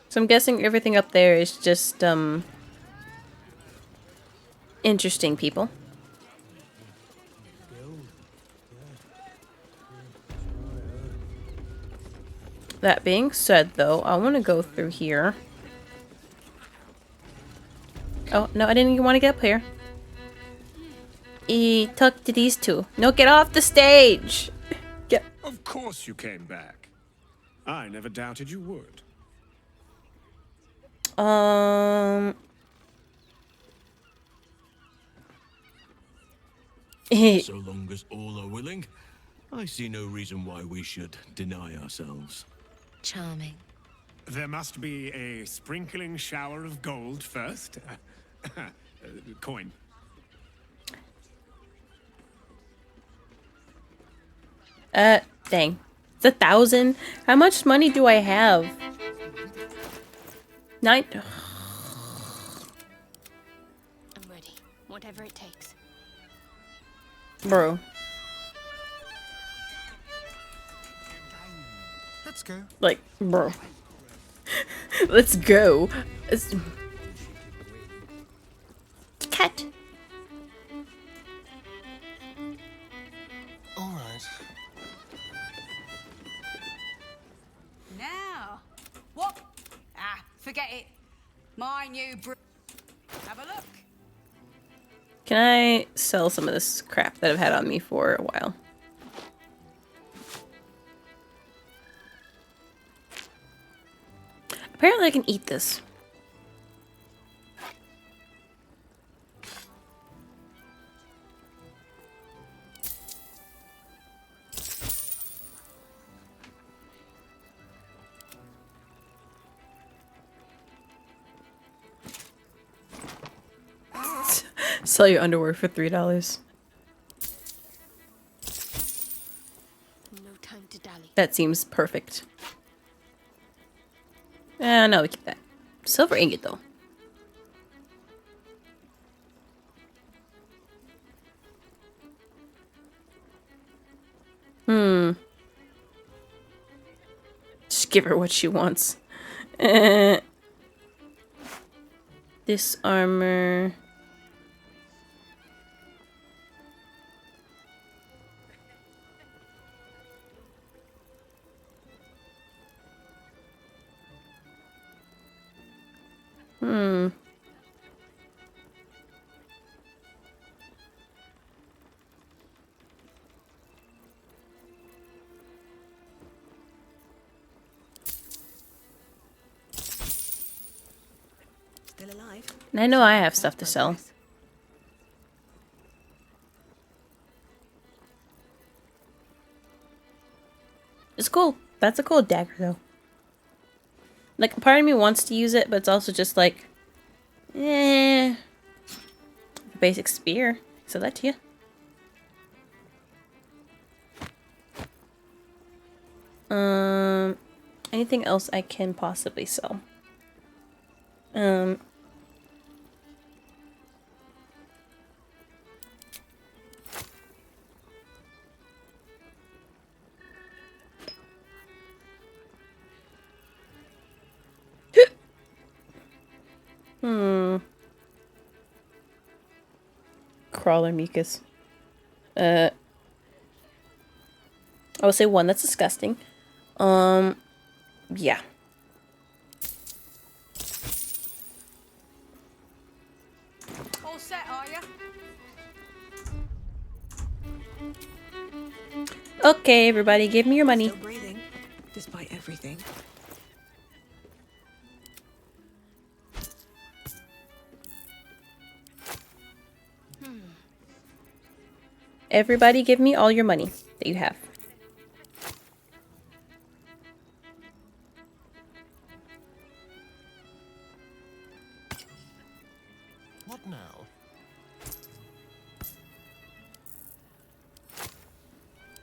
So I'm guessing everything up there is just, interesting people. That being said, though, I want to go through here. Oh, no, I didn't even want to get up here. Talk to these two. No, get off the stage! Get. Of course you came back. I never doubted you would. So long as all are willing, I see no reason why we should deny ourselves. Charming. There must be a sprinkling shower of gold first. Coin. Dang. It's 1,000? How much money do I have? 9. I'm ready. Whatever it takes. Bro. Let's go. Like, bro. Let's go. Cat. All right. Now, what? Ah, forget it. My new Have a look. Can I sell some of this crap that I've had on me for a while? Apparently I can eat this. Sell your underwear for $3. No time to dally. That seems perfect. No, we keep that. Silver ingot, though. Just give her what she wants. This armor. Still alive? And I know I have stuff to sell. It's cool. That's a cool dagger, though. Like, part of me wants to use it, but it's also just like, the basic spear. So that to you. Anything else I can possibly sell? Crawler mucus. I will say 1. That's disgusting. Yeah. All set, are you? Okay, everybody, give me your money. Still breathing, despite everything. Everybody, give me all your money that you have. What now?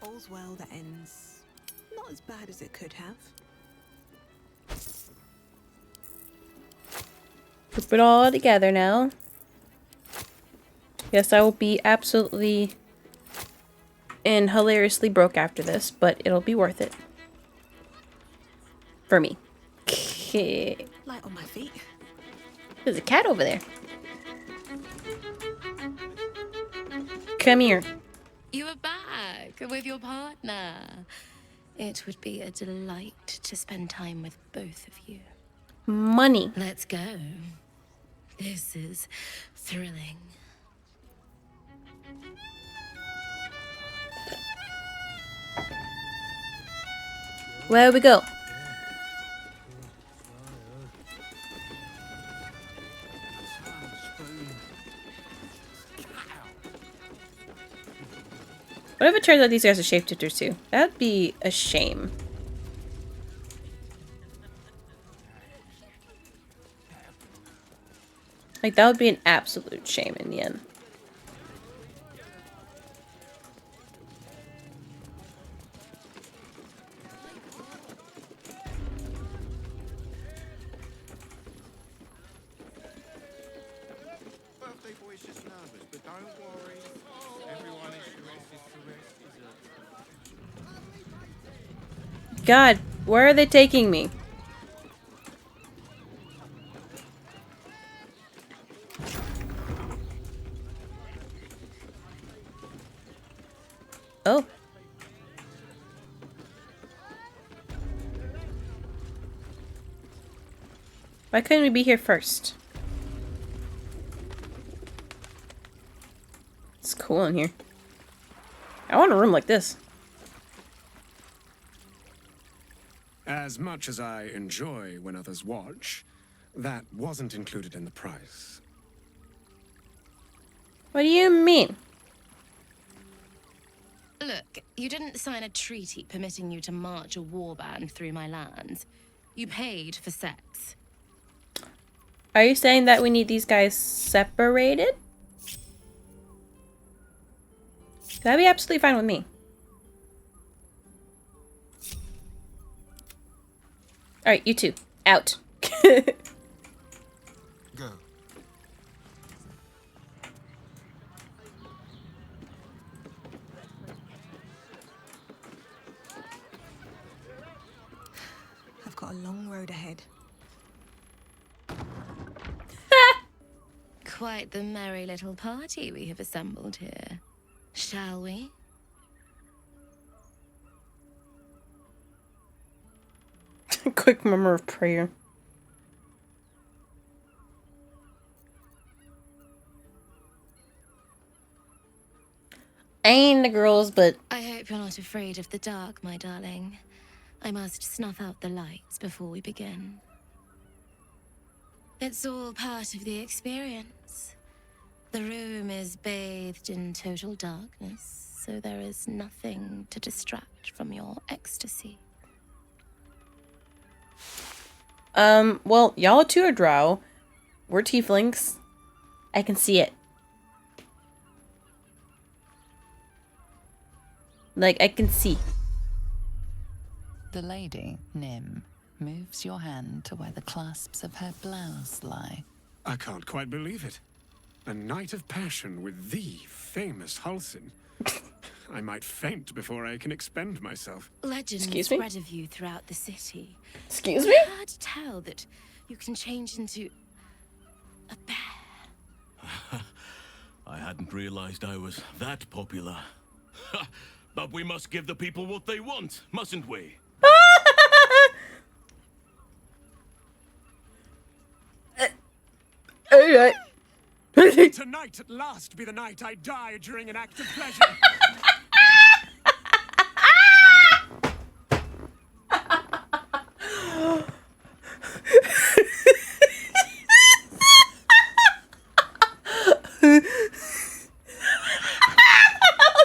All's well that ends not as bad as it could have. Group it all together now. Yes, I will be absolutely and hilariously broke after this, but it'll be worth it. For me. Light on my feet. There's a cat over there. Come here. You are back with your partner. It would be a delight to spend time with both of you. Money. Let's go. This is thrilling. Where we go? What if it turns out these guys are shapeshifters too? That'd be a shame. Like, that would be an absolute shame in the end. Birthday boy's just nervous, but don't worry. Everyone is God, where are they taking me? Oh. Why couldn't we be here first? It's cool in here. I want a room like this. As much as I enjoy when others watch, that wasn't included in the price. What do you mean? Look, you didn't sign a treaty permitting you to march a warband through my lands. You paid for sex. Are you saying that we need these guys separated? That'd be absolutely fine with me. Alright, you two. Out. Go. I've got a long road ahead. Quite the merry little party we have assembled here. Shall we? Quick murmur of prayer. I ain't the girls, but I hope you're not afraid of the dark, my darling. I must snuff out the lights before we begin. It's all part of the experience. The room is bathed in total darkness, so there is nothing to distract from your ecstasy. Well, y'all two are drow. We're tieflings. I can see it. Like, I can see. The lady, Nim, moves your hand to where the clasps of her blouse lie. I can't quite believe it. A night of passion with the famous Halsin. I might faint before I can expend myself. Legends Excuse me? spread of you throughout the city. Excuse me? I heard tell that you can change into a bear. I hadn't realized I was that popular. But we must give the people what they want, mustn't we? Alright. Tonight at last be the night I die during an act of pleasure.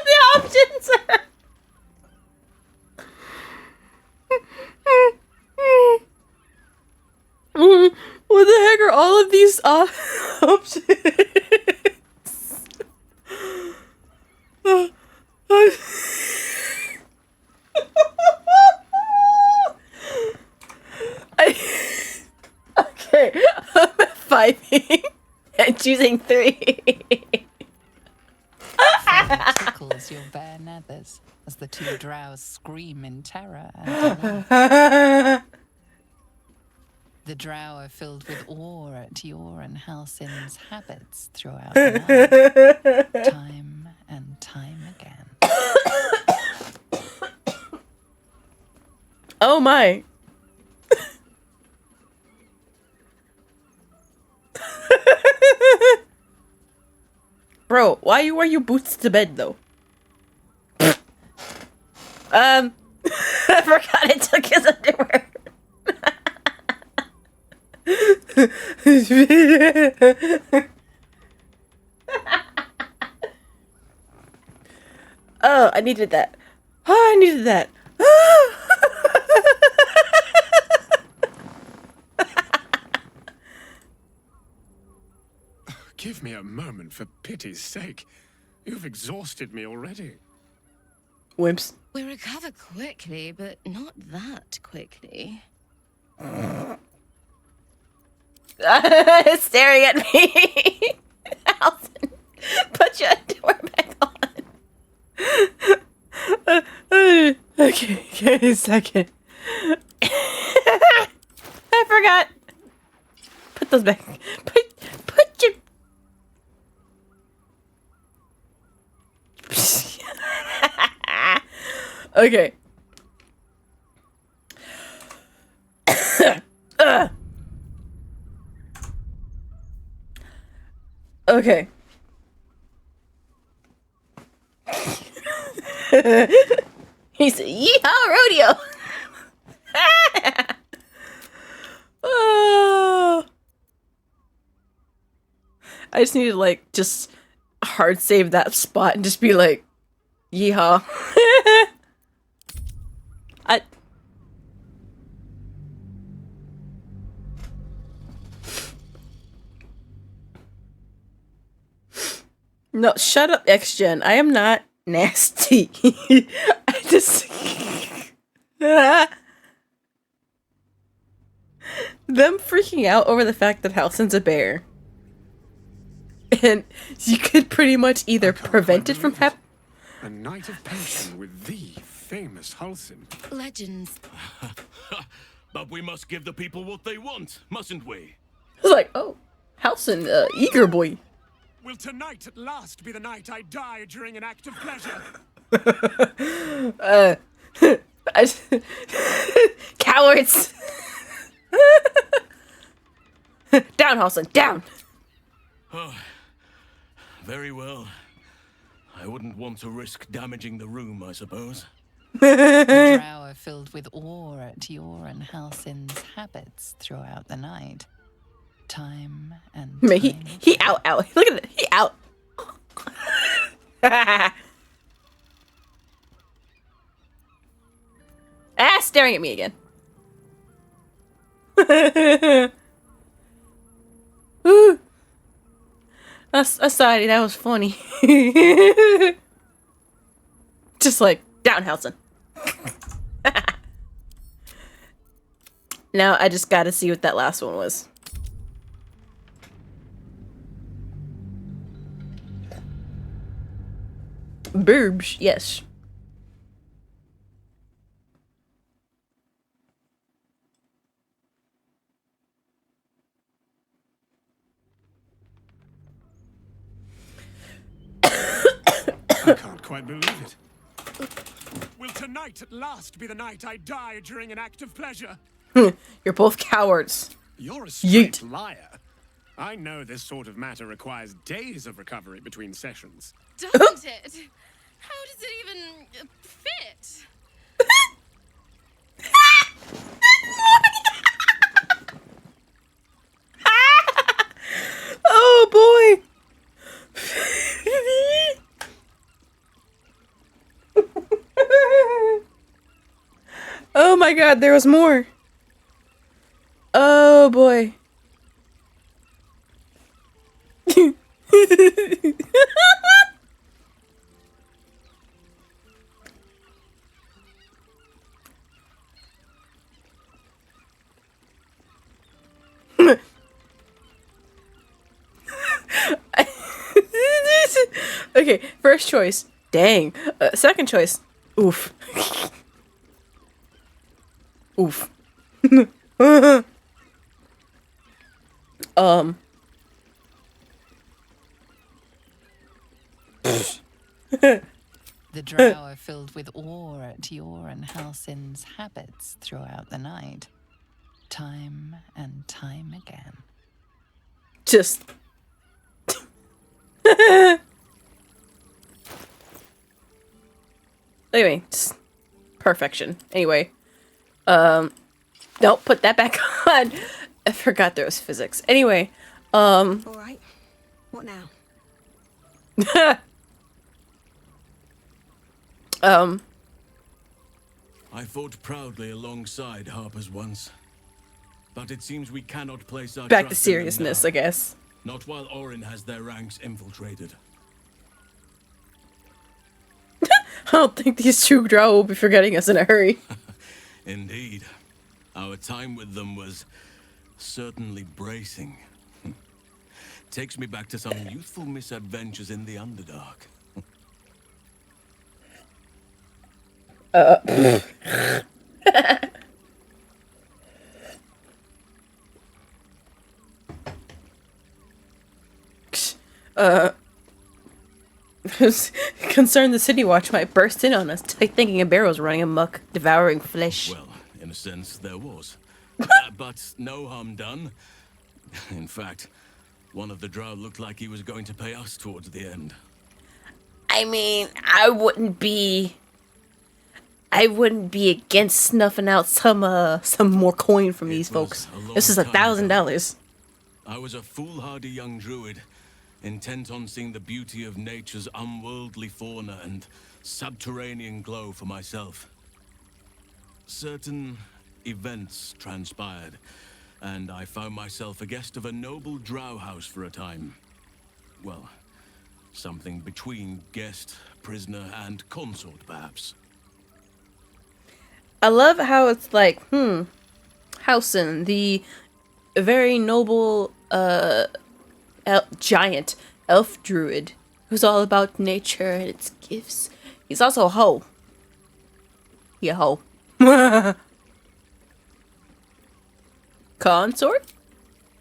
The options are... What the heck are all of these options? 5 and choosing 3. Fear tickles your bare nethers as the two drows scream in terror and delight. The drow are filled with awe at your and Halsin's habits throughout the night, time and time again. Oh my. Bro, why you wear your boots to bed though? I forgot it took his underwear. Oh, I needed that. Oh, I needed that. Give me a moment, for pity's sake. You've exhausted me already. Wimps. We recover quickly, but not that quickly. Staring at me. Alton, put your underwear back on. Okay, give me a second. I forgot. Put those back. Put your... Okay. Okay. He said, "Yeehaw, rodeo!" Oh. I just need to like just hard save that spot and just be like, "Yeehaw!" I. No, shut up, X-Gen. I am not nasty. I just... Them freaking out over the fact that Halsin's a bear. And you could pretty much either prevent it from happening... A night of passion with the famous Halsin. Legends. But we must give the people what they want, mustn't we? It's like, oh, Halsin, eager boy. Will tonight at last be the night I die during an act of pleasure? Cowards! Down, Halsin, down! Oh, very well. I wouldn't want to risk damaging the room, I suppose. The drow are filled with awe at your and Halsin's habits throughout the night. Time and Man, time he out. Look at it. He out. Staring at me again. Ooh. Sorry, that was funny. Just like, down, Halsin. Now I just gotta see what that last one was. Burbs, yes. I can't quite believe it. Will tonight at last be the night I die during an act of pleasure? You're both cowards. You're a straight liar. I know this sort of matter requires days of recovery between sessions. Doesn't it? How does it even fit? Oh boy. Oh my god, there was more. Oh boy. Okay, first choice. Dang. Second choice. Oof. Oof. um. The drow are filled with awe at your and Halsin's habits throughout the night. Time and time again. Just. Anyway, just perfection. Anyway. Don't put that back on. I forgot there was physics. Anyway. Alright. What now? I fought proudly alongside Harper's once. But it seems we cannot place our back to trust in them seriousness, now. I guess. Not while Orin has their ranks infiltrated. I don't think these two drow will be forgetting us in a hurry. Indeed. Our time with them was certainly bracing. Takes me back to some youthful misadventures in the Underdark. Concerned the City Watch might burst in on us, thinking a barrel's running amok, devouring flesh. Well, in a sense, there was. But no harm done. In fact, one of the drow looked like he was going to pay us towards the end. I mean, I wouldn't be against snuffing out some more coin from these folks. This is $1,000. I was a foolhardy young druid, intent on seeing the beauty of nature's unworldly fauna and subterranean glow for myself. Certain events transpired, and I found myself a guest of a noble drow house for a time. Well, something between guest, prisoner, and consort, perhaps. I love how it's like, Housen, the very noble, giant elf druid, who's all about nature and its gifts. He's also a hoe. He a hoe. Consort?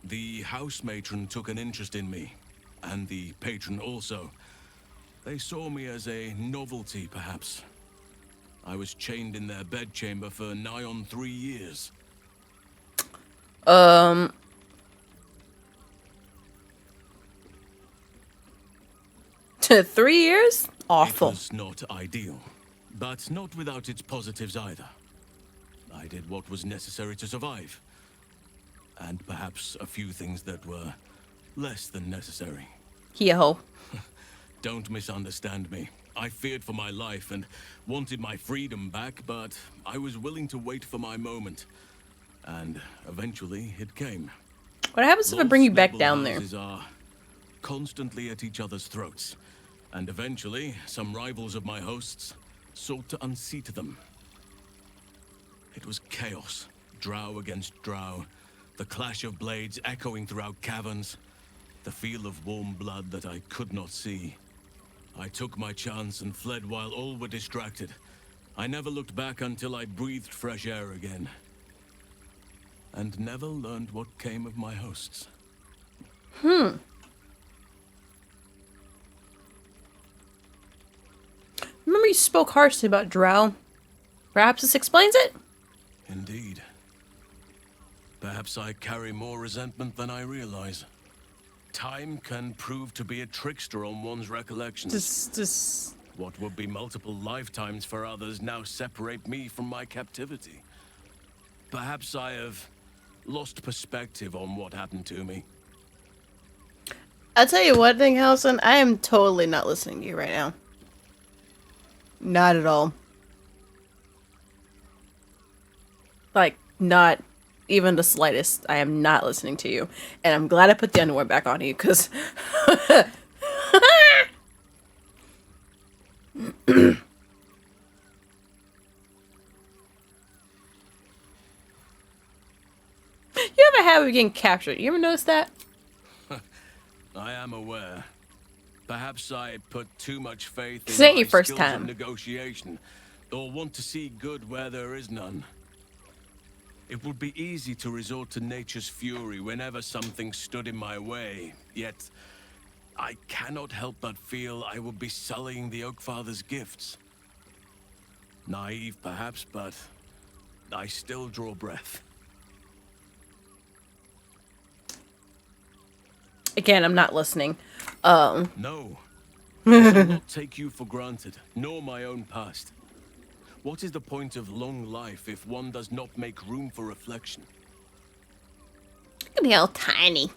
The house matron took an interest in me, and the patron also. They saw me as a novelty, perhaps. I was chained in their bedchamber for nigh on 3 years. To 3 years? Awful. It was not ideal, but not without its positives either. I did what was necessary to survive, and perhaps a few things that were less than necessary. He a hoe. Don't misunderstand me. I feared for my life and wanted my freedom back, but I was willing to wait for my moment. And eventually it came. What happens if I bring you back down there? Houses are constantly at each other's throats. And eventually, some rivals of my hosts sought to unseat them. It was chaos. Drow against drow. The clash of blades echoing throughout caverns. The feel of warm blood that I could not see. I took my chance and fled while all were distracted. I never looked back until I breathed fresh air again. And never learned what came of my hosts. Remember you spoke harshly about drow. Perhaps this explains it? Indeed. Perhaps I carry more resentment than I realize. Time can prove to be a trickster on one's recollections. What would be multiple lifetimes for others now separate me from my captivity. Perhaps I have lost perspective on what happened to me. I'll tell you one thing, Halson. I am totally not listening to you right now. Not at all. Like, not even the slightest. I am not listening to you. And I'm glad I put the underwear back on you, because... You ever have getting captured? You ever notice that? I am aware. Perhaps I put too much faith This in ain't my your first skills time. of negotiation, or want to see good where there is none. It would be easy to resort to nature's fury whenever something stood in my way, yet I cannot help but feel I would be sullying the Oakfather's gifts. Naive, perhaps, but I still draw breath. Again, I'm not listening. No. I shall not take you for granted, nor my own past. What is the point of long life if one does not make room for reflection? Look at me all tiny.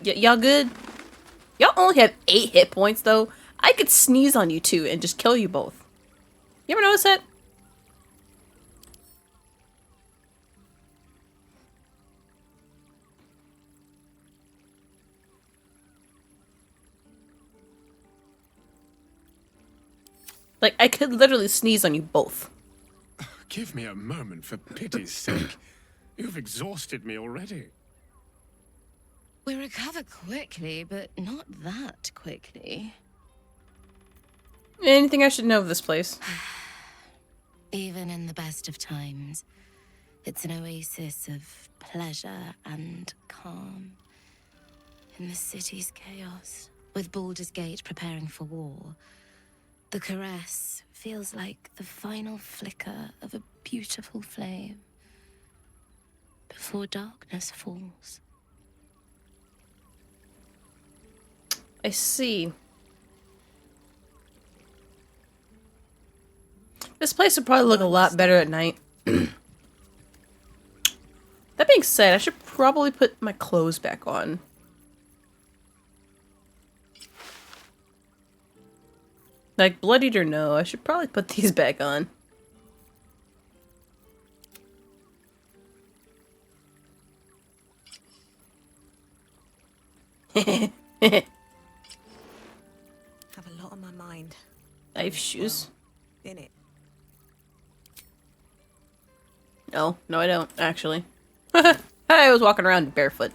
Y'all good? Y'all only have 8 hit points, though. I could sneeze on you two and just kill you both. You ever notice that? Like, I could literally sneeze on you both. Give me a moment, for pity's sake. You've exhausted me already. We recover quickly, but not that quickly. Anything I should know of this place? Even in the best of times, it's an oasis of pleasure and calm. In the city's chaos, with Baldur's Gate preparing for war, the caress feels like the final flicker of a beautiful flame before darkness falls. I see. This place would probably look a lot better at night. That being said, I should probably put my clothes back on. Like, bloodied or no, I should probably put these back on. Have a lot on my mind. I have shoes. In it. No, I don't, actually. I was walking around barefoot.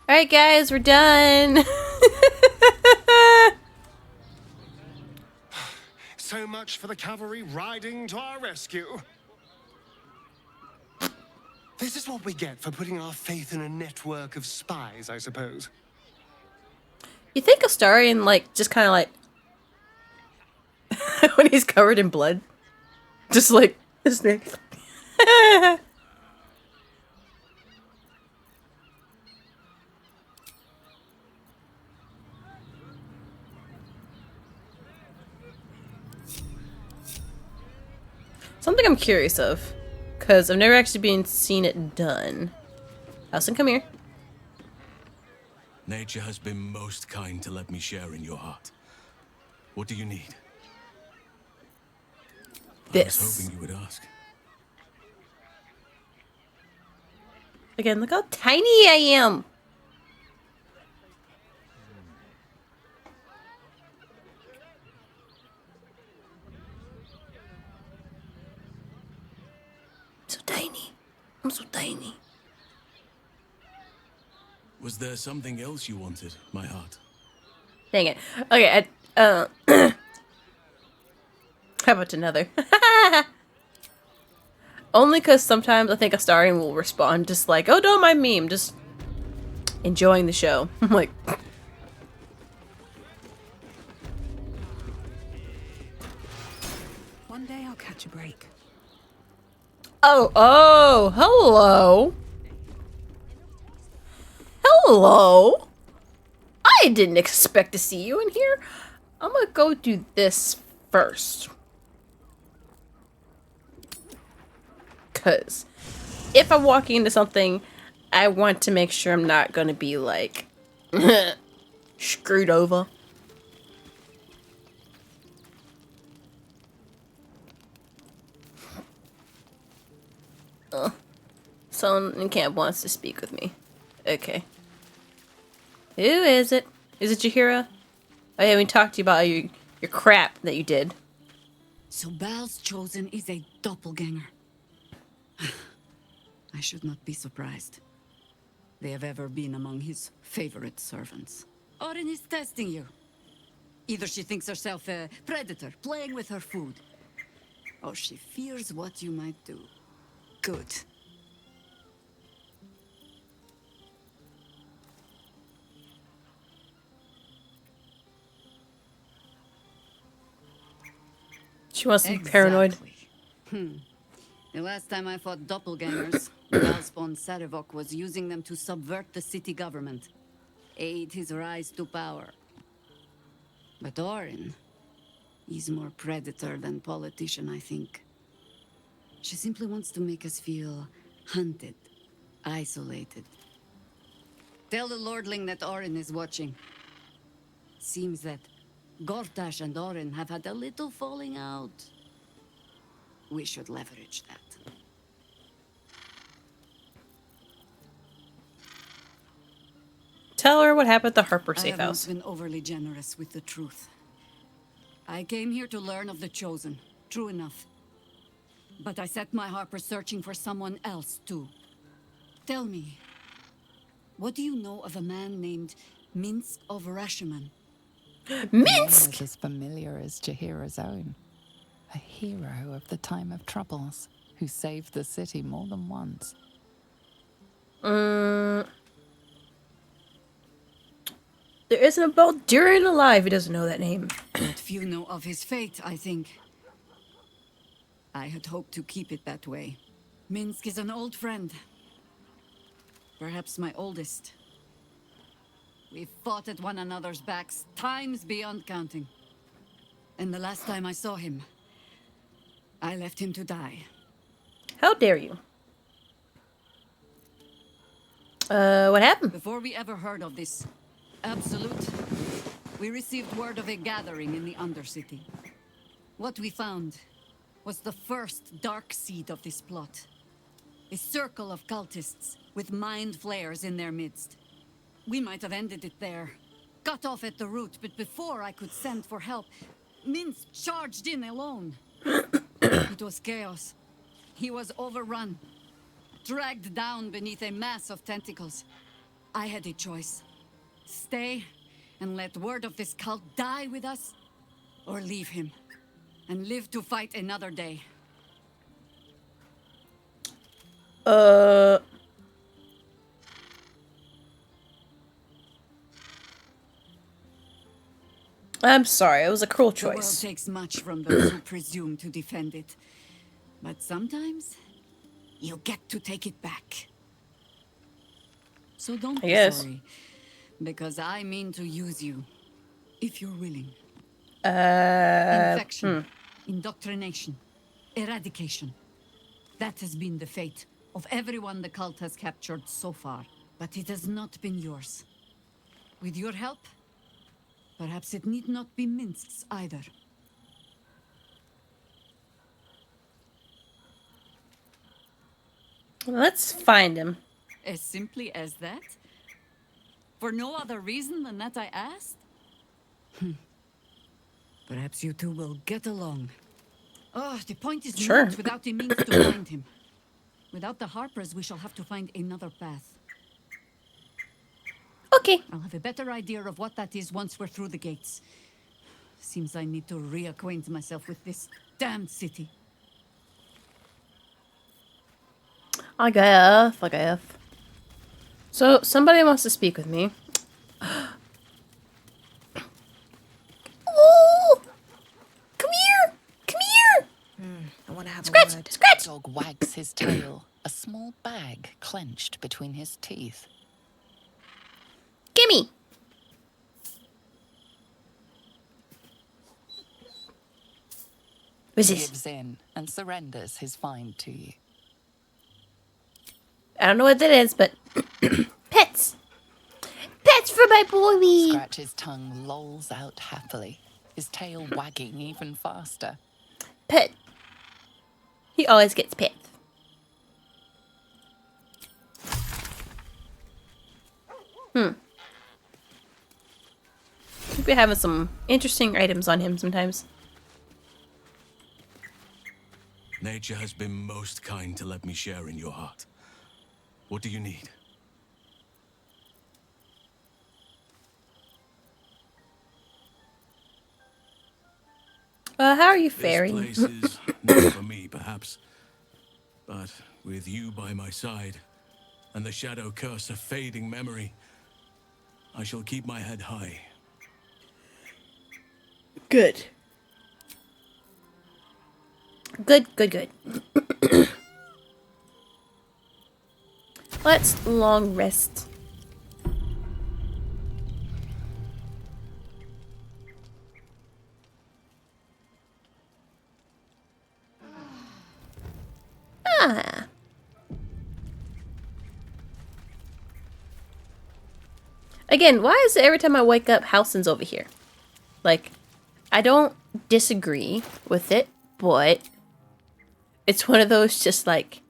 Alright guys, we're done! So much for the cavalry riding to our rescue. This is what we get for putting our faith in a network of spies, I suppose. You think Astarion, like, just kind of like... when he's covered in blood? Just like, his name. Something I'm curious of, because I've never actually seen it done. Alison, come here. Nature has been most kind to let me share in your heart. What do you need? This. I was hoping you would ask. Again, look how tiny I am. So tiny. I'm so tiny. Was there something else you wanted, my heart? Dang it. Okay, how about another? Only because sometimes I think Astarion will respond just like, oh, don't mind me, I'm just enjoying the show. I'm like... One day I'll catch a break. Oh, hello. Hello. I didn't expect to see you in here. I'm gonna go do this first. Because if I'm walking into something, I want to make sure I'm not gonna be like screwed over. Someone in camp wants to speak with me. Okay. Who is it? Is it Jahira? I haven't talked to you about your crap that you did. So Bal's chosen is a doppelganger. I should not be surprised. They have ever been among his favorite servants. Orin is testing you. Either she thinks herself a predator, playing with her food, or she fears what you might do. Good. She wants to be paranoid. The last time I fought doppelgangers, Valspawn Sarevok was using them to subvert the city government, aid his rise to power. But Orin, he's more predator than politician, I think. She simply wants to make us feel hunted, isolated. Tell the Lordling that Orin is watching. Seems that Gortash and Orin have had a little falling out. We should leverage that. Tell her what happened at the Harper I safe have house. not been overly generous with the truth. I came here to learn of the Chosen. True enough. But I set my Harper searching for someone else, too. Tell me, what do you know of a man named Minsk of Rashiman? Minsk! As familiar as Jahira's own. A hero of the time of troubles, who saved the city more than once. There isn't a Baldurian alive who doesn't know that name. But few know of his fate, I think. I had hoped to keep it that way. Minsk is an old friend. Perhaps my oldest. We've fought at one another's backs, times beyond counting. And the last time I saw him, I left him to die. How dare you? What happened? Before we ever heard of this Absolute, we received word of a gathering in the Undercity. What we found was the first dark seed of this plot. A circle of cultists with mind flayers in their midst. We might have ended it there, cut off at the root, but before I could send for help, Minsk charged in alone. It was chaos. He was overrun, dragged down beneath a mass of tentacles. I had a choice. Stay and let word of this cult die with us, or leave him and live to fight another day. I'm sorry, it was a cruel The world choice. takes much from those who presume to defend it. But sometimes, you get to take it back. So don't I be guess. sorry, because I mean to use you, if you're willing. Infection, indoctrination, eradication. That has been the fate of everyone the cult has captured so far. But it has not been yours. With your help, perhaps it need not be Minsk's either. Let's find him. As simply as that? For no other reason than that I asked? Perhaps you two will get along. Oh, the point is Sure. not without the means to find him. Without the Harpers, we shall have to find another path. Okay. I'll have a better idea of what that is once we're through the gates. Seems I need to reacquaint myself with this damned city. I guess. So, somebody wants to speak with me. Ooh! Come here! Come here! I want to have Scratch! a word. Scratch! The dog wags his tail, a small bag clenched between his teeth. Gimme! What's He this? gives in and surrenders his find to you. I don't know what that is, but pets! Pets for my boy! Scratch's tongue lolls out happily, his tail wagging even faster. Pet. He always gets pets. We're having some interesting items on him sometimes. Nature has been most kind to let me share in your heart. What do you need? How are you This faring? place is not for me, perhaps. But with you by my side, and the shadow curse of fading memory, I shall keep my head high. Good. Good. Let's long rest. Ah. Again, why is it every time I wake up, Halsin's over here? Like, I don't disagree with it, but it's one of those just like,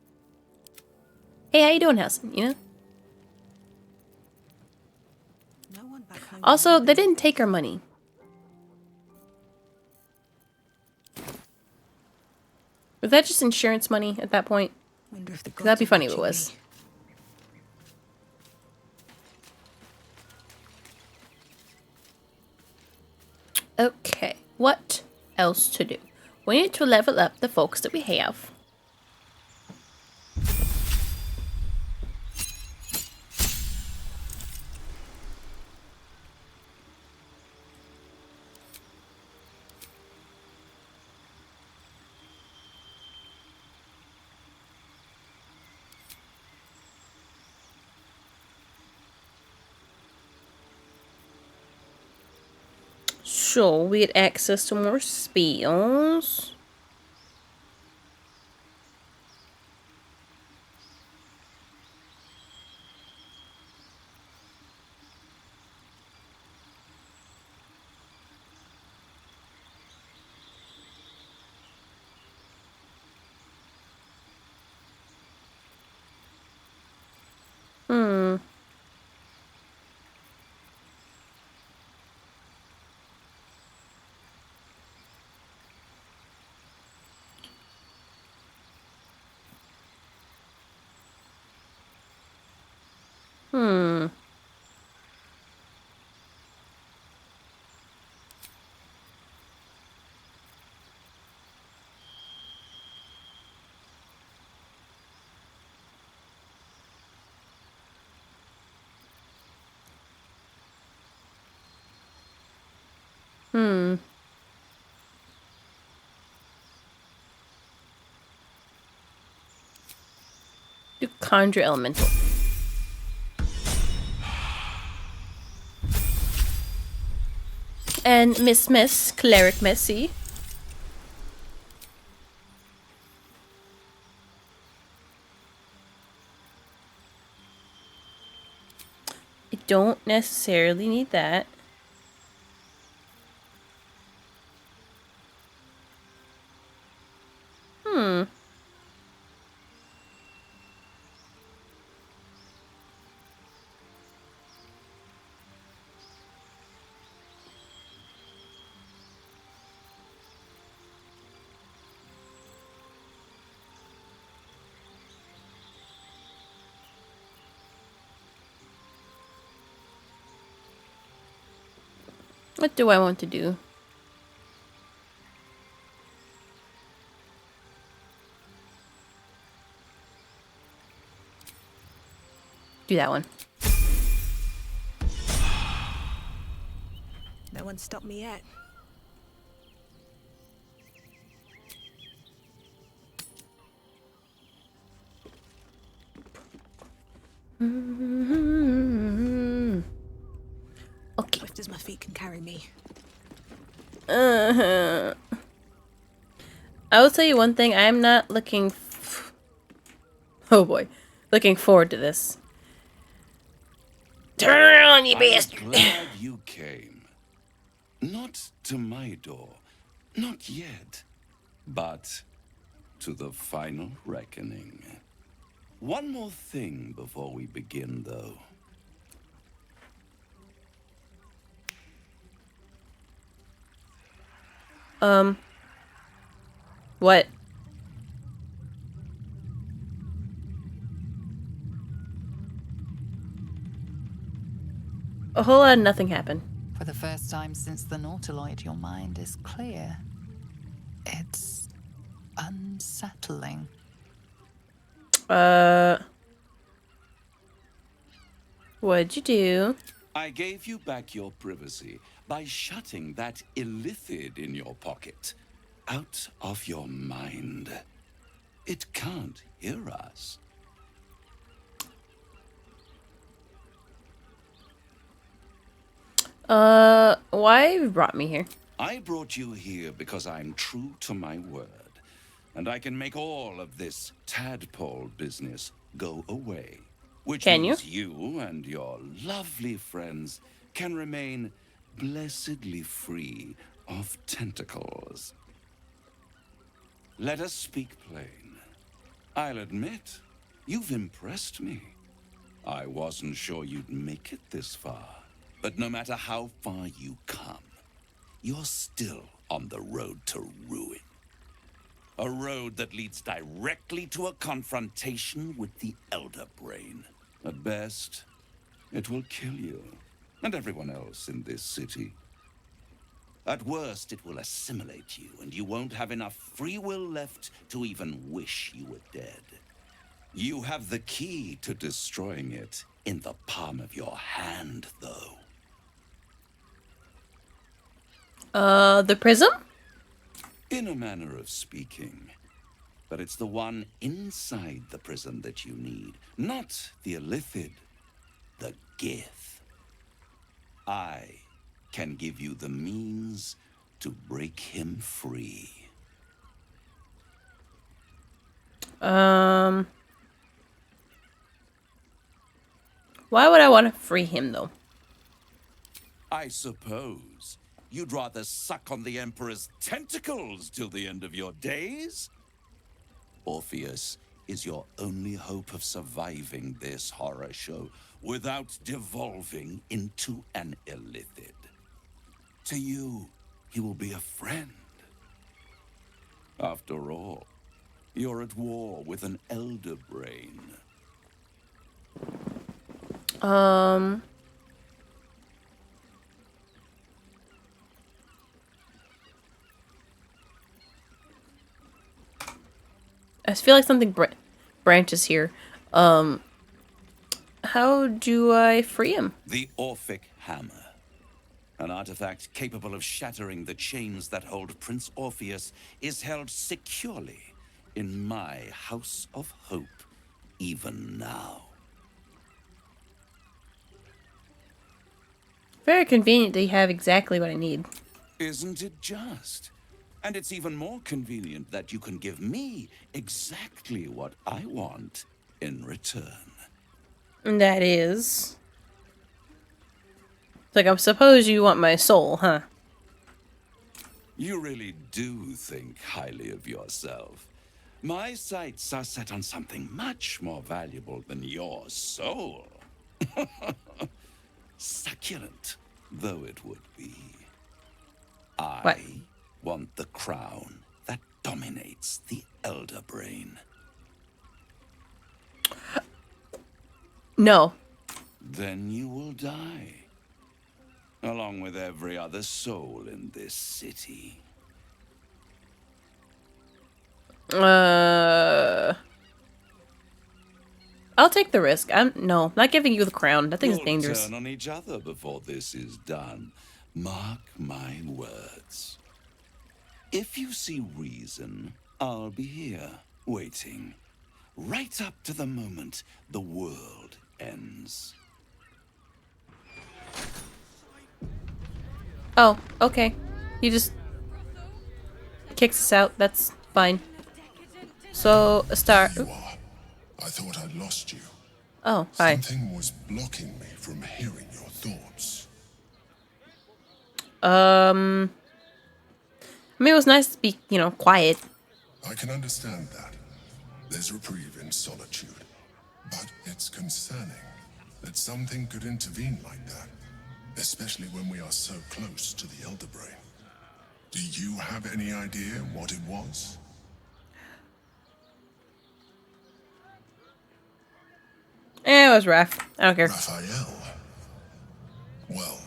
hey, how you doing, Halsin? You know? Also, they didn't take our money. Was that just insurance money at that point? That'd be funny if it was. Okay, what else to do? We need to level up the folks that we have. So we had access to more spells. Hmm. Hmm. Hmm. Do conjure elemental. And Miss Cleric Messy. I don't necessarily need that. Hmm. What do I want to do? Do that one. No one stopped me yet. Okay. Swift as my feet can carry me. I will tell you one thing. I'm not looking. Oh boy, looking forward to this. Turn around, you bastard! I'm glad you came. Not to my door, not yet, but to the final reckoning. One more thing before we begin, though. What? A whole lot of nothing happened. For the first time since the Nautiloid, your mind is clear. It's unsettling. What'd you do? I gave you back your privacy by shutting that illithid in your pocket out of your mind. It can't hear us. Why you brought me here? I brought you here because I'm true to my word, and I can make all of this tadpole business go away. Which Can means you and your lovely friends can remain blessedly free of tentacles. Let us speak plain. I'll admit, you've impressed me. I wasn't sure you'd make it this far, but no matter how far you come, you're still on the road to ruin. A road that leads directly to a confrontation with the Elder Brain. At best, it will kill you and everyone else in this city. At worst, it will assimilate you, and you won't have enough free will left to even wish you were dead. You have the key to destroying it in the palm of your hand, though. The prism? In a manner of speaking. But it's the one inside the prism that you need, not the illithid, the Gith. I can give you the means to break him free. Why would I want to free him, though? I suppose you'd rather suck on the Emperor's tentacles till the end of your days? Orpheus is your only hope of surviving this horror show without devolving into an illithid. To you, he will be a friend. After all, you're at war with an Elder Brain. I feel like something branches here. How do I free him? The Orphic Hammer. An artifact capable of shattering the chains that hold Prince Orpheus is held securely in my House of Hope, even now. Very convenient that you have exactly what I need. Isn't it just? And it's even more convenient that you can give me exactly what I want in return. And that is... Like, I suppose you want my soul, huh? You really do think highly of yourself. My sights are set on something much more valuable than your soul. Succulent though it would be. I want the crown that dominates the Elder Brain. No. Then you will die. Along with every other soul in this city. I'll take the risk. No, not giving you the crown. That thing's dangerous. We'll turn on each other before this is done. Mark my words. If you see reason, I'll be here, waiting. Right up to the moment the world ends. Oh, okay. He just kicks us out. That's fine. So, a star. There you are. I thought I'd lost you. Oh, hi. Something was blocking me from hearing your thoughts. I mean, it was nice to be, quiet. I can understand that. There's reprieve in solitude. But it's concerning that something could intervene like that. Especially when we are so close to the Elder Brain. Do you have any idea what it was? It was rough. I don't care. Raphael. Well,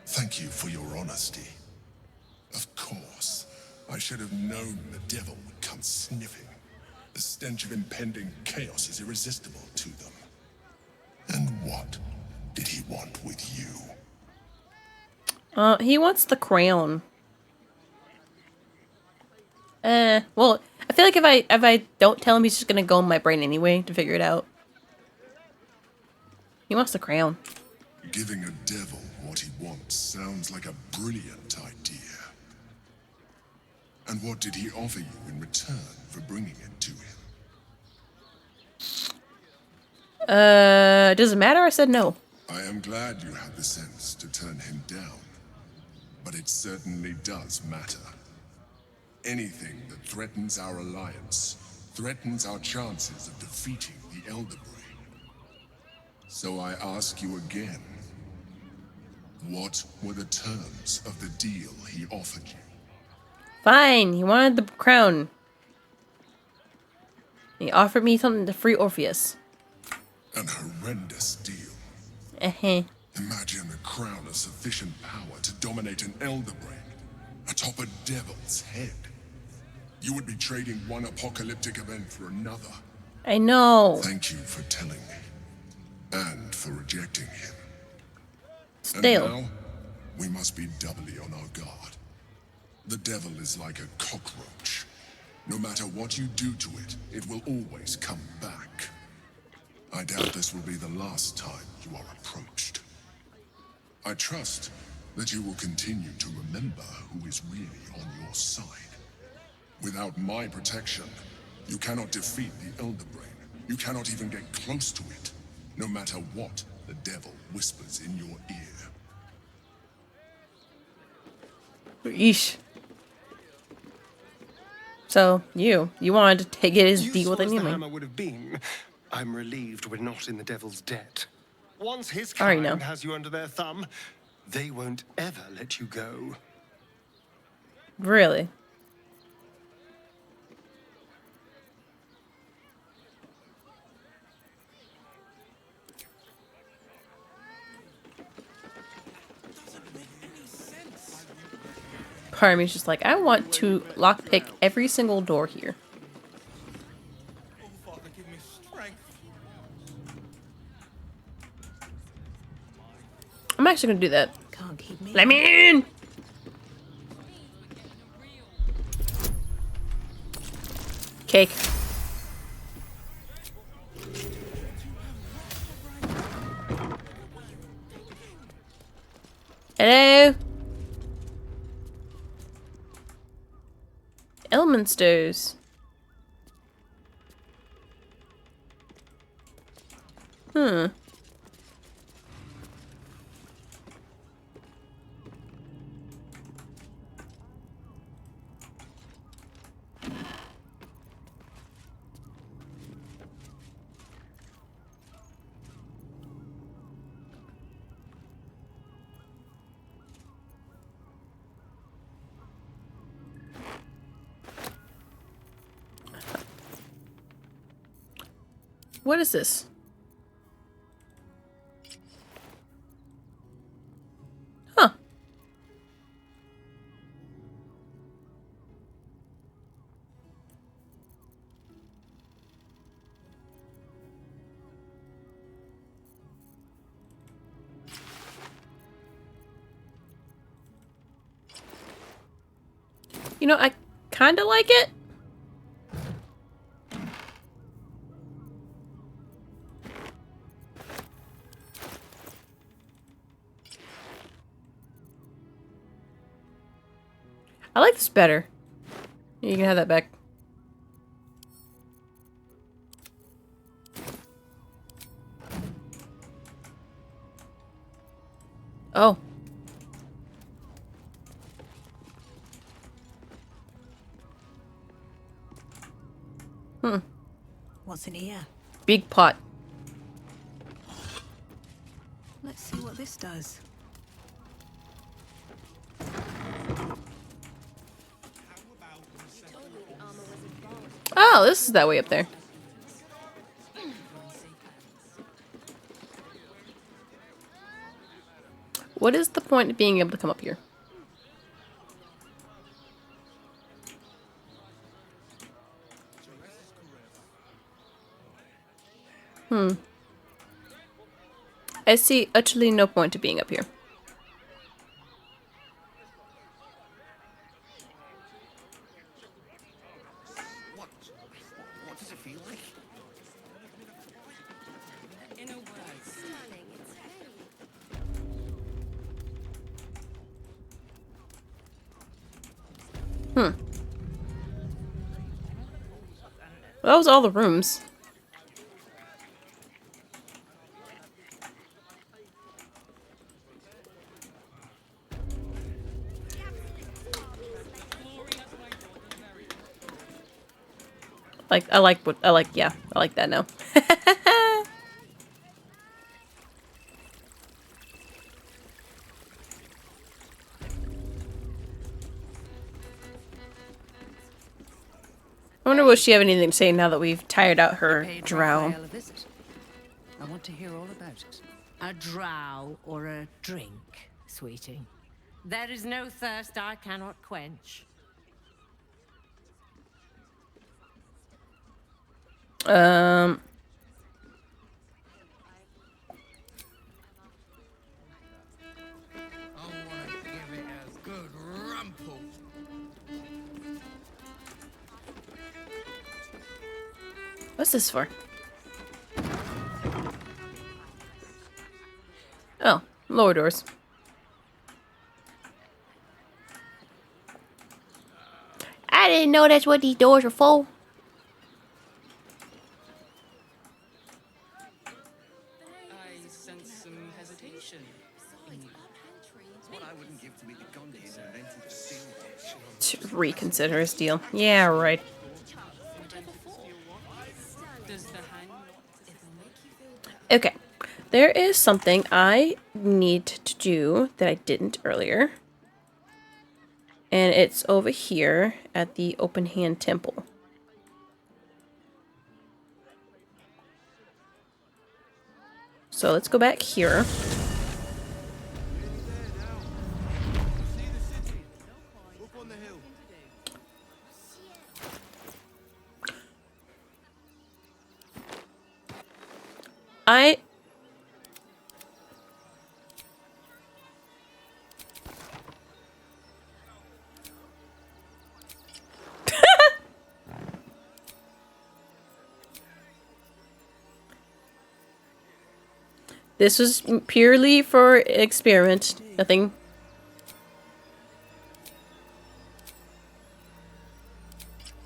thank you for your honesty. Of course, I should have known the devil would come sniffing. The stench of impending chaos is irresistible to them. And what did he want with you? He wants the crown. Well, I feel like if I don't tell him, he's just gonna go in my brain anyway to figure it out. He wants the crown. Giving a devil what he wants sounds like a brilliant idea. And what did he offer you in return for bringing it to him? Does it matter? I said no. I am glad you had the sense to turn him down. But it certainly does matter. Anything that threatens our alliance threatens our chances of defeating the Elder Brain. So I ask you again, what were the terms of the deal he offered you? Fine, he wanted the crown. He offered me something to free Orpheus. An horrendous deal. Imagine a crown of sufficient power to dominate an Elder Brain atop a devil's head. You would be trading one apocalyptic event for another. I know. Thank you for telling me. And for rejecting him. Still. And now, we must be doubly on our guard. The devil is like a cockroach. No matter what you do to it, it will always come back. I doubt this will be the last time you are approached. I trust that you will continue to remember who is really on your side. Without my protection, you cannot defeat the Elder Brain. You cannot even get close to it, no matter what the devil whispers in your ear. Yeesh. So, you wanted to take it as deal with Useful as the anyway. hammer would have been, I'm relieved we're not in the devil's debt. Once his I already kind know. has you under their thumb, they won't ever let you go. Really? Part of me is just like, I want to lockpick every single door here. I'm actually gonna do that. Can't keep me. Let me in! Cake. Hello? Elminsters. What is this? Huh. You know, I kind of like it. I like this better. You can have that back. Oh. What's in here? Big pot. Let's see what this does. Oh, this is that way up there. point of being able to come up here? I see utterly no point to being up here. What does it feel like? In a word, Stunning, it's very... Well, that was all the rooms. I like that now. I wonder will she have anything to say now that we've tired out her drow. Raphael a visit. I want to hear all about it. A drow or a drink, sweetie. There is no thirst I cannot quench. What's this for? Oh, lower doors. I didn't know that's what these doors were for. I sense some hesitation. What I wouldn't give to meet the Gondian who invented the steel ditch. To reconsider his deal. Yeah, right. Does the hand Okay. There is something I need to do that I didn't earlier. And it's over here at the Open Hand Temple. So let's go back here. This was purely for experiment. Nothing.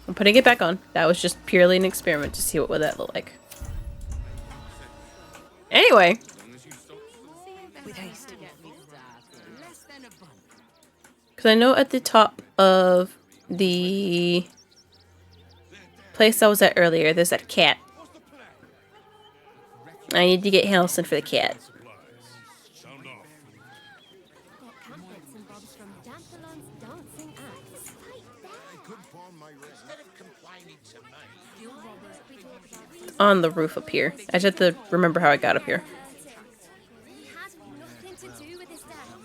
I'm putting it back on. That was just purely an experiment to see what would that look like. Anyway. With haste. Because I know at the top of the place I was at earlier, there's that cat. I need to get Halson for the cat. On the roof up here. I just have to remember how I got up here. He had nothing to do with this death.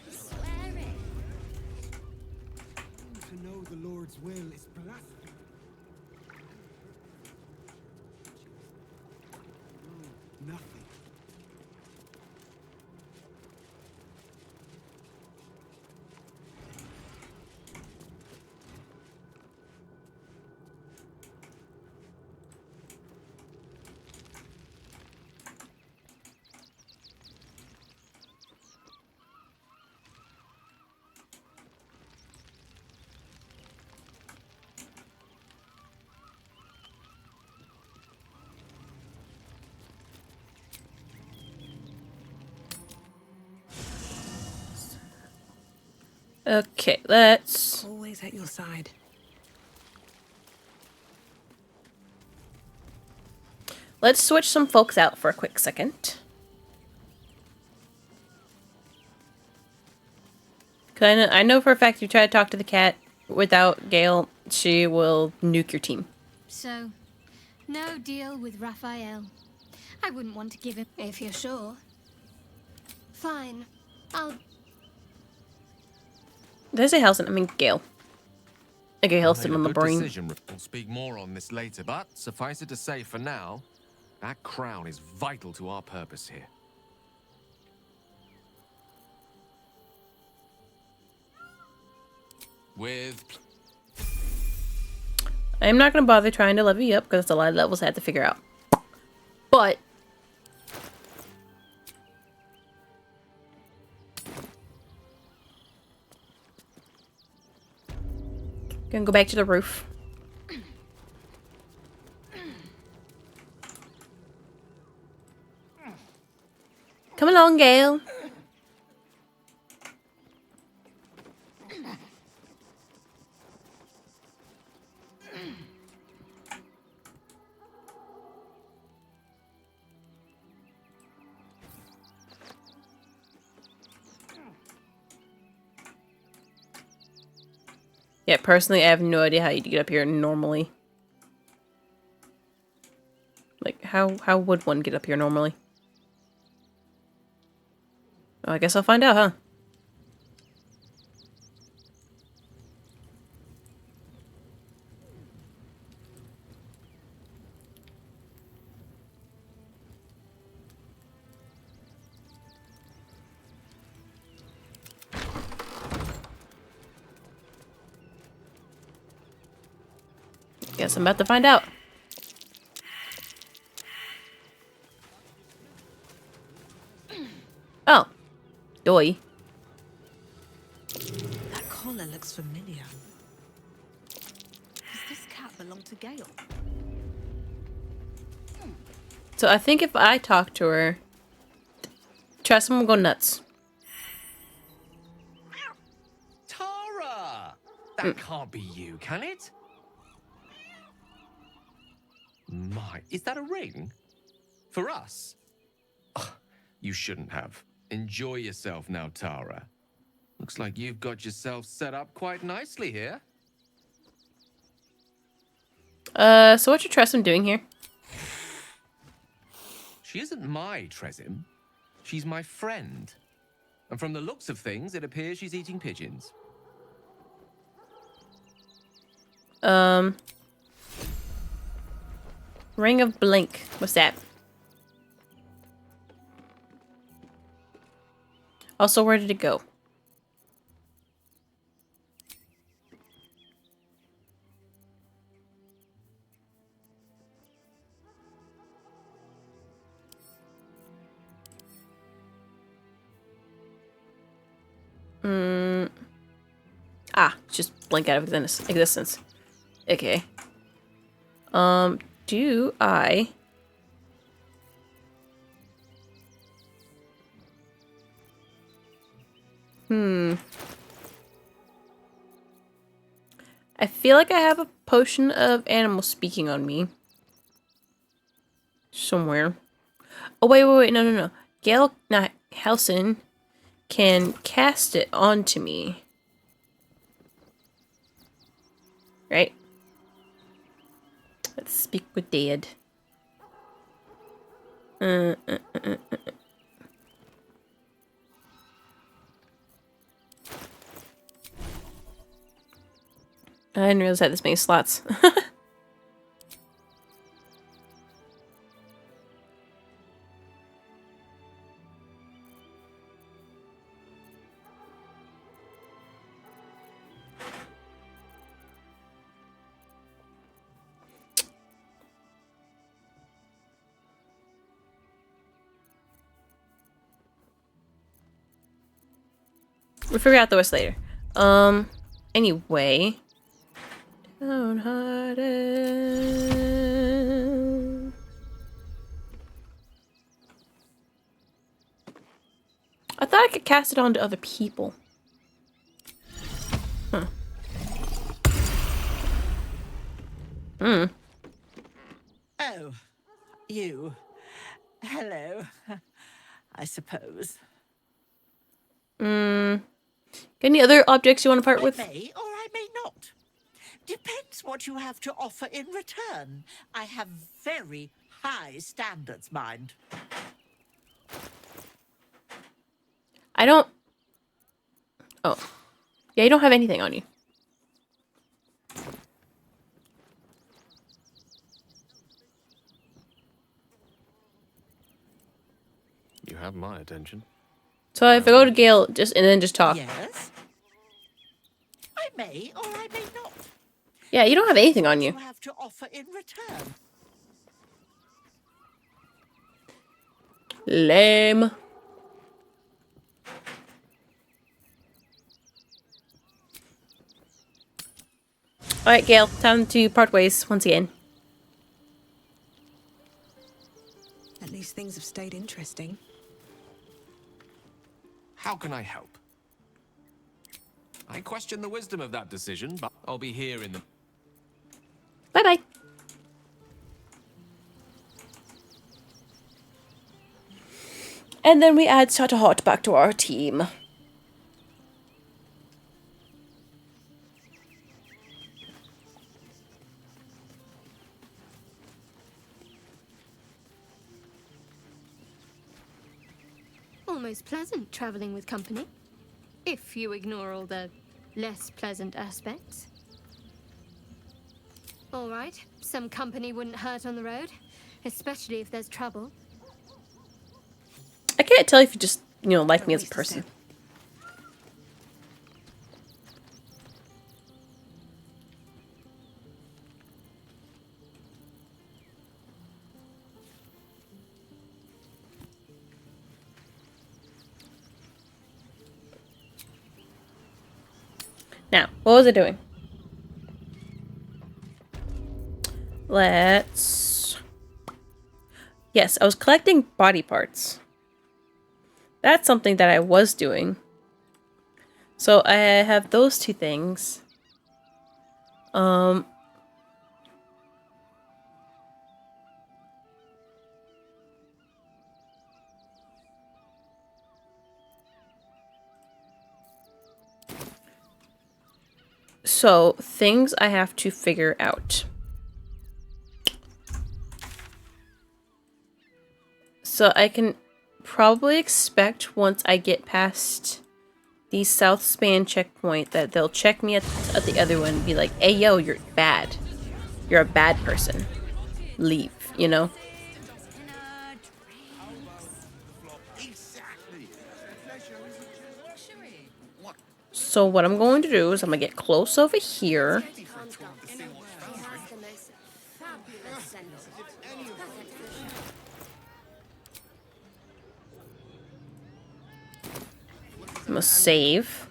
I swear it. To know the Lord's will is blasphemy. Nothing. Okay, let's... Always at your side. Let's switch some folks out for a quick second. Cause I know for a fact if you try to talk to the cat without Gale, she will nuke your team. So, no deal with Raphael. I wouldn't want to give him... If you're sure. Fine. I'll Did I say Halson? I mean Gale. I get Halson on the brain. Decision. We'll speak more on this later, but suffice it to say for now, that crown is vital to our purpose here. I'm not gonna bother trying to level you up because it's a lot of levels I have to figure out. But gonna go back to the roof. Come along, Gale. Yeah, personally, I have no idea how you get up here normally. Like, how would one get up here normally? Oh, I guess I'll find out, huh? Guess I'm about to find out. Oh. Doy. That collar looks familiar. Does this cat belong to Gale? So I think if I talk to her, Tressum will go nuts. Tara! That can't be you, can it? My, is that a ring? For us? Ugh, you shouldn't have. Enjoy yourself now, Tara. Looks like you've got yourself set up quite nicely here. So what's your Tressum doing here? She isn't my Tresim. She's my friend. And from the looks of things, it appears she's eating pigeons. Ring of Blink. What's that? Also, where did it go? Just blink out of existence. Okay. Do I... I feel like I have a potion of animal speaking on me. Somewhere. Oh, wait. No. Gale, not Halson, can cast it onto me. Right? Let's speak with Dad. I didn't realize I had this many slots. We'll figure out the rest later. Anyway. Downhearted. I thought I could cast it onto other people. Huh. Oh, you. Hello, I suppose. Any other objects you want to part with? I may or I may not. Depends what you have to offer in return. I have very high standards, mind. I don't... Oh. Yeah, you don't have anything on you. You have my attention. So if I go to Gale, just talk. Yes? I may or I may not. Yeah, you don't have anything on What you. you have to offer in return. Lame. Alright, Gale, time to part ways once again. At least things have stayed interesting. How can I help? I question the wisdom of that decision, but I'll be here in the... Bye-bye. And then we add Starter Hot back to our team. Almost pleasant traveling with company, if you ignore all the less pleasant aspects. All right, some company wouldn't hurt on the road, especially if there's trouble. I can't tell if you just, like me as a person. Now, what was I doing? Let's... Yes, I was collecting body parts. That's something that I was doing. So I have those two things. So, things I have to figure out. So I can probably expect once I get past the South Span checkpoint that they'll check me at the other one and be like, hey yo, you're bad. You're a bad person. Leave, you know? So what I'm going to do is I'm going to get close over here. I'm gonna save.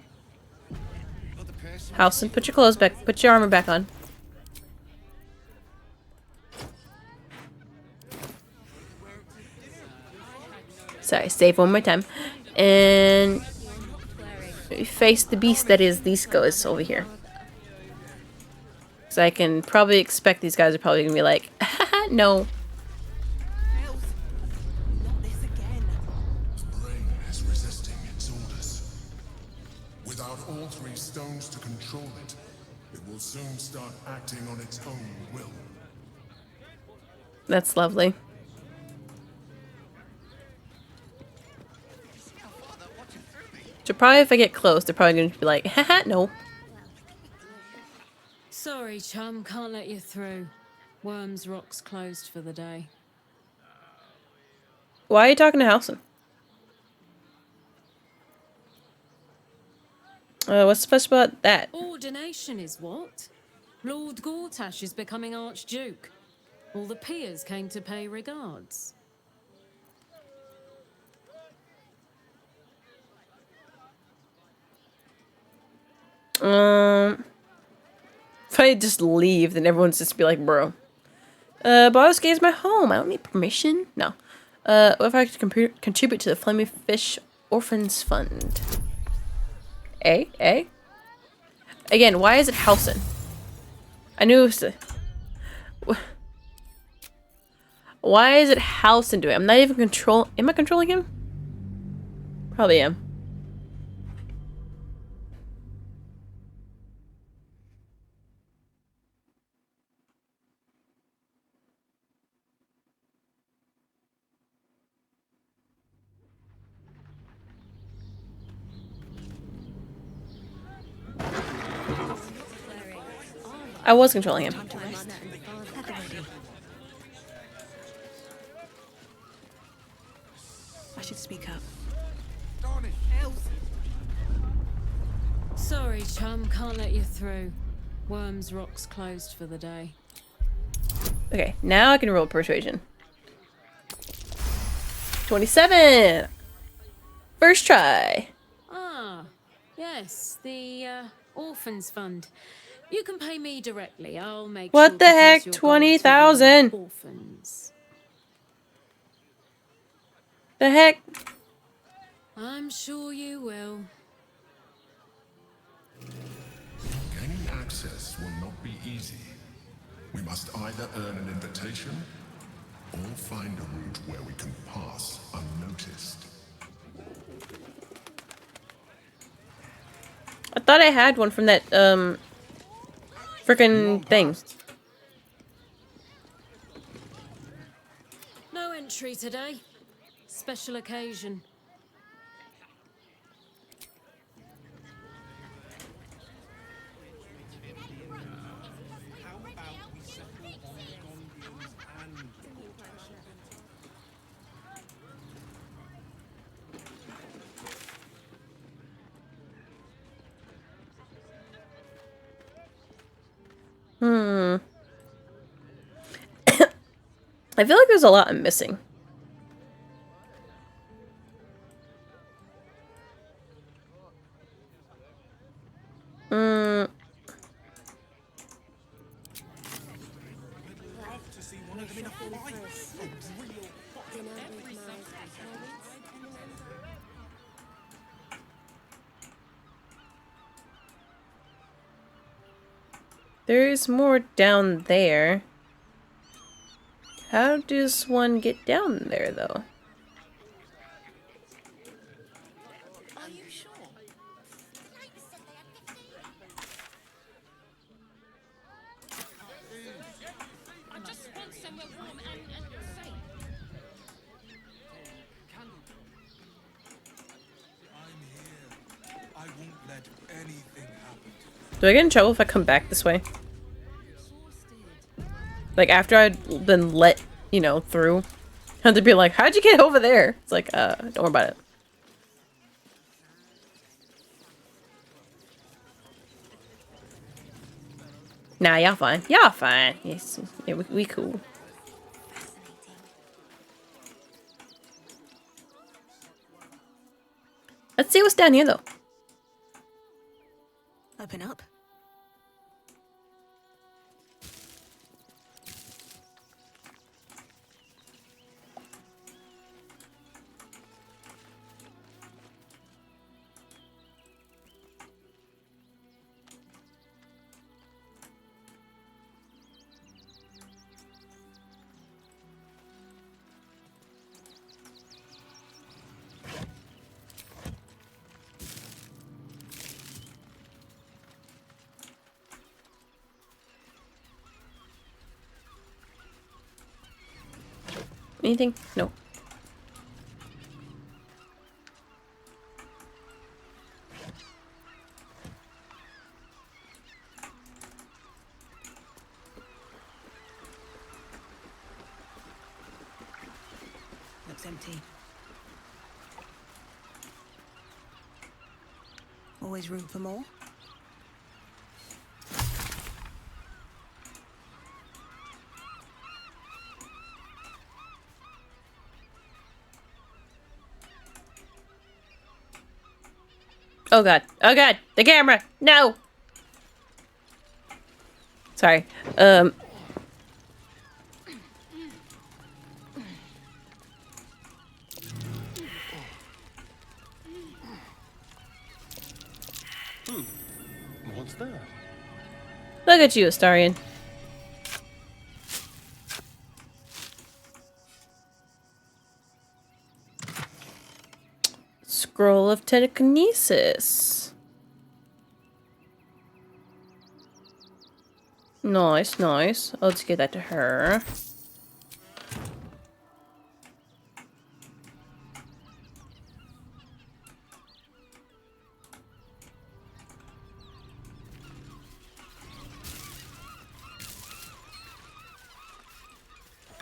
Halcyon, put your clothes back. Put your armor back on. Sorry, save one more time. And face the beast that is these guys over here. So I can probably expect these guys are probably gonna be like, haha, no. Brain is resisting its orders. Without all three stones to control it, it will soon start acting on its own will. That's lovely. So probably if I get close, they're probably going to be like, haha, no. Sorry, chum, can't let you through. Worms Rock's closed for the day. Why are you talking to Halcyon? What's special about that? Ordination is what? Lord Gortash is becoming Archduke. All the peers came to pay regards. If I just leave, then everyone's just be like, bro. Baldur's Gate is my home. I don't need permission. No. What if I could contribute to the Flaming Fish Orphans Fund? Eh? Again, why is it Halcyon? I knew it was the... Why is it Halcyon doing it? I'm not even Am I controlling him? Probably am. I was controlling him. I should speak up. Sorry, chum, can't let you through. Worms Rock's closed for the day. Okay, now I can roll persuasion. 27! First try. Ah, yes, the Orphans Fund. You can pay me directly. I'll make sure What to the pass heck? your gold to the 20,000! orphans. The heck? I'm sure you will. Gaining access will not be easy. We must either earn an invitation or find a route where we can pass unnoticed. I thought I had one from that, frickin' thing. No entry today. Special occasion. I feel like there's a lot I'm missing. There's more down there. How does one get down there, though? Are you sure? I just want somewhere warm and safe. I'm here. I won't let anything happen. Do I get in trouble if I come back this way? Like, after I'd been let, you know, through. I had to be like, how'd you get over there? It's like, don't worry about it. Nah, y'all fine. Y'all fine. Yes, yeah, we cool. Let's see what's down here, though. Open up. Anything? No. Looks empty. Always room for more? Oh god. Oh god. The camera. No. Sorry. What's that? Look at you, Astarion. Scroll of telekinesis. Nice, nice. I'll just give that to her.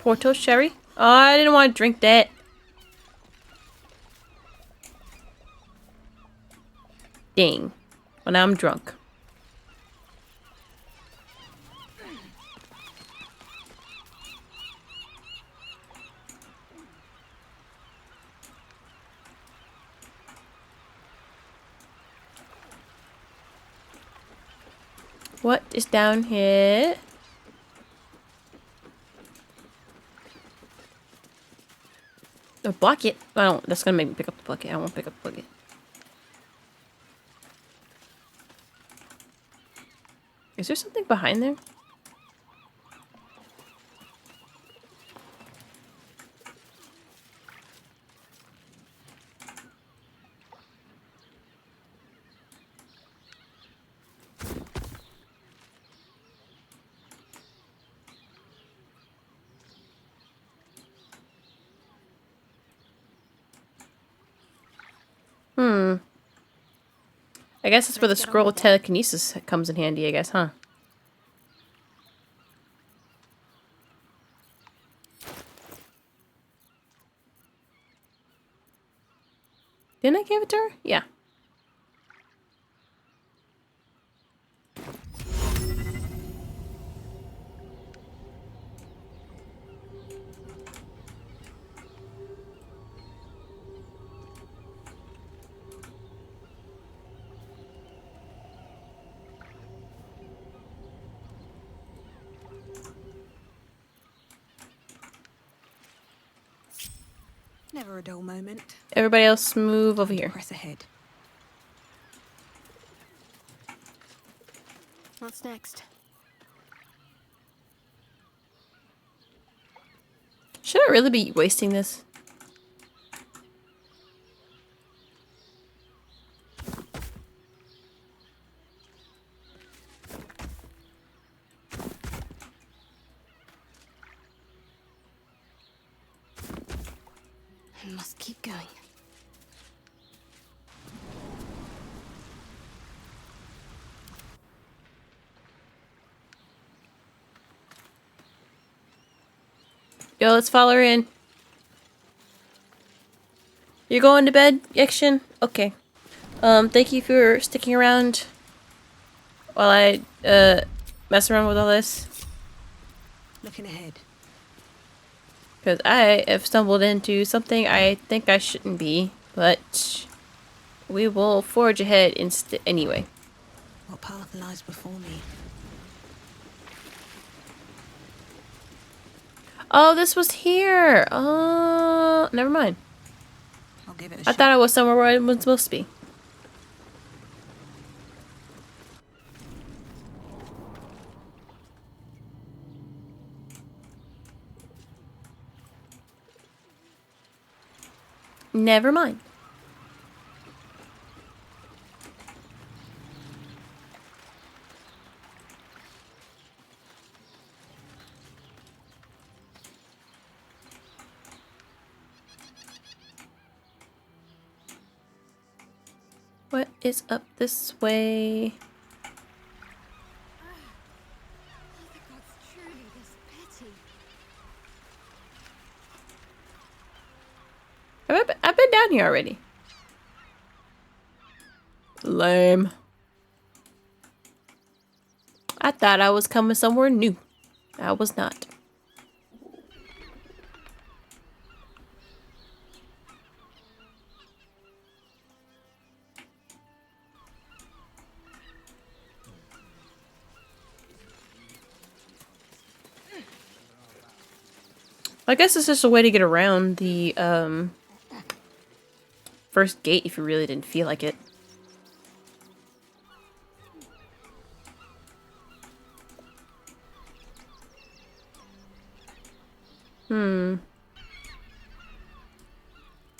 Porto sherry? Oh, I didn't want to drink that. Dang. Well, now I'm drunk. What is down here? A bucket? I don't. That's gonna make me pick up the bucket. I won't pick up the bucket. Is there something behind there? Hmm. I guess that's where the scroll of telekinesis comes in handy, I guess, huh? Didn't I give it to her? Yeah. Never a dull moment. Everybody else move over here. Press ahead. What's next? Should I really be wasting this? I must keep going. Yo, let's follow her in. You're going to bed, Action? Okay. Thank you for sticking around while I, mess around with all this. Looking ahead. Because I have stumbled into something I think I shouldn't be, but we will forge ahead anyway. What path lies before me? Oh, this was here. Never mind. I'll give it a I shot. thought I was somewhere where I wasn't supposed to be. Never mind. What is up this way? I've been down here already. Lame. I thought I was coming somewhere new. I was not. I guess it's just a way to get around the first gate if you really didn't feel like it.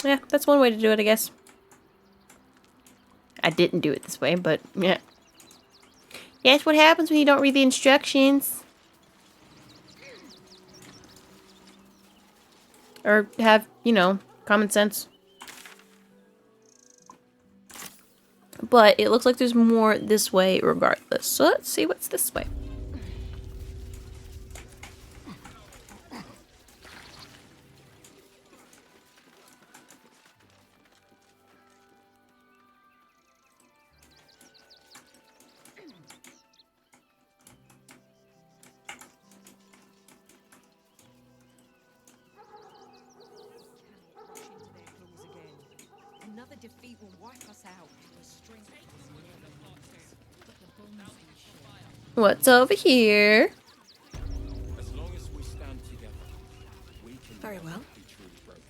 Yeah, that's one way to do it, I guess. I didn't do it this way, but yeah. That's what happens when you don't read the instructions. Or have, you know, common sense. But it looks like there's more this way regardless. So let's see what's this way. defeat will wipe us out. The strength What's over here? As long as we stand together, we can Very well. be truly broken.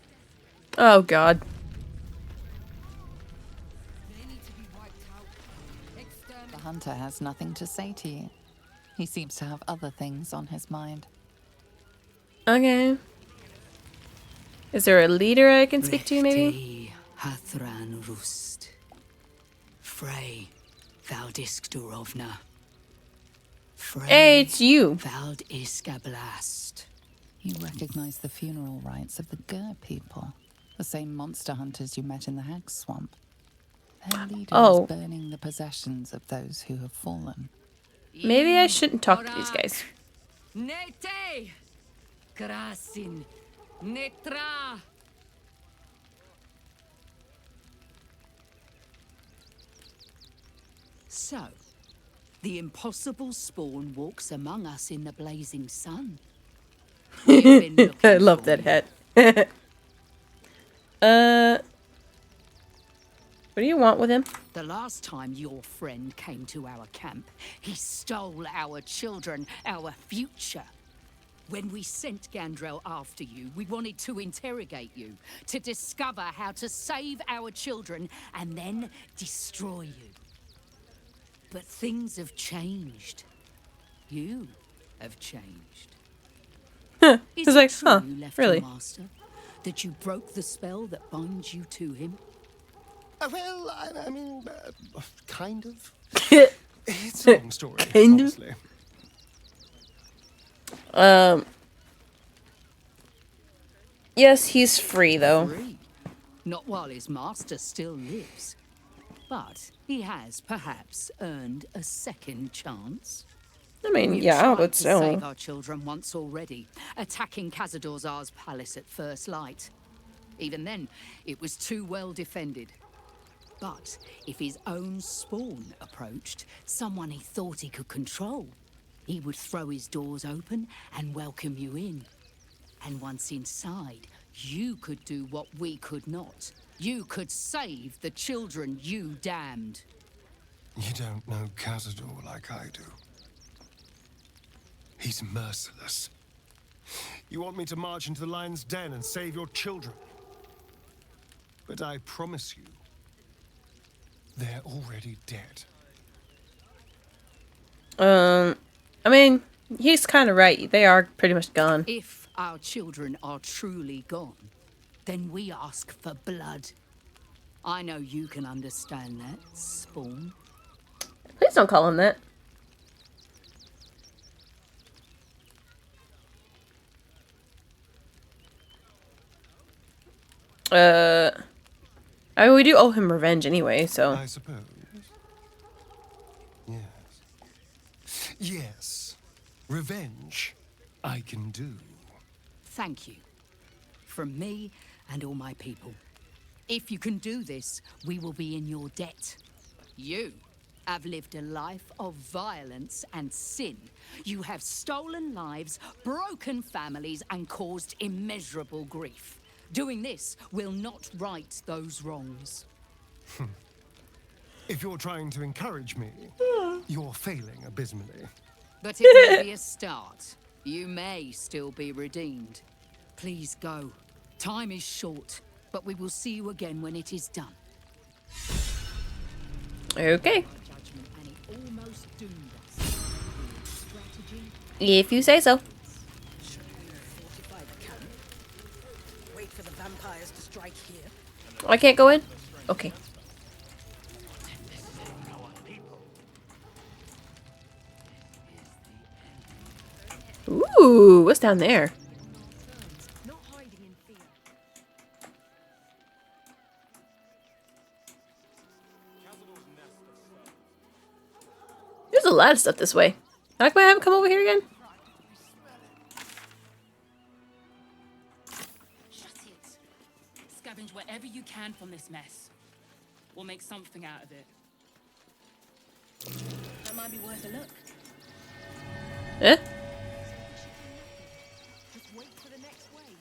Oh God. The hunter has nothing to say to you. He seems to have other things on his mind. Okay. Is there a leader I can speak to, maybe? Rechti Hathran Rust. Frey Valdisk Durovna. Frey Hey, it's you. Valdiskablast. You recognize the funeral rites of the Gur people, the same monster hunters you met in the Hag Swamp. Their leader is burning the possessions of those who have fallen. Maybe I shouldn't talk to these guys. Nete! Krasin! Netra! So, the impossible spawn walks among us in the blazing sun. I love that hat. What do you want with him? The last time your friend came to our camp, he stole our children, our future. When we sent Gandrel after you, we wanted to interrogate you, to discover how to save our children, and then destroy you. But things have changed. You have changed. He's like, huh, You left really? your master? That you broke the spell that binds you to him? Well, I mean, kind of. It's a long story, Kind of. honestly. Yes, he's free though. Free. Not while his master still lives. But he has perhaps earned a second chance. I mean, We've yeah, tried but to still. save our children once already, attacking Khazad-dûr's palace at first light. Even then, it was too well defended. But if his own spawn approached, someone he thought he could control, he would throw his doors open and welcome you in. And once inside, you could do what we could not. You could save the children you damned. You don't know Khazad-dûr like I do. He's merciless. You want me to march into the lion's den and save your children? But I promise you, they're already dead. I mean, he's kind of right. They are pretty much gone. If our children are truly gone, then we ask for blood. I know you can understand that, Spawn. Please don't call him that. I mean, we do owe him revenge anyway, so. I suppose. Yes. Yes. Revenge, I can do. Thank you. From me and all my people. If you can do this, we will be in your debt. You have lived a life of violence and sin. You have stolen lives, broken families, and caused immeasurable grief. Doing this will not right those wrongs. If you're trying to encourage me, you're failing abysmally. But it will be a start. You may still be redeemed. Please go. Time is short, but we will see you again when it is done. Okay. If you say so. Wait for the vampires to strike here. I can't go in? Okay. Ooh, what's down there? There's a lot of stuff this way. How come I haven't come over here again? Shut it. Scavenge whatever you can from this mess. We'll make something out of it. That might be worth a look. Eh? Just wait for the next wave.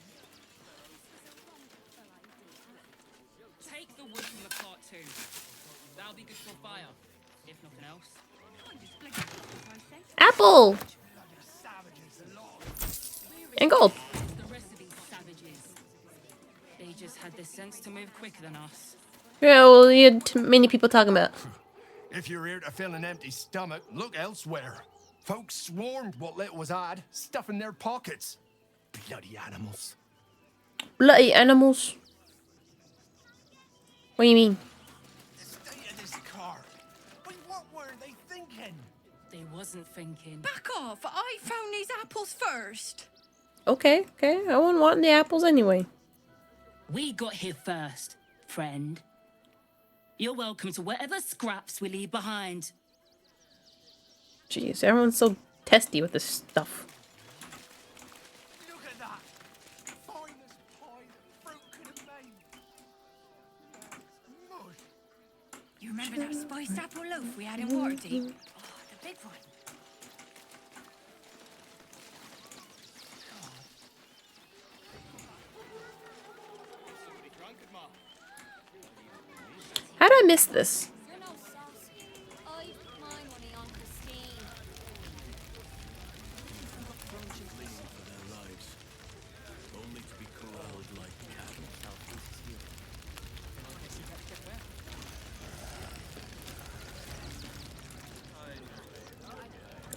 Take the wood from the closet. apple! And gold. The rest of these savages. They just had the sense to move quicker than us. Yeah, well, you had too many people talking about. If you're here to fill an empty stomach, look elsewhere. Folks swarmed what little was odd, stuffing their pockets. Bloody animals. Bloody animals? What do you mean? The state of this car. Wait, what were they thinking? They wasn't thinking. Back off! I found these apples first. Okay, I wouldn't want the apples anyway. We got here first, friend. You're welcome to whatever scraps we leave behind. Jeez, everyone's so testy with this stuff. Look at that. Finest pie that fruit could have made. Mush. You remember that spiced apple loaf we had in Waterdeep? Oh, the big one. How did I miss this?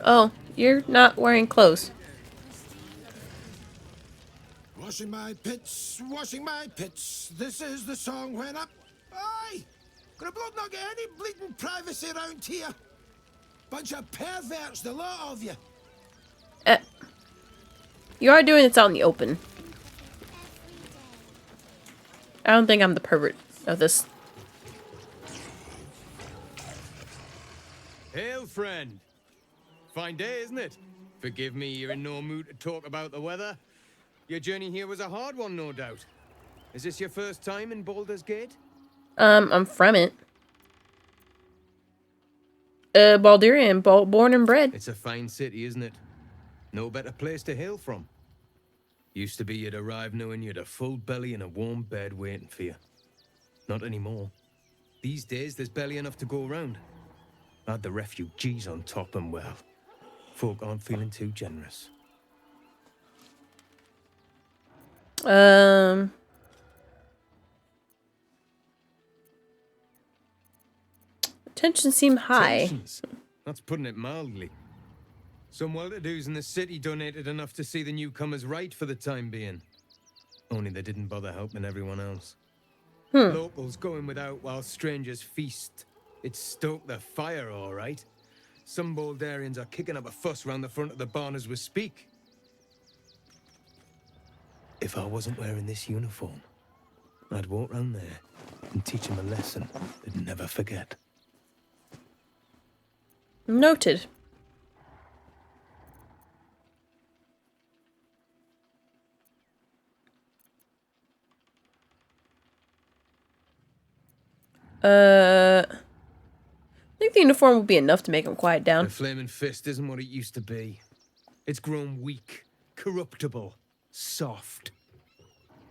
Oh, you're not wearing clothes. Washing my pits, this is the song when up. Aye! Gonna blood not get any bleeding privacy around here. Bunch of perverts, the lot of you. You are doing this out in the open. I don't think I'm the pervert of this. Hail, friend. Fine day, isn't it? Forgive me, you're in no mood to talk about the weather. Your journey here was a hard one, no doubt. Is this your first time in Baldur's Gate? I'm from it. Baldurian, born and bred. It's a fine city, isn't it? No better place to hail from. Used to be you'd arrive knowing you'd a full belly and a warm bed waiting for you. Not anymore. These days, there's barely enough to go around. Add the refugees on top and, well, folk aren't feeling too generous. Tensions seem high. Tensions? That's putting it mildly. Some well-to-dos in the city donated enough to see the newcomers right for the time being. Only they didn't bother helping everyone else. Locals going without while strangers feast. It stoked the fire, all right. Some Baldarians are kicking up a fuss round the front of the barn as we speak. If I wasn't wearing this uniform, I'd walk round there and teach them a lesson they'd never forget. Noted. I think the uniform would be enough to make him quiet down. The flaming fist isn't what it used to be. It's grown weak, corruptible, soft.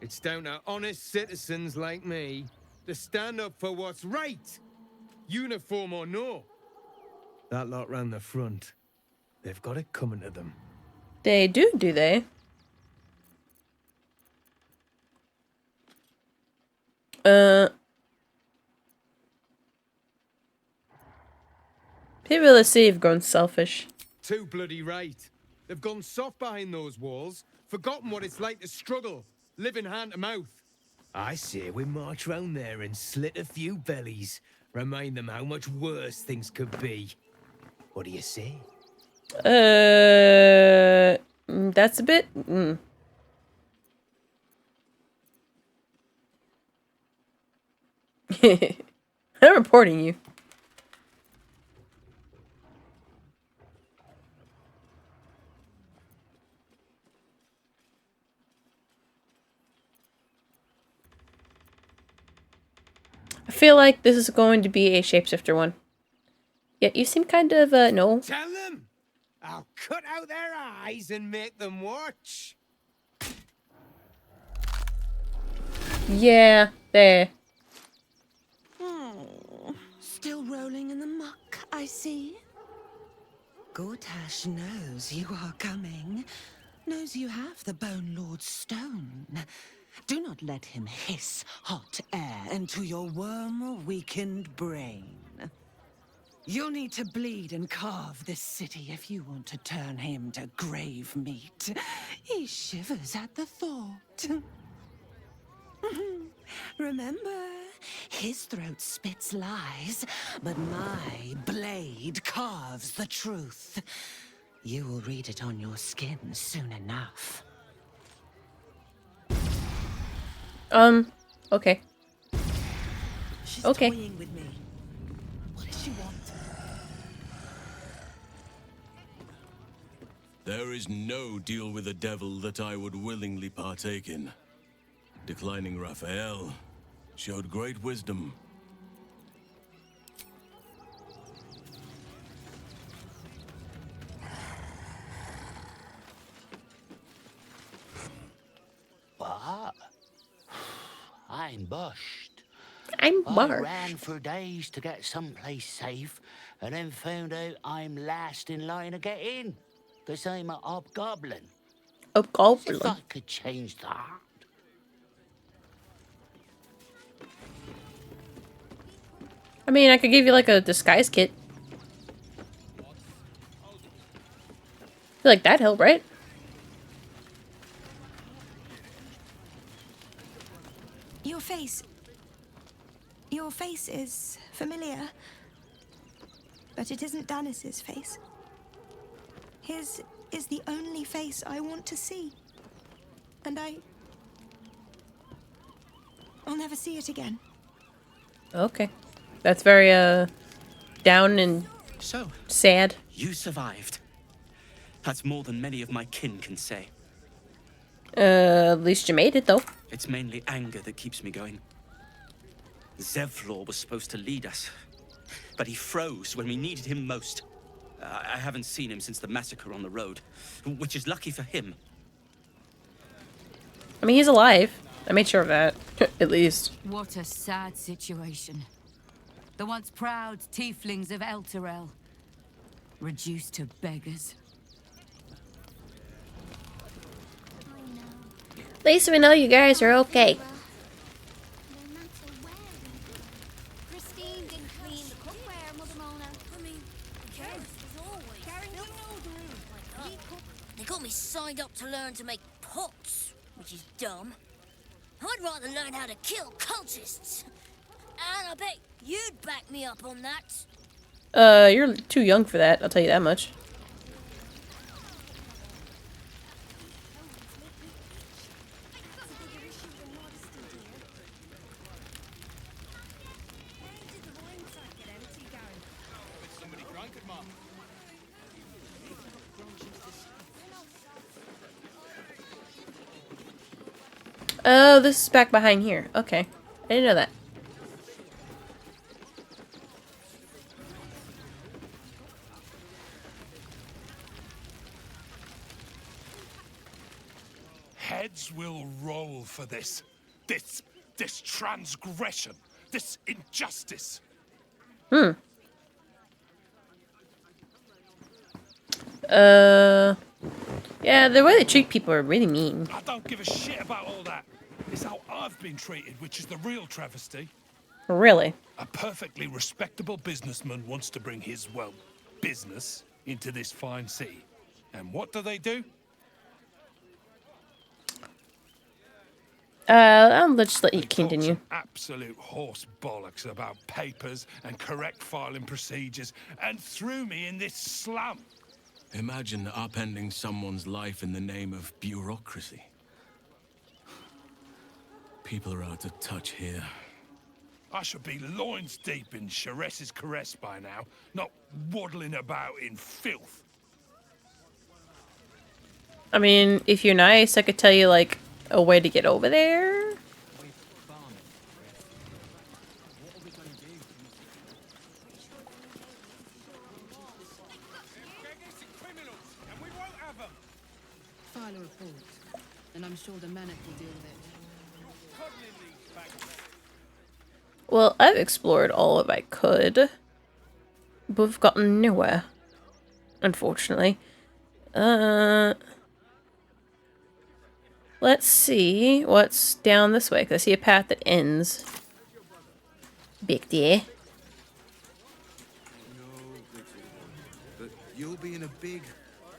It's down to honest citizens like me to stand up for what's right, uniform or no. That lot round the front, they've got it coming to them. They do they? People of the city have grown selfish. Too bloody right. They've gone soft behind those walls, forgotten what it's like to struggle, living hand to mouth. I say we march round there and slit a few bellies, remind them how much worse things could be. What do you say? That's a bit... I'm reporting you. I feel like this is going to be a shapeshifter one. Yet you seem kind of, no. Tell them! I'll cut out their eyes and make them watch. Yeah, there. Still rolling in the muck, I see. Gortash knows you are coming. Knows you have the Bone Lord's stone. Do not let him hiss hot air into your worm-weakened brain. You'll need to bleed and carve this city if you want to turn him to grave meat. He shivers at the thought. Remember, his throat spits lies, but my blade carves the truth. You will read it on your skin soon enough. Okay. She's Okay. toying with me. What does she want? There is no deal with the devil that I would willingly partake in. Declining Raphael showed great wisdom. What? I'm bushed. I'm I bushed. ran for days to get someplace safe, and then found out I'm last in line to get in, because I'm a hobgoblin. Hobgoblin. If I could change that. I mean, I could give you like a disguise kit. I feel like that'd help, right? Your face... Your face is familiar. But it isn't Danis's face. His is the only face I want to see. And I'll never see it again. Okay. That's very, down and So, sad. you survived. That's more than many of my kin can say. At least you made it, though. It's mainly anger that keeps me going. Zevlor was supposed to lead us, but he froze when we needed him most. I haven't seen him since the massacre on the road, which is lucky for him. I mean, he's alive. I made sure of that, at least. What a sad situation. The once proud tieflings of Elturel, reduced to beggars. At least we know you guys are okay. Christine didn't clean the cookware, Mother Mona. I mean, careless as always. They got me signed up to learn to make pots, which is dumb. I'd rather learn how to kill cultists. And I bet you'd back me up on that. You're too young for that, I'll tell you that much. Oh, this is back behind here. Okay. I didn't know that. Heads will roll for this. This transgression. This injustice. Yeah, the way they treat people are really mean. I don't give a shit about all that. It's how I've been treated, which is the real travesty. Really? A perfectly respectable businessman wants to bring his, well, business into this fine city. And what do? I'll just let you continue. Absolute horse bollocks about papers and correct filing procedures and threw me in this slum. Imagine upending someone's life in the name of bureaucracy. People are out of touch here. I should be loins deep in Chares's caress by now, not waddling about in filth. I mean, if you're nice, I could tell you, like, a way to get over there. File a report, and I'm sure the Manic will deal with it. Well, I've explored all of I could, but we've gotten nowhere. unfortunately. Let's see what's down this way, 'cause I see a path that ends. Big dear. But you'll be in a big,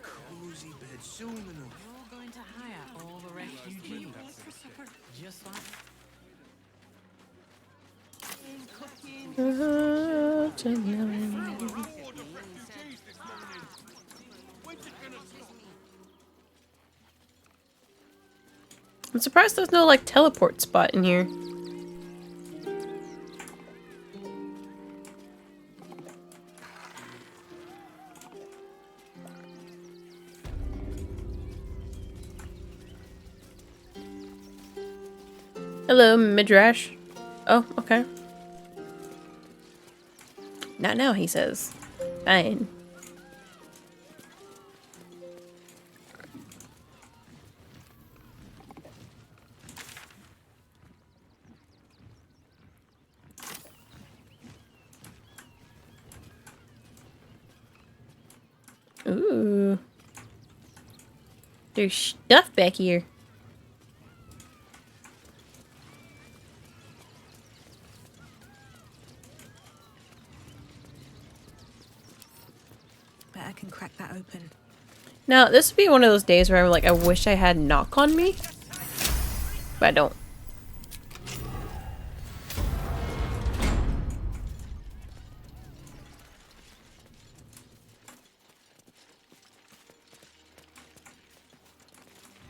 cozy bed soon enough. You're going to hire all the refugees for supper, just like. I'm surprised there's no, like, teleport spot in here. Hello, Midrash. Oh, okay. Not now, he says. Fine. Ooh. There's stuff back here. Bet I can crack that open. Now, this would be one of those days where I'm like, I wish I had knock on me. But I don't.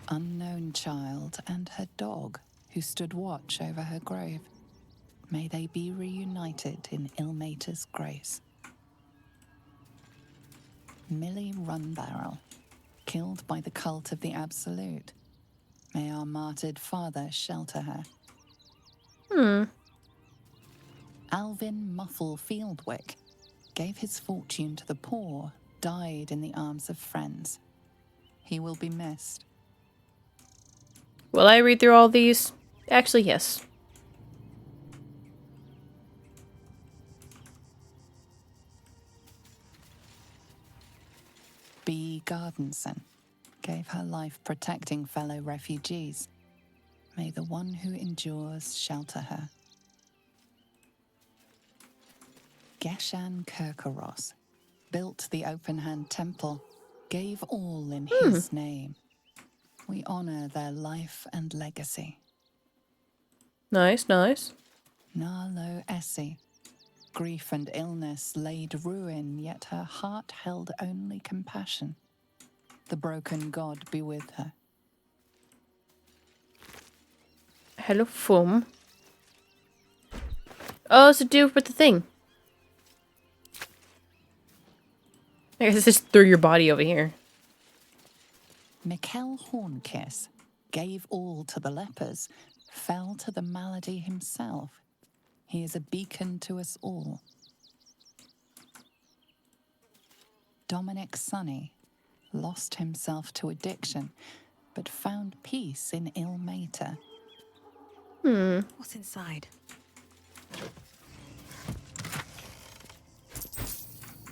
Unknown child and her dog who stood watch over her grave. May they be reunited in Ilmater's grace. Millie Runbarrel, killed by the cult of the Absolute. May our martyred father shelter her. Alvin Muffle Fieldwick gave his fortune to the poor, died in the arms of friends. He will be missed. Will I read through all these? Actually, yes. B. Gardenson gave her life protecting fellow refugees. May the one who endures shelter her. Geshan Kirkaros built the Open Hand Temple, gave all in his name. We honor their life and legacy. Nice, nice. Narlo Essie. Grief and illness laid ruin, yet her heart held only compassion. The broken god be with her. Hello, Fum. Oh, it's to do with the thing. I guess just threw your body over here. Mikkel Hornkiss gave all to the lepers, fell to the malady himself. He is a beacon to us all. Dominic Sonny lost himself to addiction, but found peace in Ilmater. What's inside?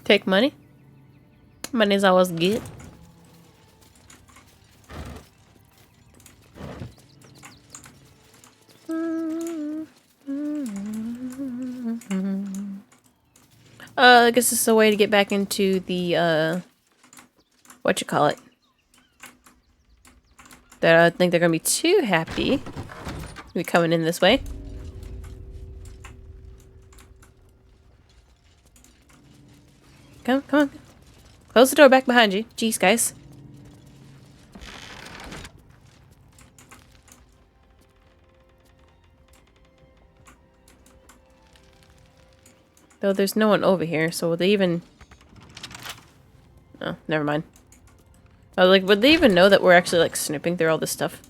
Take money. Money's always good. I guess this is a way to get back into the, what you call it. That I think they're gonna be too happy to be coming in this way. Come on. Close the door back behind you. Jeez, guys. Though there's no one over here, so would they even... Oh, never mind. I was like, would they even know that we're actually, like, snooping through all this stuff?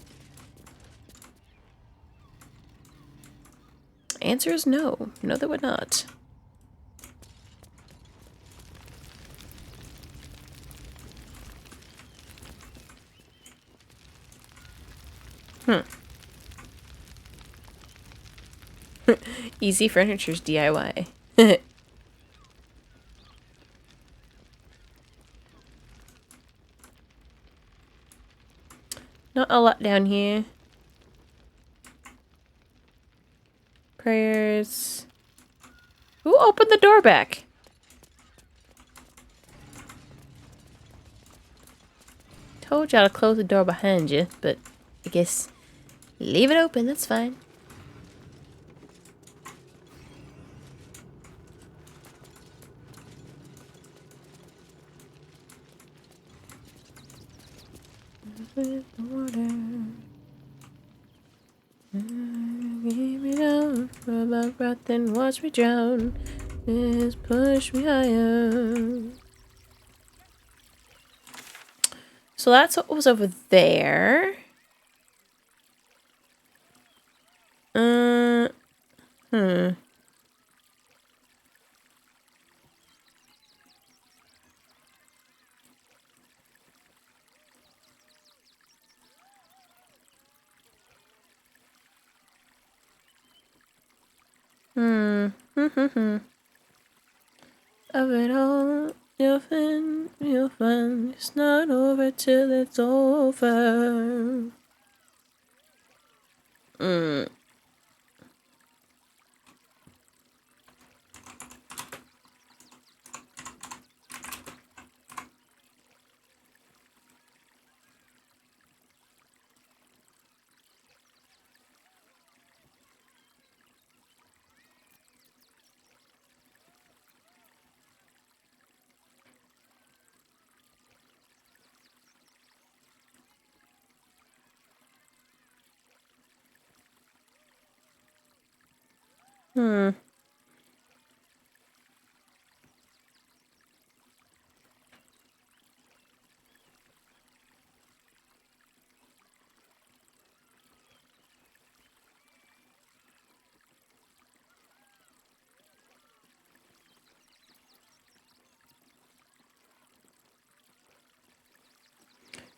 Answer is no. No, they would not. Easy Furniture's DIY. Not a lot down here. Prayers. Who opened the door back? Told y'all to close the door behind you, but I guess leave it open, that's fine. Keep me down for my breath and watch me drown. Just push me higher. So that's what was over there. Hmm. Of it all, you'll find it's not over till it's over. Hmm.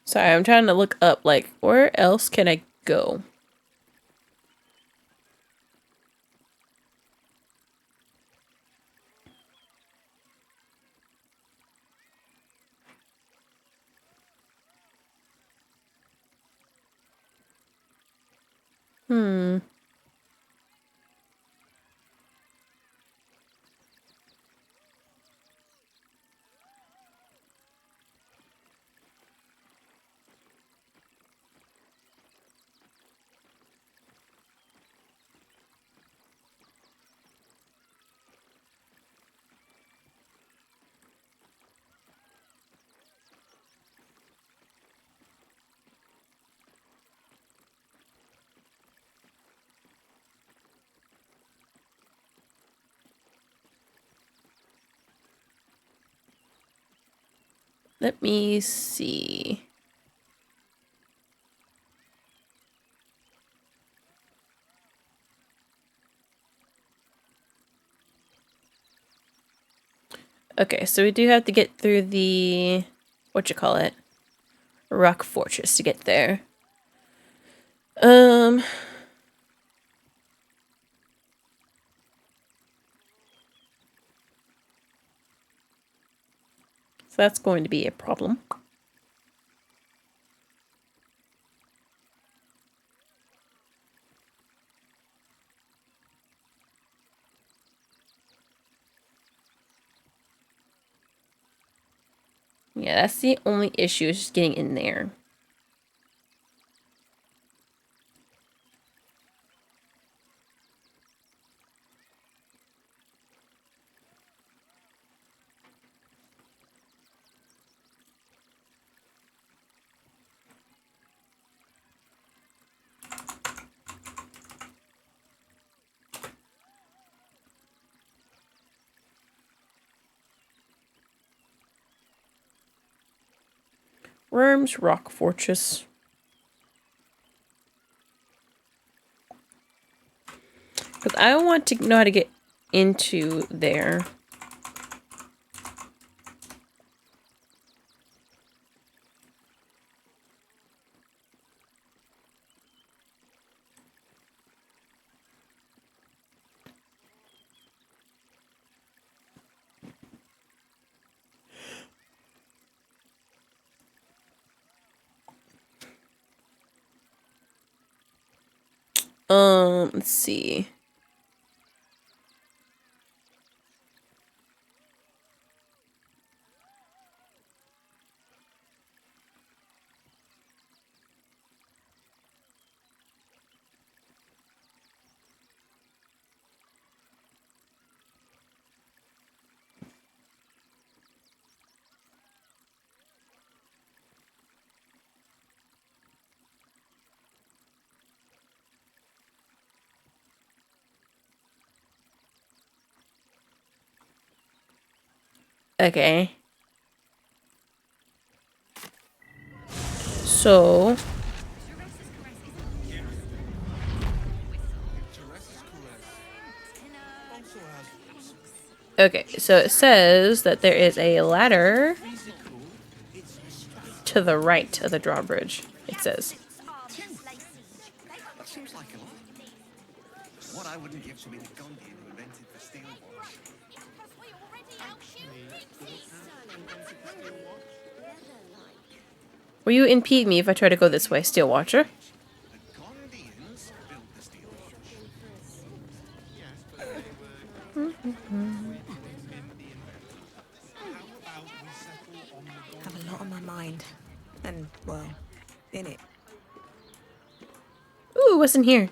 Sorry, I'm trying to look up, like, where else can I go? Hmm. Let me see. Okay, so we do have to get through the, whatchamacallit, rock fortress to get there. So that's going to be a problem. Yeah, that's the only issue, is just getting in there. Worms Rock Fortress. Because I want to know how to get into there. Let's see. Okay. So. Okay, so it says that there is a ladder to the right of the drawbridge. It says. That seems like a lot. What I wouldn't give to be the Gondian who invented the steel watch. Will you impede me if I try to go this way, Steel Watcher? The Gondians built the steel watch. Have a lot on my mind. And, well, in it. Ooh, what's in here?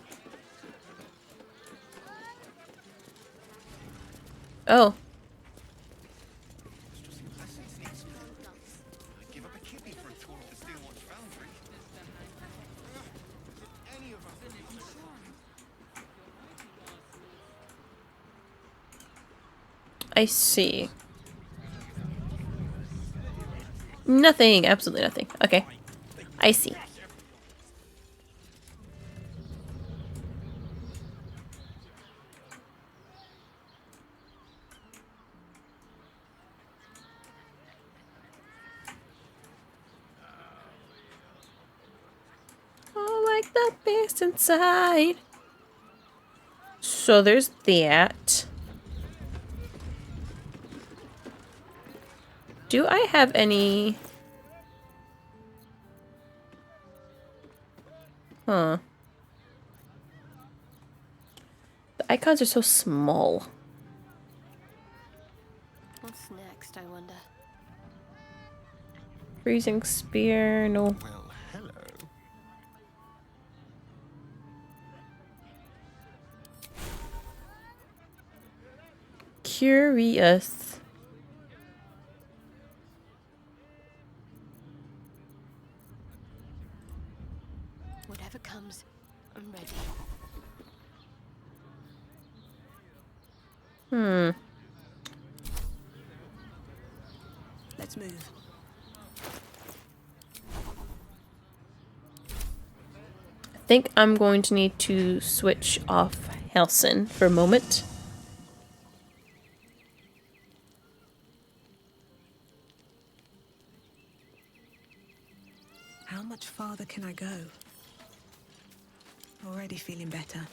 Oh. Give up a kidney for a tour of the steel watch foundry. Any of us. I see. Nothing. Absolutely nothing. Okay. I see. Oh, like the beast inside. So there's that. Do I have any... Huh. The icons are so small. What's next, I wonder? Freezing spear, no. Well, hello. Curious. Whatever comes, I'm ready. Let's move. I think I'm going to need to switch off Halson for a moment. How much farther can I go? Already feeling better.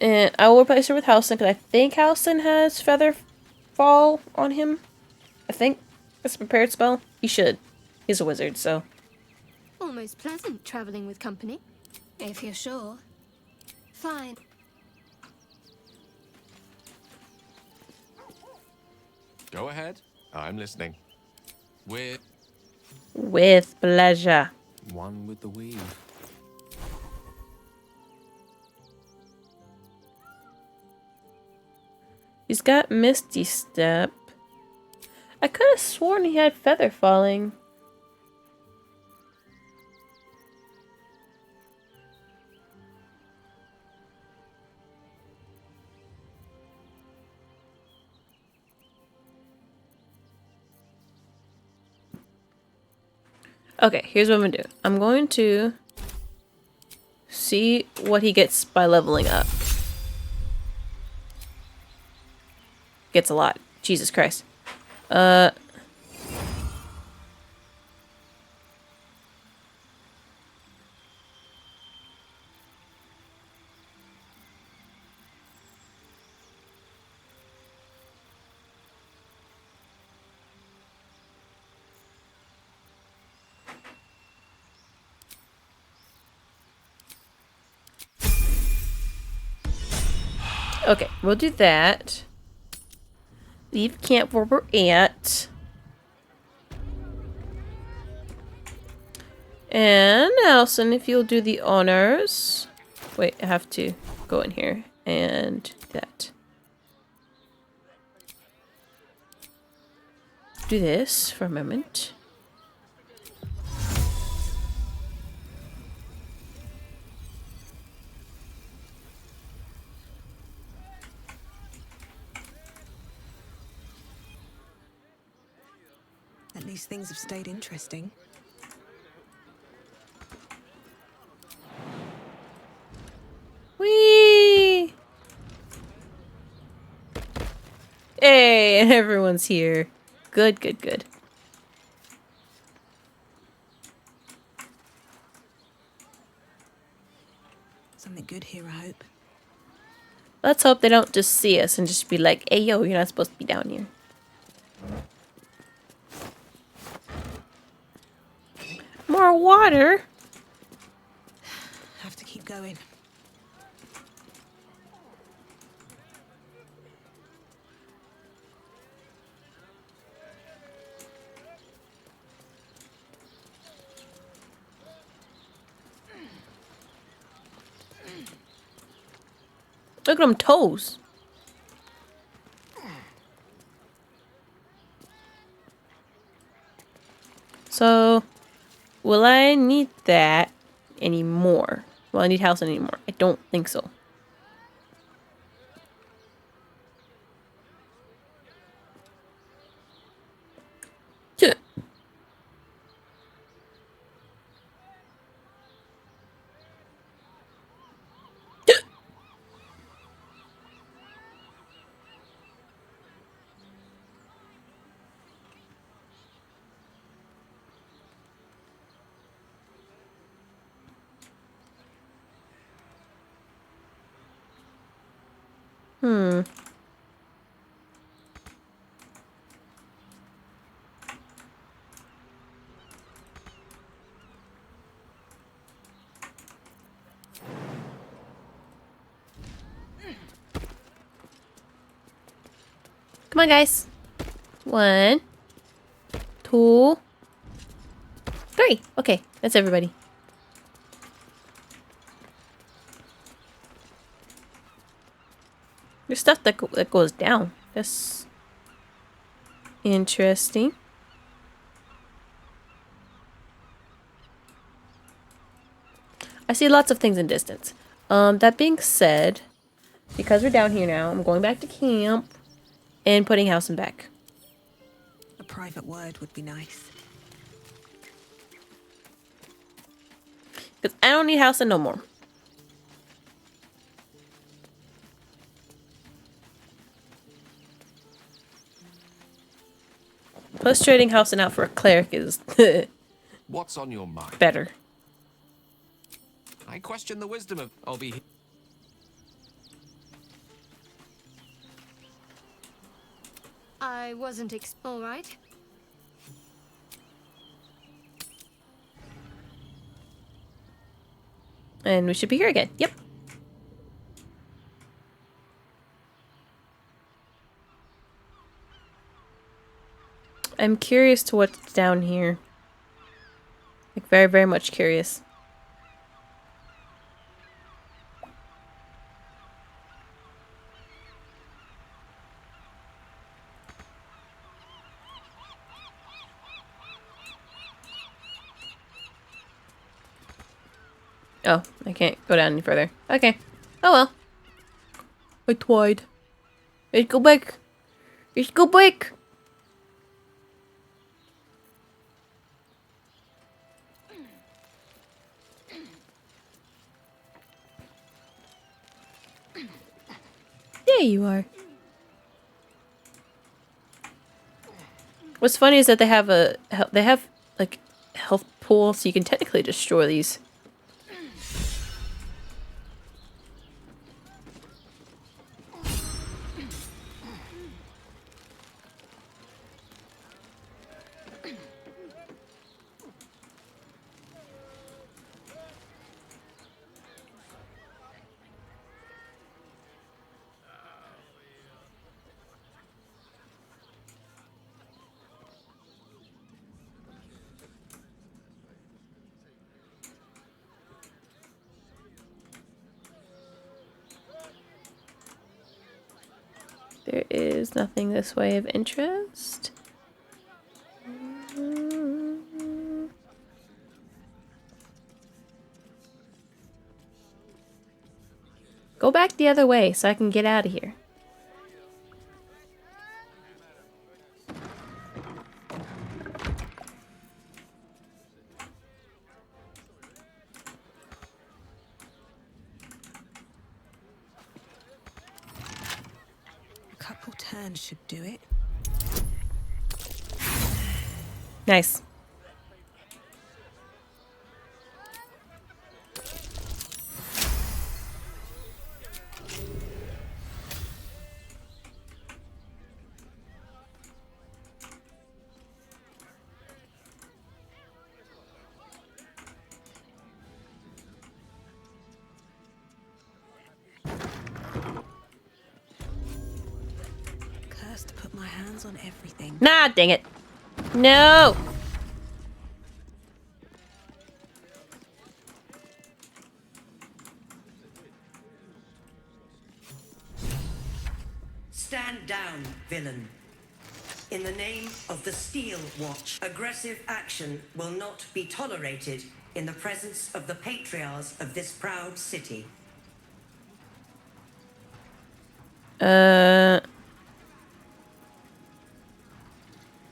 And I will replace her with Halson because I think Halson has Feather Fall on him. I think that's a prepared spell. He should. He's a wizard, so. Almost pleasant traveling with company. If you're sure. Fine. Go ahead. I'm listening. With pleasure. one with the weave. He's got Misty Step. I could have sworn he had Feather Falling. Okay, here's what I'm gonna do. I'm going to see what he gets by leveling up. Gets a lot. Jesus Christ. Okay, we'll do that. Leave camp where we're at. And Nelson, if you'll do the honors. Wait, I have to go in here and that. Do this for a moment. At least things have stayed interesting. Whee! Hey, and everyone's here. Good, good, good. Something good here, I hope. Let's hope they don't just see us and just be like, hey, yo, you're not supposed to be down here. More water? Have to keep going. Look at them toes. So, will I need that anymore? Will I need house anymore? I don't think so. Hmm. Come on, guys. 1, 2, 3. Okay, that's everybody. There's stuff that goes down. That's interesting. I see lots of things in distance. That being said, because we're down here now, I'm going back to camp and putting house in back. A private word would be nice. Because I don't need house and no more. Plus trading house and out for a cleric is What's on your mind? better. I question the wisdom of... I'll be... I wasn't all right. And we should be here again. Yep. I'm curious to what's down here. Like, very, very much curious. Oh, I can't go down any further. Okay. Oh well. I tried. Let's go back. Let's go back. There you are. What's funny is that they have like health pool, so you can technically destroy these. There's nothing this way of interest. Go back the other way so I can get out of here. A couple turns should do it. Nice. Cursed to put my hands on everything. Nah, dang it. No! Stand down, villain. In the name of the Steel Watch, aggressive action will not be tolerated in the presence of the patriarchs of this proud city.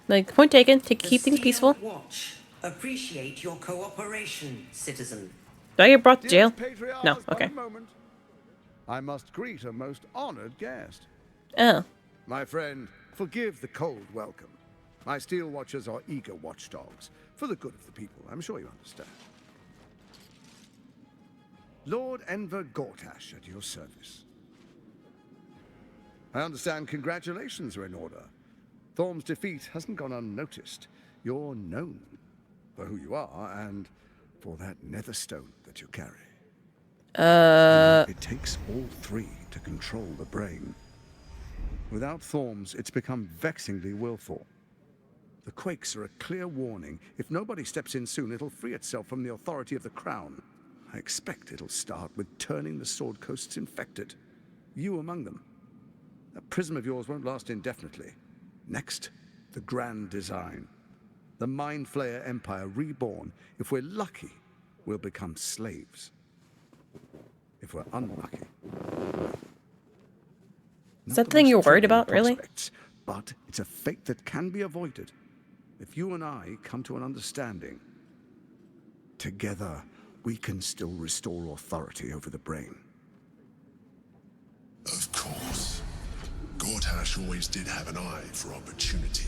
Like, point taken. To keep things peaceful. Watch, appreciate your cooperation, citizen. Do I get brought to jail? Patriarchs, No, okay. one moment. I must greet a most honored guest. Oh. My friend, forgive the cold welcome. My steel watchers are eager watchdogs, for the good of the people, I'm sure you understand. Lord Enver Gortash at your service. I understand congratulations are in order. Thorm's defeat hasn't gone unnoticed. You're known for who you are and for that netherstone that you carry. It takes all three to control the brain. Without Thorms, it's become vexingly willful. The quakes are a clear warning. If nobody steps in soon, it'll free itself from the authority of the crown. I expect it'll start with turning the Sword Coasts infected. You among them. That prism of yours won't last indefinitely. Next, the grand design. The Mind Flayer Empire reborn. If we're lucky, we'll become slaves. If we're unlucky... Is that the thing you're worried about, really? But it's a fate that can be avoided. If you and I come to an understanding, together we can still restore authority over the brain. Of course. Gortash always did have an eye for opportunity.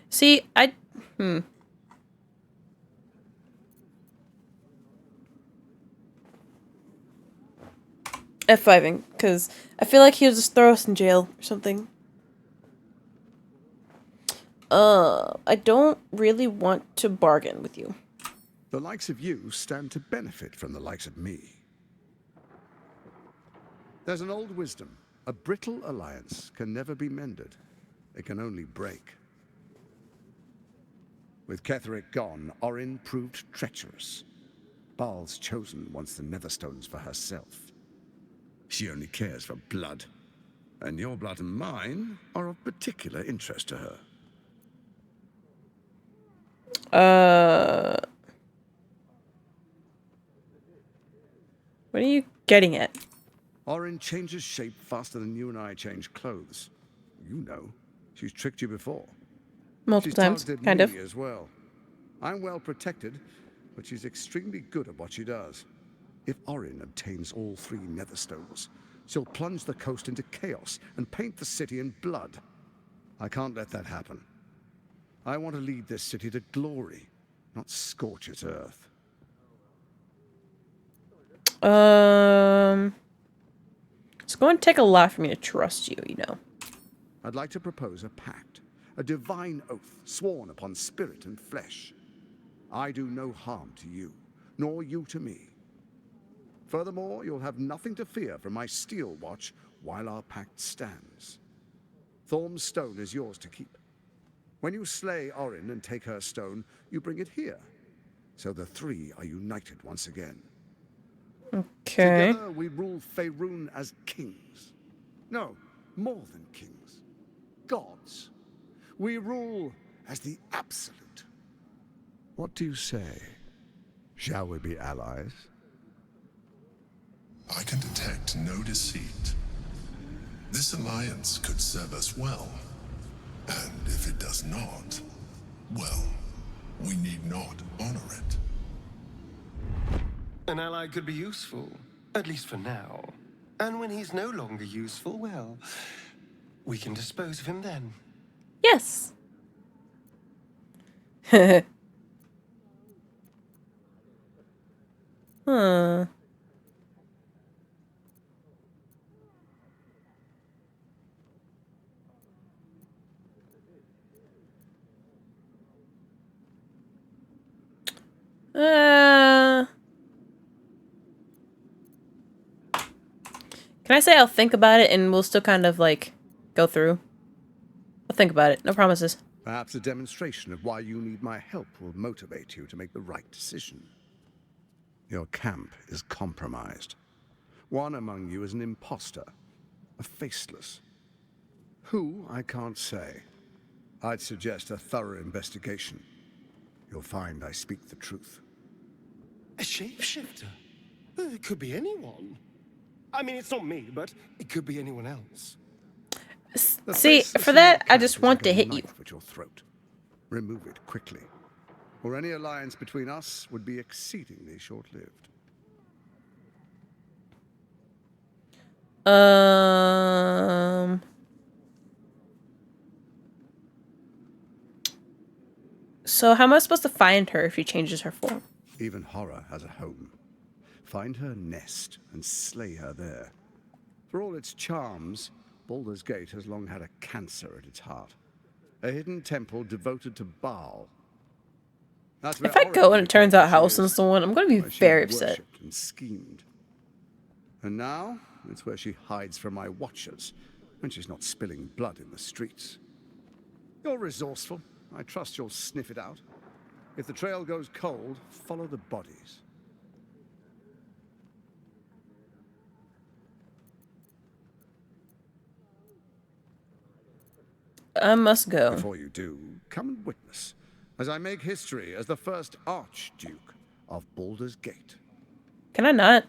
See, F5ing, because I feel like he'll just throw us in jail or something. I don't really want to bargain with you. The likes of you stand to benefit from the likes of me. There's an old wisdom. A brittle alliance can never be mended. It can only break. With Ketheric gone, Orin proved treacherous. Baal's chosen wants the Netherstones for herself. She only cares for blood. And your blood and mine are of particular interest to her. What are you getting at? Orin changes shape faster than you and I change clothes. You know. She's tricked you before. Multiple times, targeted kind of. me as well. I'm well protected, but she's extremely good at what she does. If Orin obtains all three Netherstones, she'll plunge the coast into chaos and paint the city in blood. I can't let that happen. I want to lead this city to glory, not scorch its earth. It's going to take a lot for me to trust you, you know. I'd like to propose a pact, a divine oath sworn upon spirit and flesh. I do no harm to you, nor you to me. Furthermore, you'll have nothing to fear from my steel watch while our pact stands. Thorm's stone is yours to keep. When you slay Orin and take her stone, you bring it here, so the three are united once again. Okay. Together we rule Faerun as kings. No, more than kings. Gods. We rule as the absolute. What do you say? Shall we be allies? I can detect no deceit. This alliance could serve us well. And if it does not, well, we need not honor it. An ally could be useful, at least for now. And when he's no longer useful, well, we can dispose of him then. Yes. Huh. Can I say I'll think about it and we'll still kind of like go through? I'll think about it. No promises. Perhaps a demonstration of why you need my help will motivate you to make the right decision. Your camp is compromised. One among you is an imposter, a faceless. Who, I can't say. I'd suggest a thorough investigation. You'll find I speak the truth. A shapeshifter? It could be anyone. I mean, it's not me, but it could be anyone else. See, for that, I just want to hit you. At your throat. Remove it quickly, or any alliance between us would be exceedingly short-lived. So how am I supposed to find her if she changes her form? Even horror has a home. Find her nest and slay her there. For all its charms, Baldur's Gate has long had a cancer at its heart. A hidden temple devoted to Baal. If I go and it turns out Hallison's the one, I'm going to be very upset. And schemed. And now, it's where she hides from my watchers, when she's not spilling blood in the streets. You're resourceful. I trust you'll sniff it out. If the trail goes cold, follow the bodies. I must go. Before you do, come and witness, as I make history as the first Archduke of Baldur's Gate. Can I not?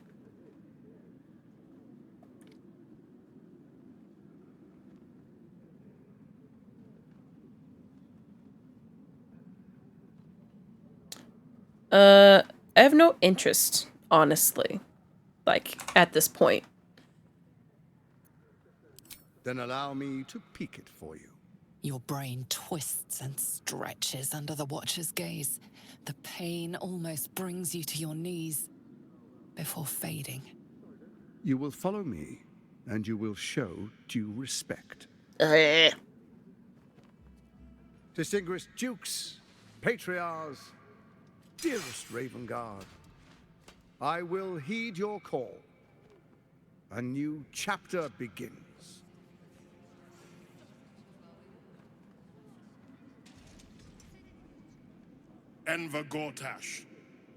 I have no interest, honestly. Like, at this point. Then allow me to peek it for you. Your brain twists and stretches under the Watcher's gaze. The pain almost brings you to your knees before fading. You will follow me, and you will show due respect. Distinguished dukes, patriarchs, dearest Ravengard, I will heed your call. A new chapter begins. Enver Gortash,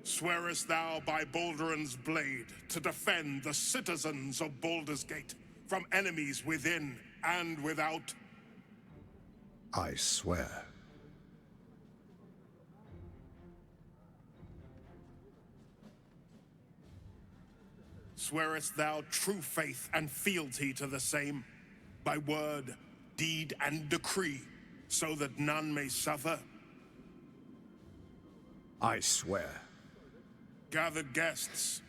swearest thou by Balduran's blade to defend the citizens of Baldur's Gate from enemies within and without? I swear. Swearest thou true faith and fealty to the same, by word, deed, and decree, so that none may suffer? I swear. Gathered guests,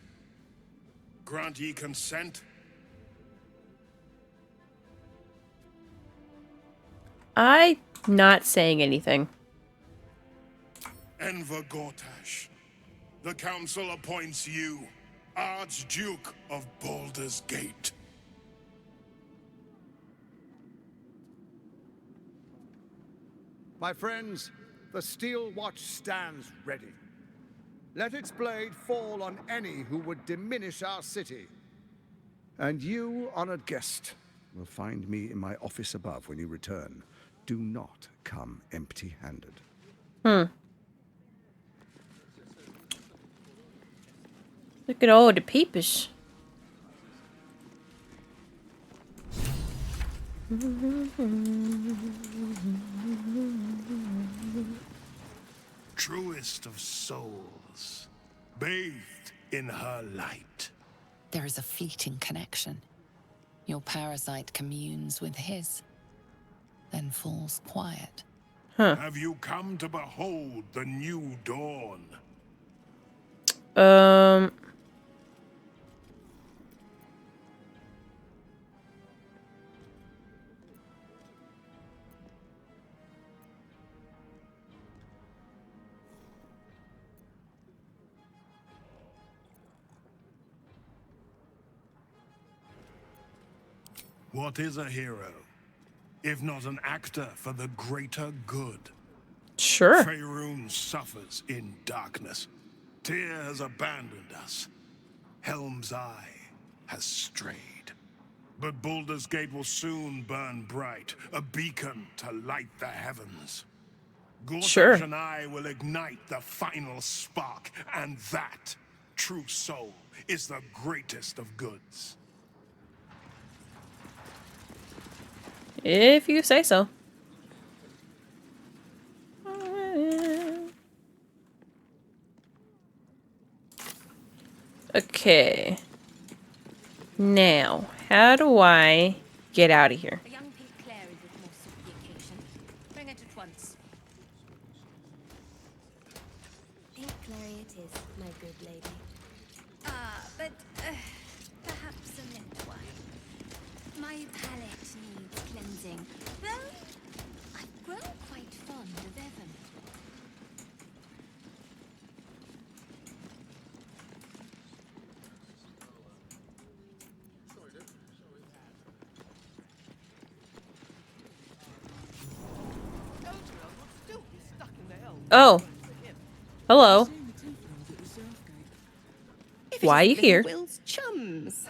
grant ye consent? I'm not saying anything. Enver Gortash, the council appoints you Archduke of Baldur's Gate. My friends, the Steel Watch stands ready. Let its blade fall on any who would diminish our city. And you, honored guest, will find me in my office above when you return. Do not come empty-handed. Look at all the peepish. Truest of souls, bathed in her light. There is a fleeting connection. Your parasite communes with his, then falls quiet. Have you come to behold the new dawn? What is a hero, if not an actor for the greater good? Sure. Faerun suffers in darkness. Tyr has abandoned us. Helm's Eye has strayed. But Baldur's Gate will soon burn bright, a beacon to light the heavens. Sure. Gortash and I will ignite the final spark, and that, true soul, is the greatest of goods. If you say so. Okay. Now, how do I get out of here? A young Pink Clary would more suit the occasion. Bring it at once. Pink Clary it is, my good lady. But perhaps a mint wine. My palate needs cleansing, though I've grown quite fond of Evan. Oh. Hello. If Why are you it isn't here? Will's chums.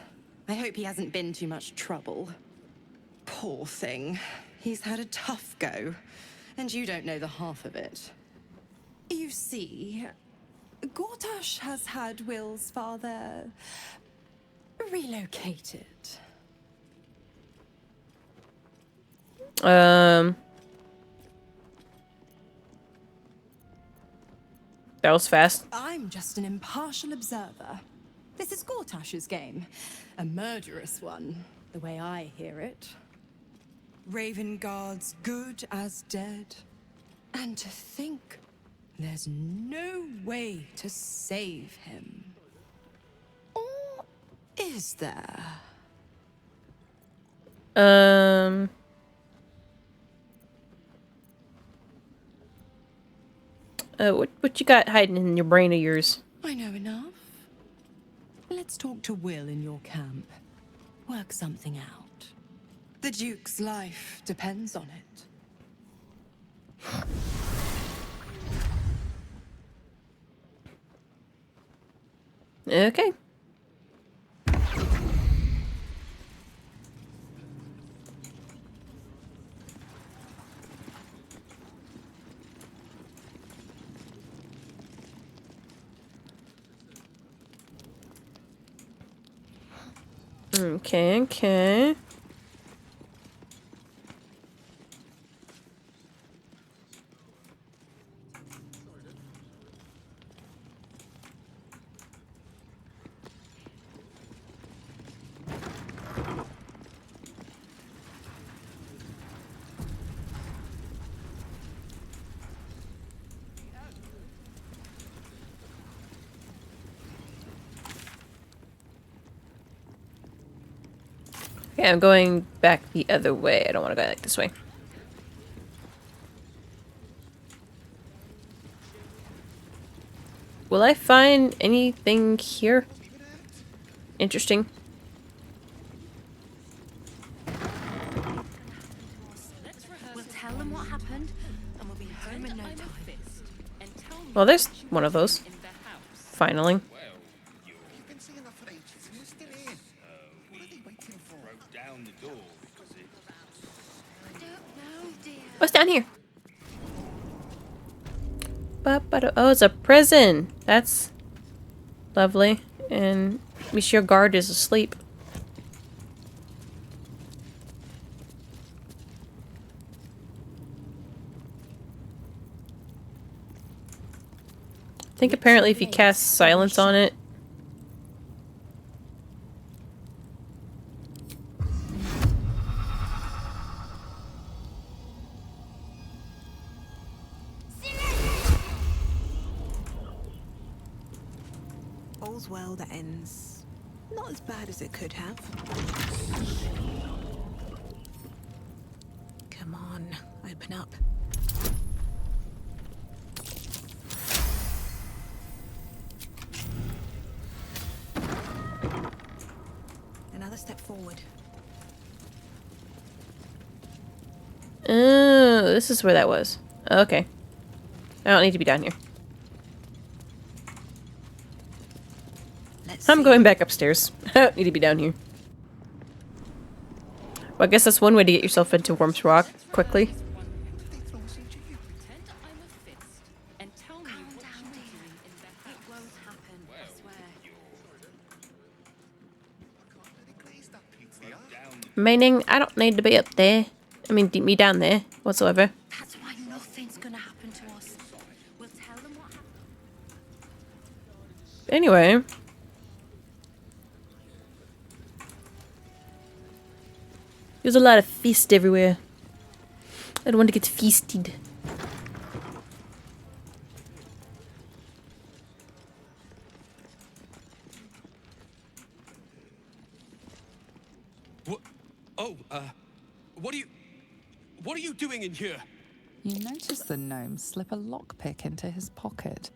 I hope he hasn't been too much trouble. Poor thing. He's had a tough go. And you don't know the half of it. You see, Gortash has had Will's father relocated. That was fast. I'm just an impartial observer. This is Gortash's game. A murderous one, the way I hear it. Ravenguard's good as dead. And to think there's no way to save him. Or is there? What you got hiding in your brain of yours? I know enough. Let's talk to Will in your camp. Work something out. The Duke's life depends on it. Okay. Okay. Okay, I'm going back the other way. I don't want to go like this way. Will I find anything here interesting? We'll tell them what happened, and we'll be home in no time. Well, there's one of those. Finally. You've been seeing her for ages and you're still here. What are they waiting for? Broke down the door because it... I don't know, dear. What's down here? Oh, it's a prison. That's lovely. And Monsieur Guard is asleep. I think apparently if you cast silence on it. All's well that ends not as bad as it could have. Come on, open up. Another step forward. Oh, this is where that was. Okay. I don't need to be down here. I'm going back upstairs. I don't need to be down here. Well, I guess that's one way to get yourself into Worm's Rock quickly. Meaning, I don't need to be up there. I mean, me down there, whatsoever. That's why nothing's gonna happen to us. We'll tell them what happened. Anyway. There's a lot of feast everywhere. I don't want to get feasted. What? Oh, what are you doing in here? You notice the gnome slip a lockpick into his pocket.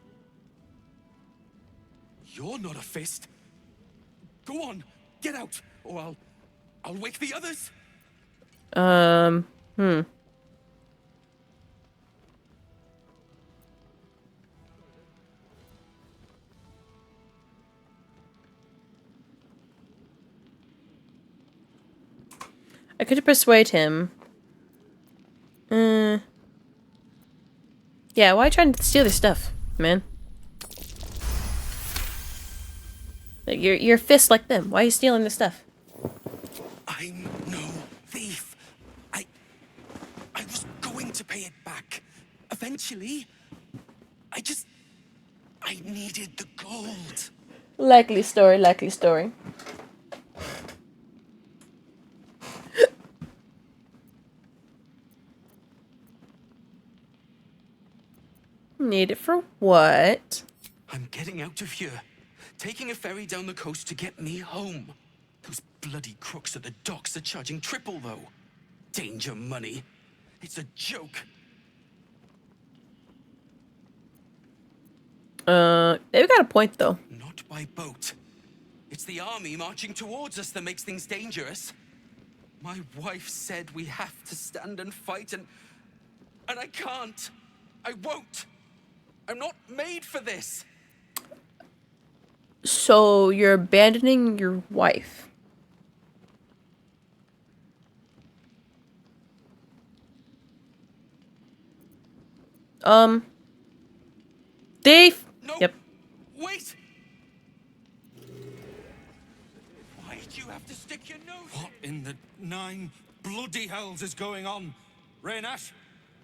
You're not a fist. Go on, get out, or I'll wake the others. I could persuade him. Yeah, why trying to steal their stuff, man? Like, you're a fist like them. Why are you stealing their stuff? I'm no thief. I was going to pay it back. Eventually. I needed the gold. Likely story, likely story. Need it for what? I'm getting out of here. Taking a ferry down the coast to get me home. Those bloody crooks at the docks are charging triple, though. Danger money. It's a joke. They've got a point, though. Not by boat. It's the army marching towards us that makes things dangerous. My wife said we have to stand and fight, and I can't. I won't. I'm not made for this. So you're abandoning your wife. Dave. No. Yep. Wait. Why did you have to stick your nose? What in the 9 bloody hells is going on? Raynash,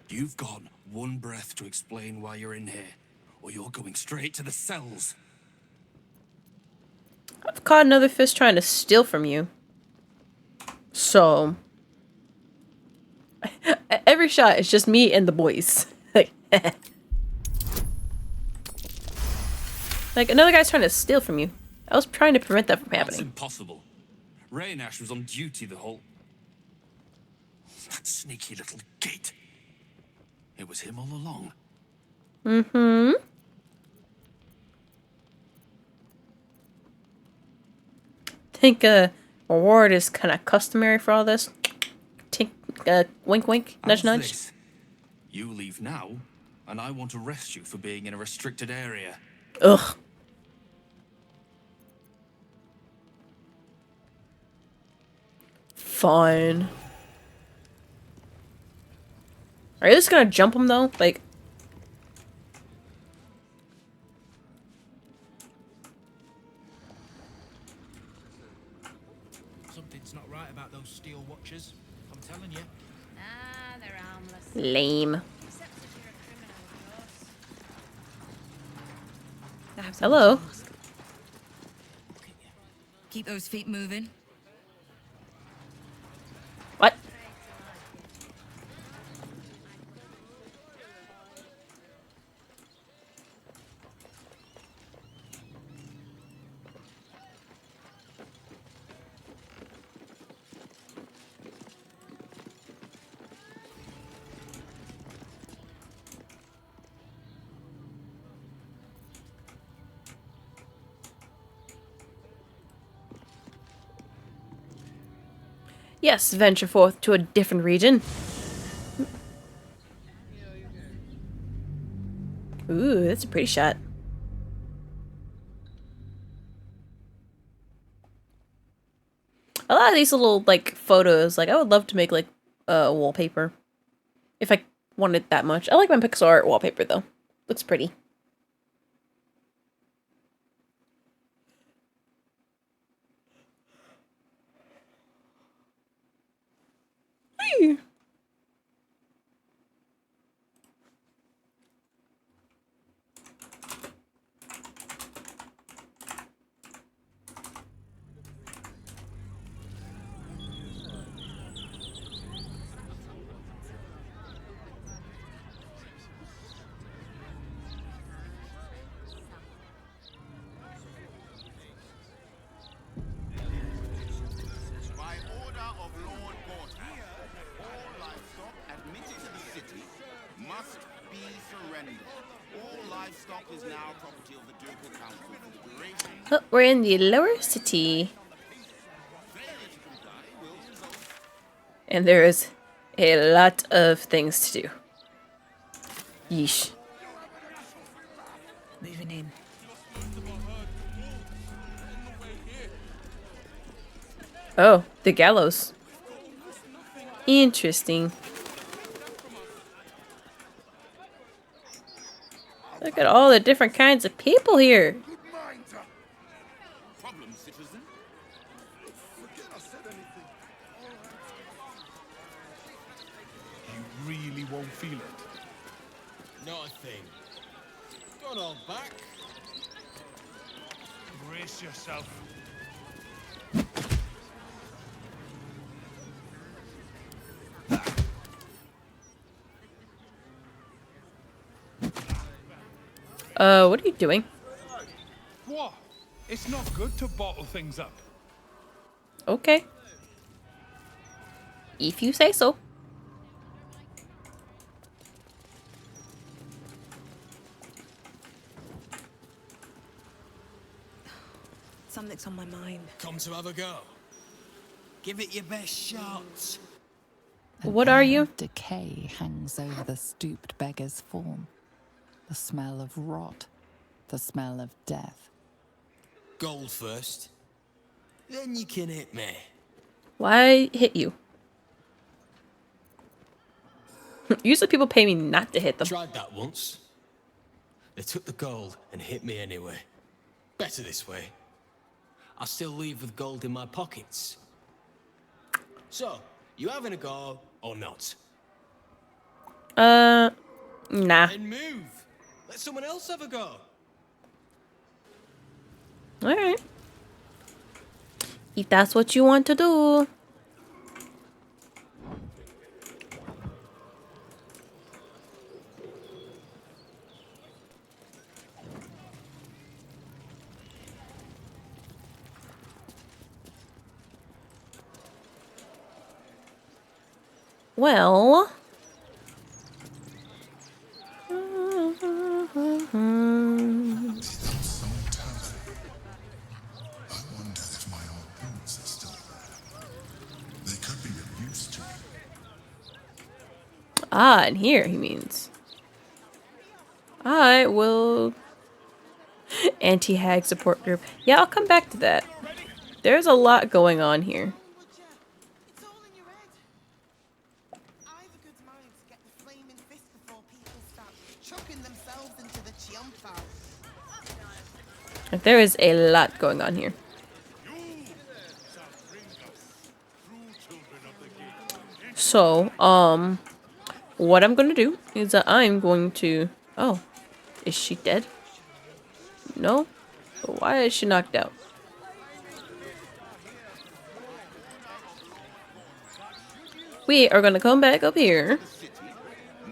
you've got one breath to explain why you're in here, or you're going straight to the cells. I've caught another fist trying to steal from you. So every shot is just me and the boys. Like another guy's trying to steal from you. I was trying to prevent that from happening. That's impossible. Raynash was on duty the whole... That sneaky little git. It was him all along. Mm-hmm. Think reward is kind of customary for all this. Tink, wink wink, nudge nudge. This? You leave now, and I want to arrest you for being in a restricted area. Ugh. Fine. Are you just gonna jump him though? Like. Lame. Hello. Keep those feet moving. What? Yes, venture forth to a different region. Ooh, that's a pretty shot. A lot of these little, like, photos, like, I would love to make, like, a wallpaper. If I wanted that much. I like my pixel art wallpaper, though. Looks pretty. Hey. By order of Lord Gortat, all livestock admitted to the city must be surrendered. All livestock is now property of the Ducal Council for the duration. Oh, we're in the lower city. And there is a lot of things to do. Yeesh. Moving in. Oh, the gallows. Interesting. Look at all the different kinds of people here. Problem, citizen? Forget I said anything. You really won't feel it. Not a thing. Don't hold back. Brace yourself. What are you doing? What? It's not good to bottle things up. Okay. If you say so. Something's on my mind. Come to have a go. Give it your best shot. What are you? Decay hangs over the stooped beggar's form. The smell of rot. The smell of death. Gold first. Then you can hit me. Why hit you? Usually people pay me not to hit them. Tried that once. They took the gold and hit me anyway. Better this way. I still leave with gold in my pockets. So, you having a go or not? Nah. Then move. Let someone else have a go. Alright. If that's what you want to do. Well. Ah, and here he means. I will. Anti-hag support group. Yeah, I'll come back to that. There's a lot going on here. There is a lot going on here. So, what I'm gonna do is that I'm going to... Oh, is she dead? No? But why is she knocked out? We are gonna come back up here.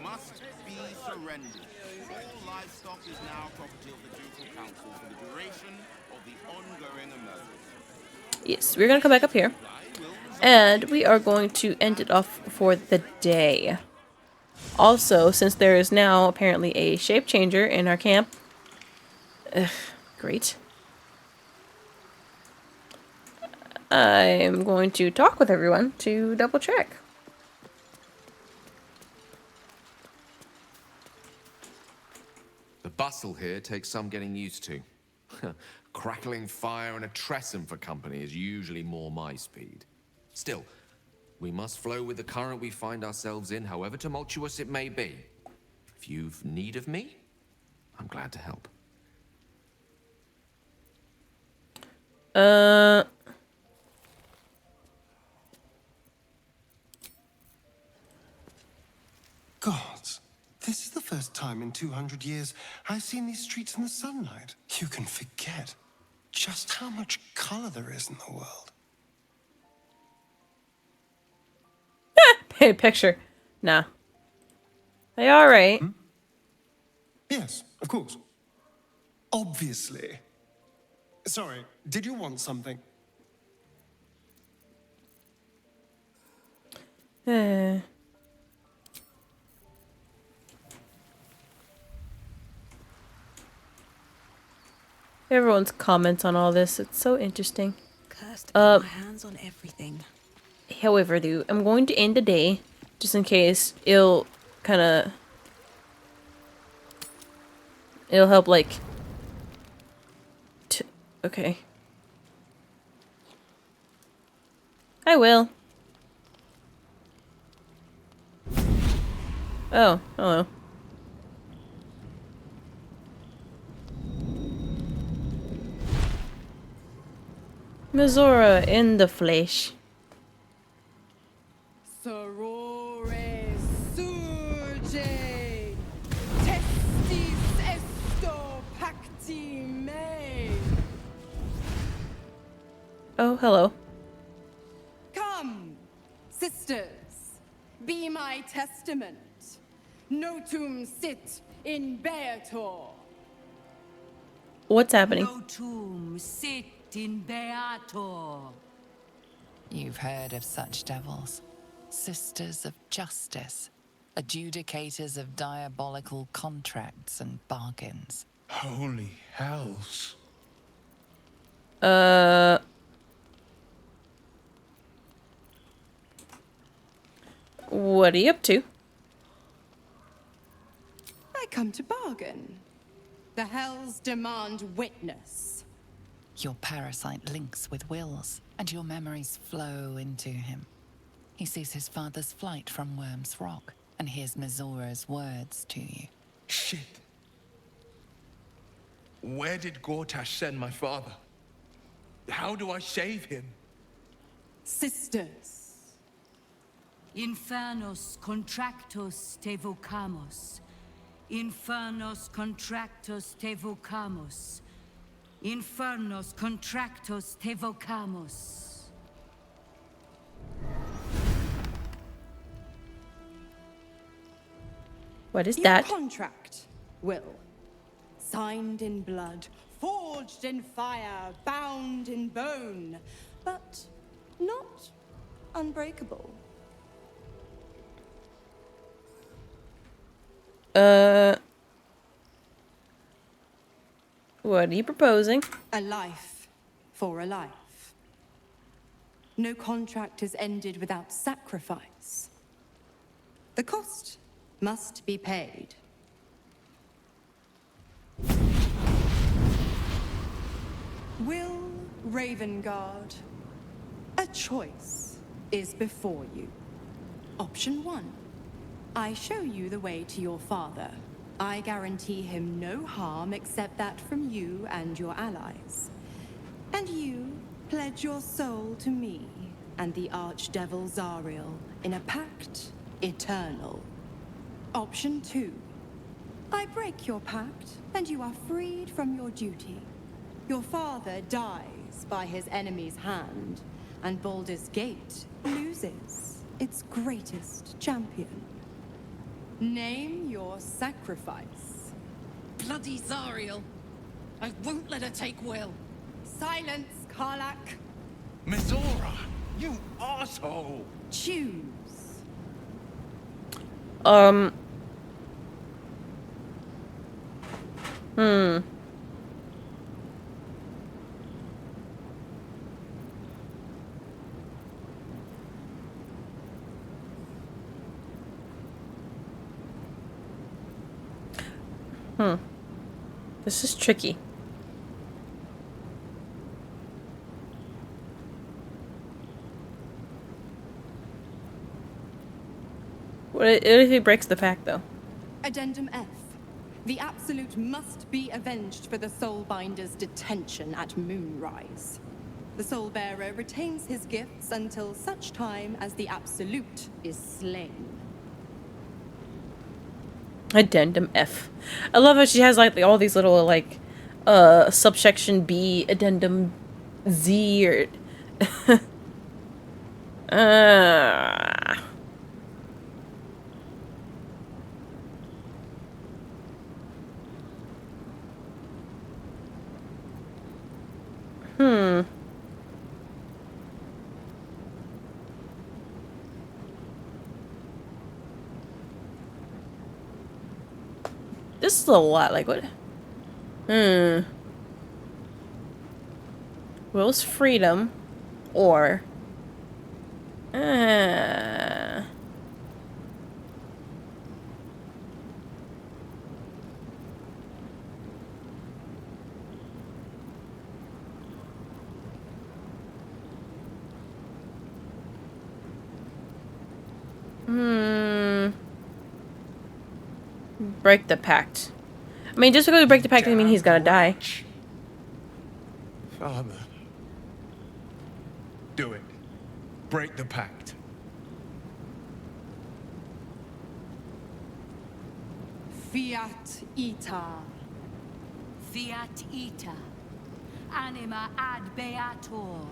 Must be surrendered. All livestock is now property of the Ducal Council for the duration of the ongoing emergency. Yes, we're gonna come back up here. And we are going to end it off for the day. Also, since there is now apparently a shape changer in our camp. Great. I'm going to talk with everyone to double check. The bustle here takes some getting used to. Crackling fire and a tresson for company is usually more my speed. Still, we must flow with the current we find ourselves in, however tumultuous it may be. If you've need of me, I'm glad to help. Gods, this is the first time in 200 years I've seen these streets in the sunlight. You can forget just how much color there is in the world. Hey, picture. Nah. They alright. Yes, of course. Obviously. Sorry, did you want something? Everyone's comments on all this, it's so interesting. Cursed my hands on everything. However, I'm going to end the day, just in case it'll help, like... Okay. I will. Oh, hello. Mizora in the flesh. Sorore surge, testis esto pacti me. Oh, hello. Come, sisters, be my testament. Notum sit in beator. What's happening? Notum sit in beator. You've heard of such devils. Sisters of justice. Adjudicators of diabolical contracts and bargains. Holy hells. What are you up to? I come to bargain. The hells demand witness. Your parasite links with Will's, and your memories flow into him. He sees his father's flight from Worm's Rock, and hears Mizora's words to you. Shit. Where did Gortash send my father? How do I save him? Sisters. Infernos contractos te vocamos. Infernos contractos te vocamos. Infernos contractos te vocamos. What is Your that? contract, Will. Signed in blood, forged in fire, bound in bone, but not unbreakable. What are you proposing? A life for a life. No contract is ended without sacrifice. The cost must be paid. Will Ravengard, a choice is before you. Option 1. I show you the way to your father. I guarantee him no harm except that from you and your allies. And you pledge your soul to me and the archdevil Zariel in a pact eternal. Option 2. I break your pact, and you are freed from your duty. Your father dies by his enemy's hand, and Baldur's Gate loses its greatest champion. Name your sacrifice. Bloody Zariel. I won't let her take Will. Silence, Karlak. Mizora, you asshole! Choose. Hmm. This is tricky. What if he breaks the pact, though? Addendum F. The Absolute must be avenged for the Soulbinder's detention at Moonrise. The Soulbearer retains his gifts until such time as the Absolute is slain. Addendum F. I love how she has like all these little like subsection B, addendum Z, or Hmm. This is a lot. Like what? Will's freedom, or break the pact. I mean, just because we break the pact doesn't mean he's gonna die. Father. Do it. Break the pact. Fiat Ita. Fiat ita. Anima ad beator.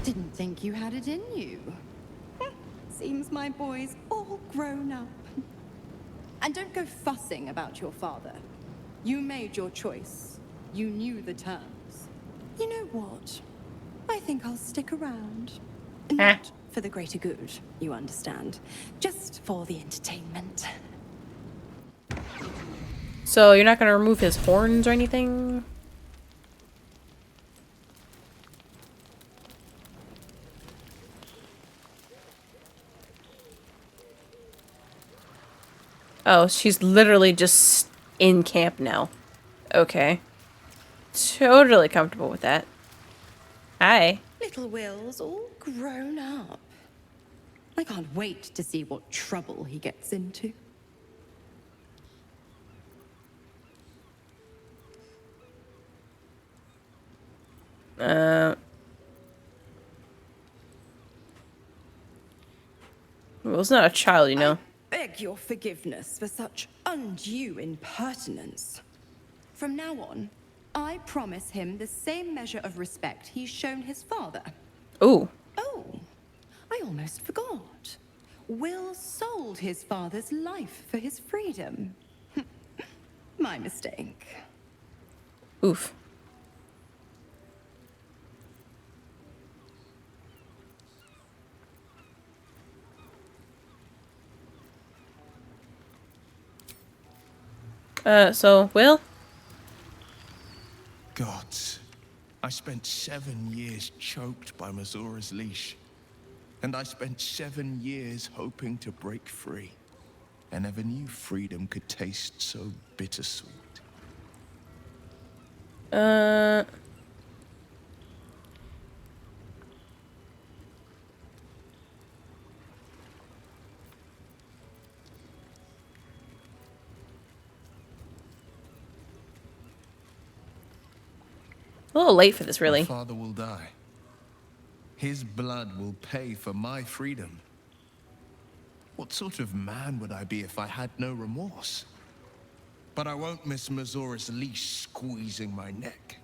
Didn't think you had it in you. Seems my boy's all grown up. And don't go fussing about your father. You made your choice. You knew the terms. You know what? I think I'll stick around. Not for the greater good, you understand. Just for the entertainment. So you're not gonna remove his horns or anything? Oh, she's literally just in camp now. Okay. Totally comfortable with that. Hi. Little Will's all grown up. I can't wait to see what trouble he gets into. Will's not a child, you know. Beg your forgiveness for such undue impertinence. From now on, I promise him the same measure of respect he's shown his father. Ooh. Oh, I almost forgot. Will sold his father's life for his freedom. My mistake. Oof. So, Will? Gods, I spent 7 years choked by Mazora's leash. And I spent 7 years hoping to break free. I never knew freedom could taste so bittersweet. A little late for this, My really. father will die. His blood will pay for my freedom. What sort of man would I be if I had no remorse? But I won't miss Mazora's leash squeezing my neck.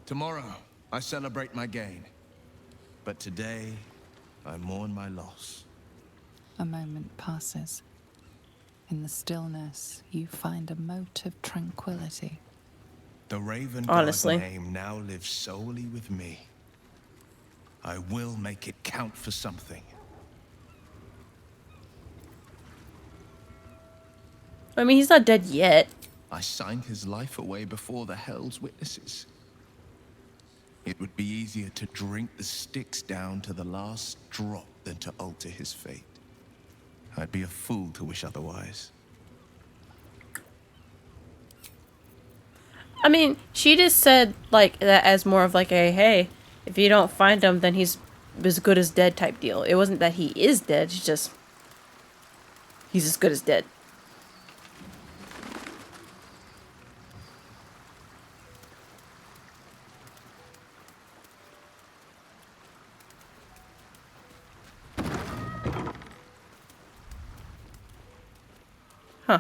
Tomorrow, I celebrate my gain. But today, I mourn my loss. A moment passes. In the stillness, you find a mote of tranquility. The Raven Guard's Honestly. name now lives solely with me. I will make it count for something. I mean, he's not dead yet. I signed his life away before the Hell's witnesses. It would be easier to drink the Styx down to the last drop than to alter his fate. I'd be a fool to wish otherwise. I mean, she just said, like, that as more of like a, hey, if you don't find him, then he's as good as dead type deal. It wasn't that he is dead, it's just, he's as good as dead. Huh.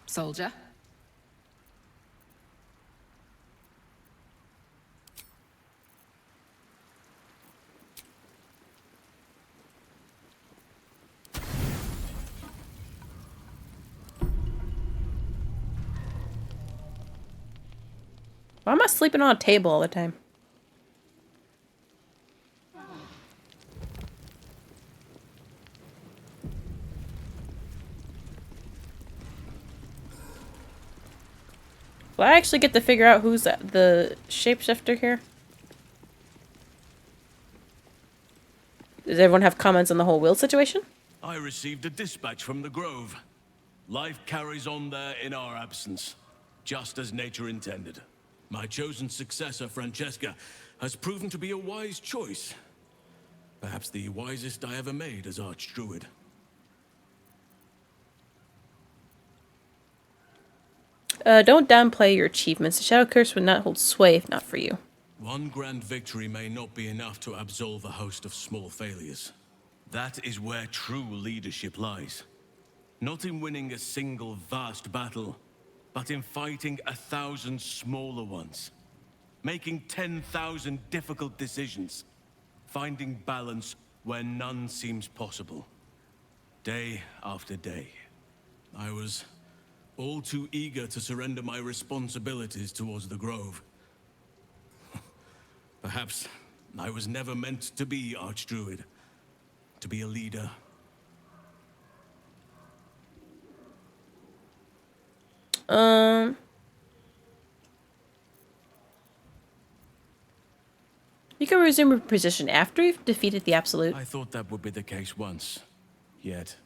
Soldier? Why am I sleeping on a table all the time? Will I actually get to figure out who's the shapeshifter here? Does everyone have comments on the whole will situation? I received a dispatch from the Grove. Life carries on there in our absence, just as nature intended. My chosen successor, Francesca, has proven to be a wise choice. Perhaps the wisest I ever made as Archdruid. Don't downplay your achievements. The Shadow Curse would not hold sway if not for you. One grand victory may not be enough to absolve a host of small failures. That is where true leadership lies. Not in winning a single vast battle, but in fighting 1,000 smaller ones. Making 10,000 difficult decisions. Finding balance where none seems possible. Day after day. I was all too eager to surrender my responsibilities towards the Grove. Perhaps I was never meant to be Archdruid. To be a leader. You can resume your position after you've defeated the Absolute. I thought that would be the case once. Yet.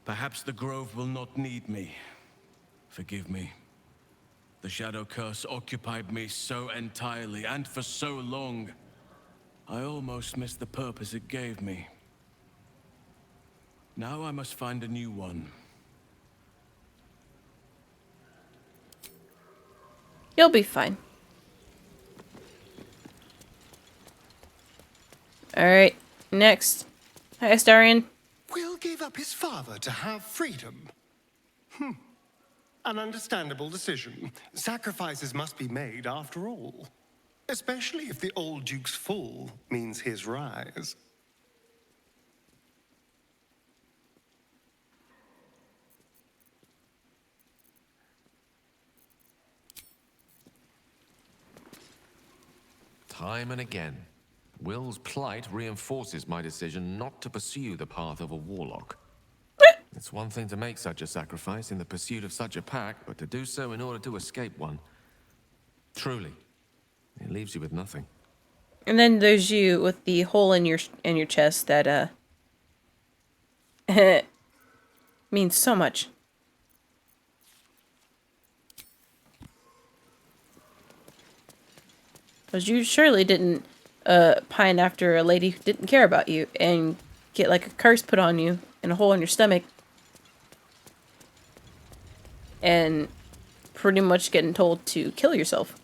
Perhaps the Grove will not need me. Forgive me. The Shadow Curse occupied me so entirely and for so long. I almost missed the purpose it gave me. Now I must find a new one. You'll be fine. Alright, next. Hi, Astarion. Will gave up his father to have freedom. An understandable decision. Sacrifices must be made after all. Especially if the old Duke's fall means his rise. Time and again, Will's plight reinforces my decision not to pursue the path of a warlock. It's one thing to make such a sacrifice in the pursuit of such a pack, but to do so in order to escape one. Truly, it leaves you with nothing. And then there's you with the hole in your chest that means so much. Because you surely didn't pine after a lady who didn't care about you and get like a curse put on you and a hole in your stomach and pretty much getting told to kill yourself.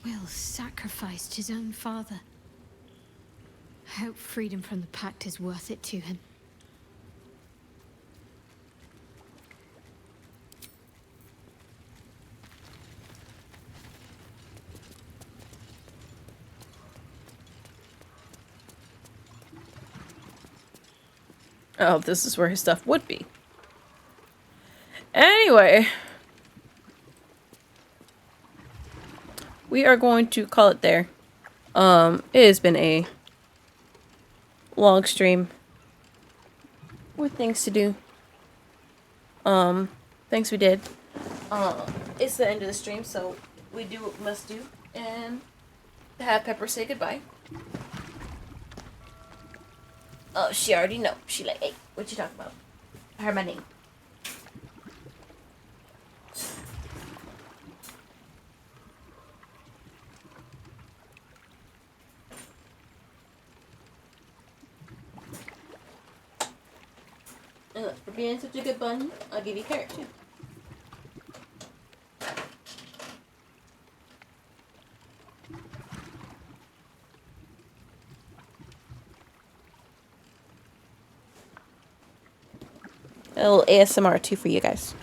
Will sacrificed his own father. I hope freedom from the pact is worth it to him. Oh, this is where his stuff would be. Anyway. We are going to call it there. It has been a long stream with things to do. Things we did. It's the end of the stream, so we do what we must do and have Pepper say goodbye. Oh, she already know. She like, hey, what you talking about? I heard my name. And look, for being such a good bunny, I'll give you a carrot too. A little ASMR too for you guys.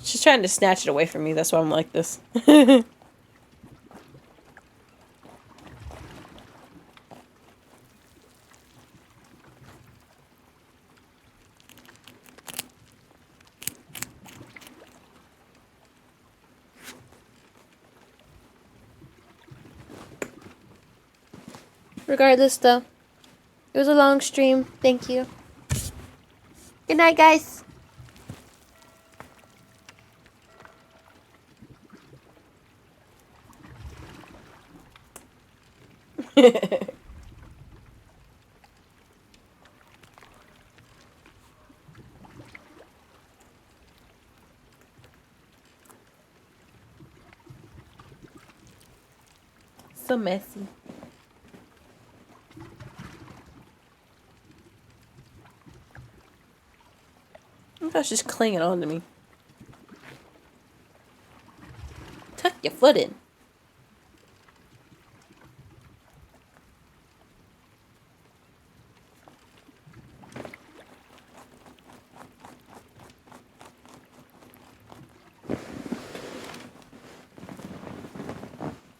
She's trying to snatch it away from me, that's why I'm like this. Regardless, though, it was a long stream. Thank you. Good night, guys. So messy. Oh my gosh, just clinging on to me. Tuck your foot in.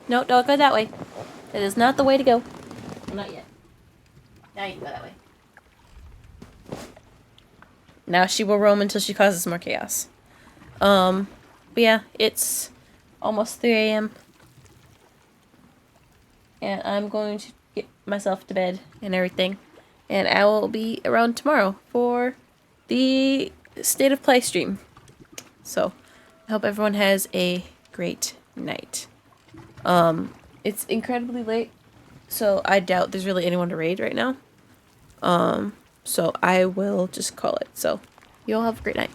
No, don't go that way. That is not the way to go. Well, not yet. Now you can go that way. Now she will roam until she causes more chaos. But yeah, it's almost 3 a.m. And I'm going to get myself to bed and everything. And I will be around tomorrow for the State of Play stream. So, I hope everyone has a great night. It's incredibly late, so I doubt there's really anyone to raid right now. So I will just call it. So, you all have a great night.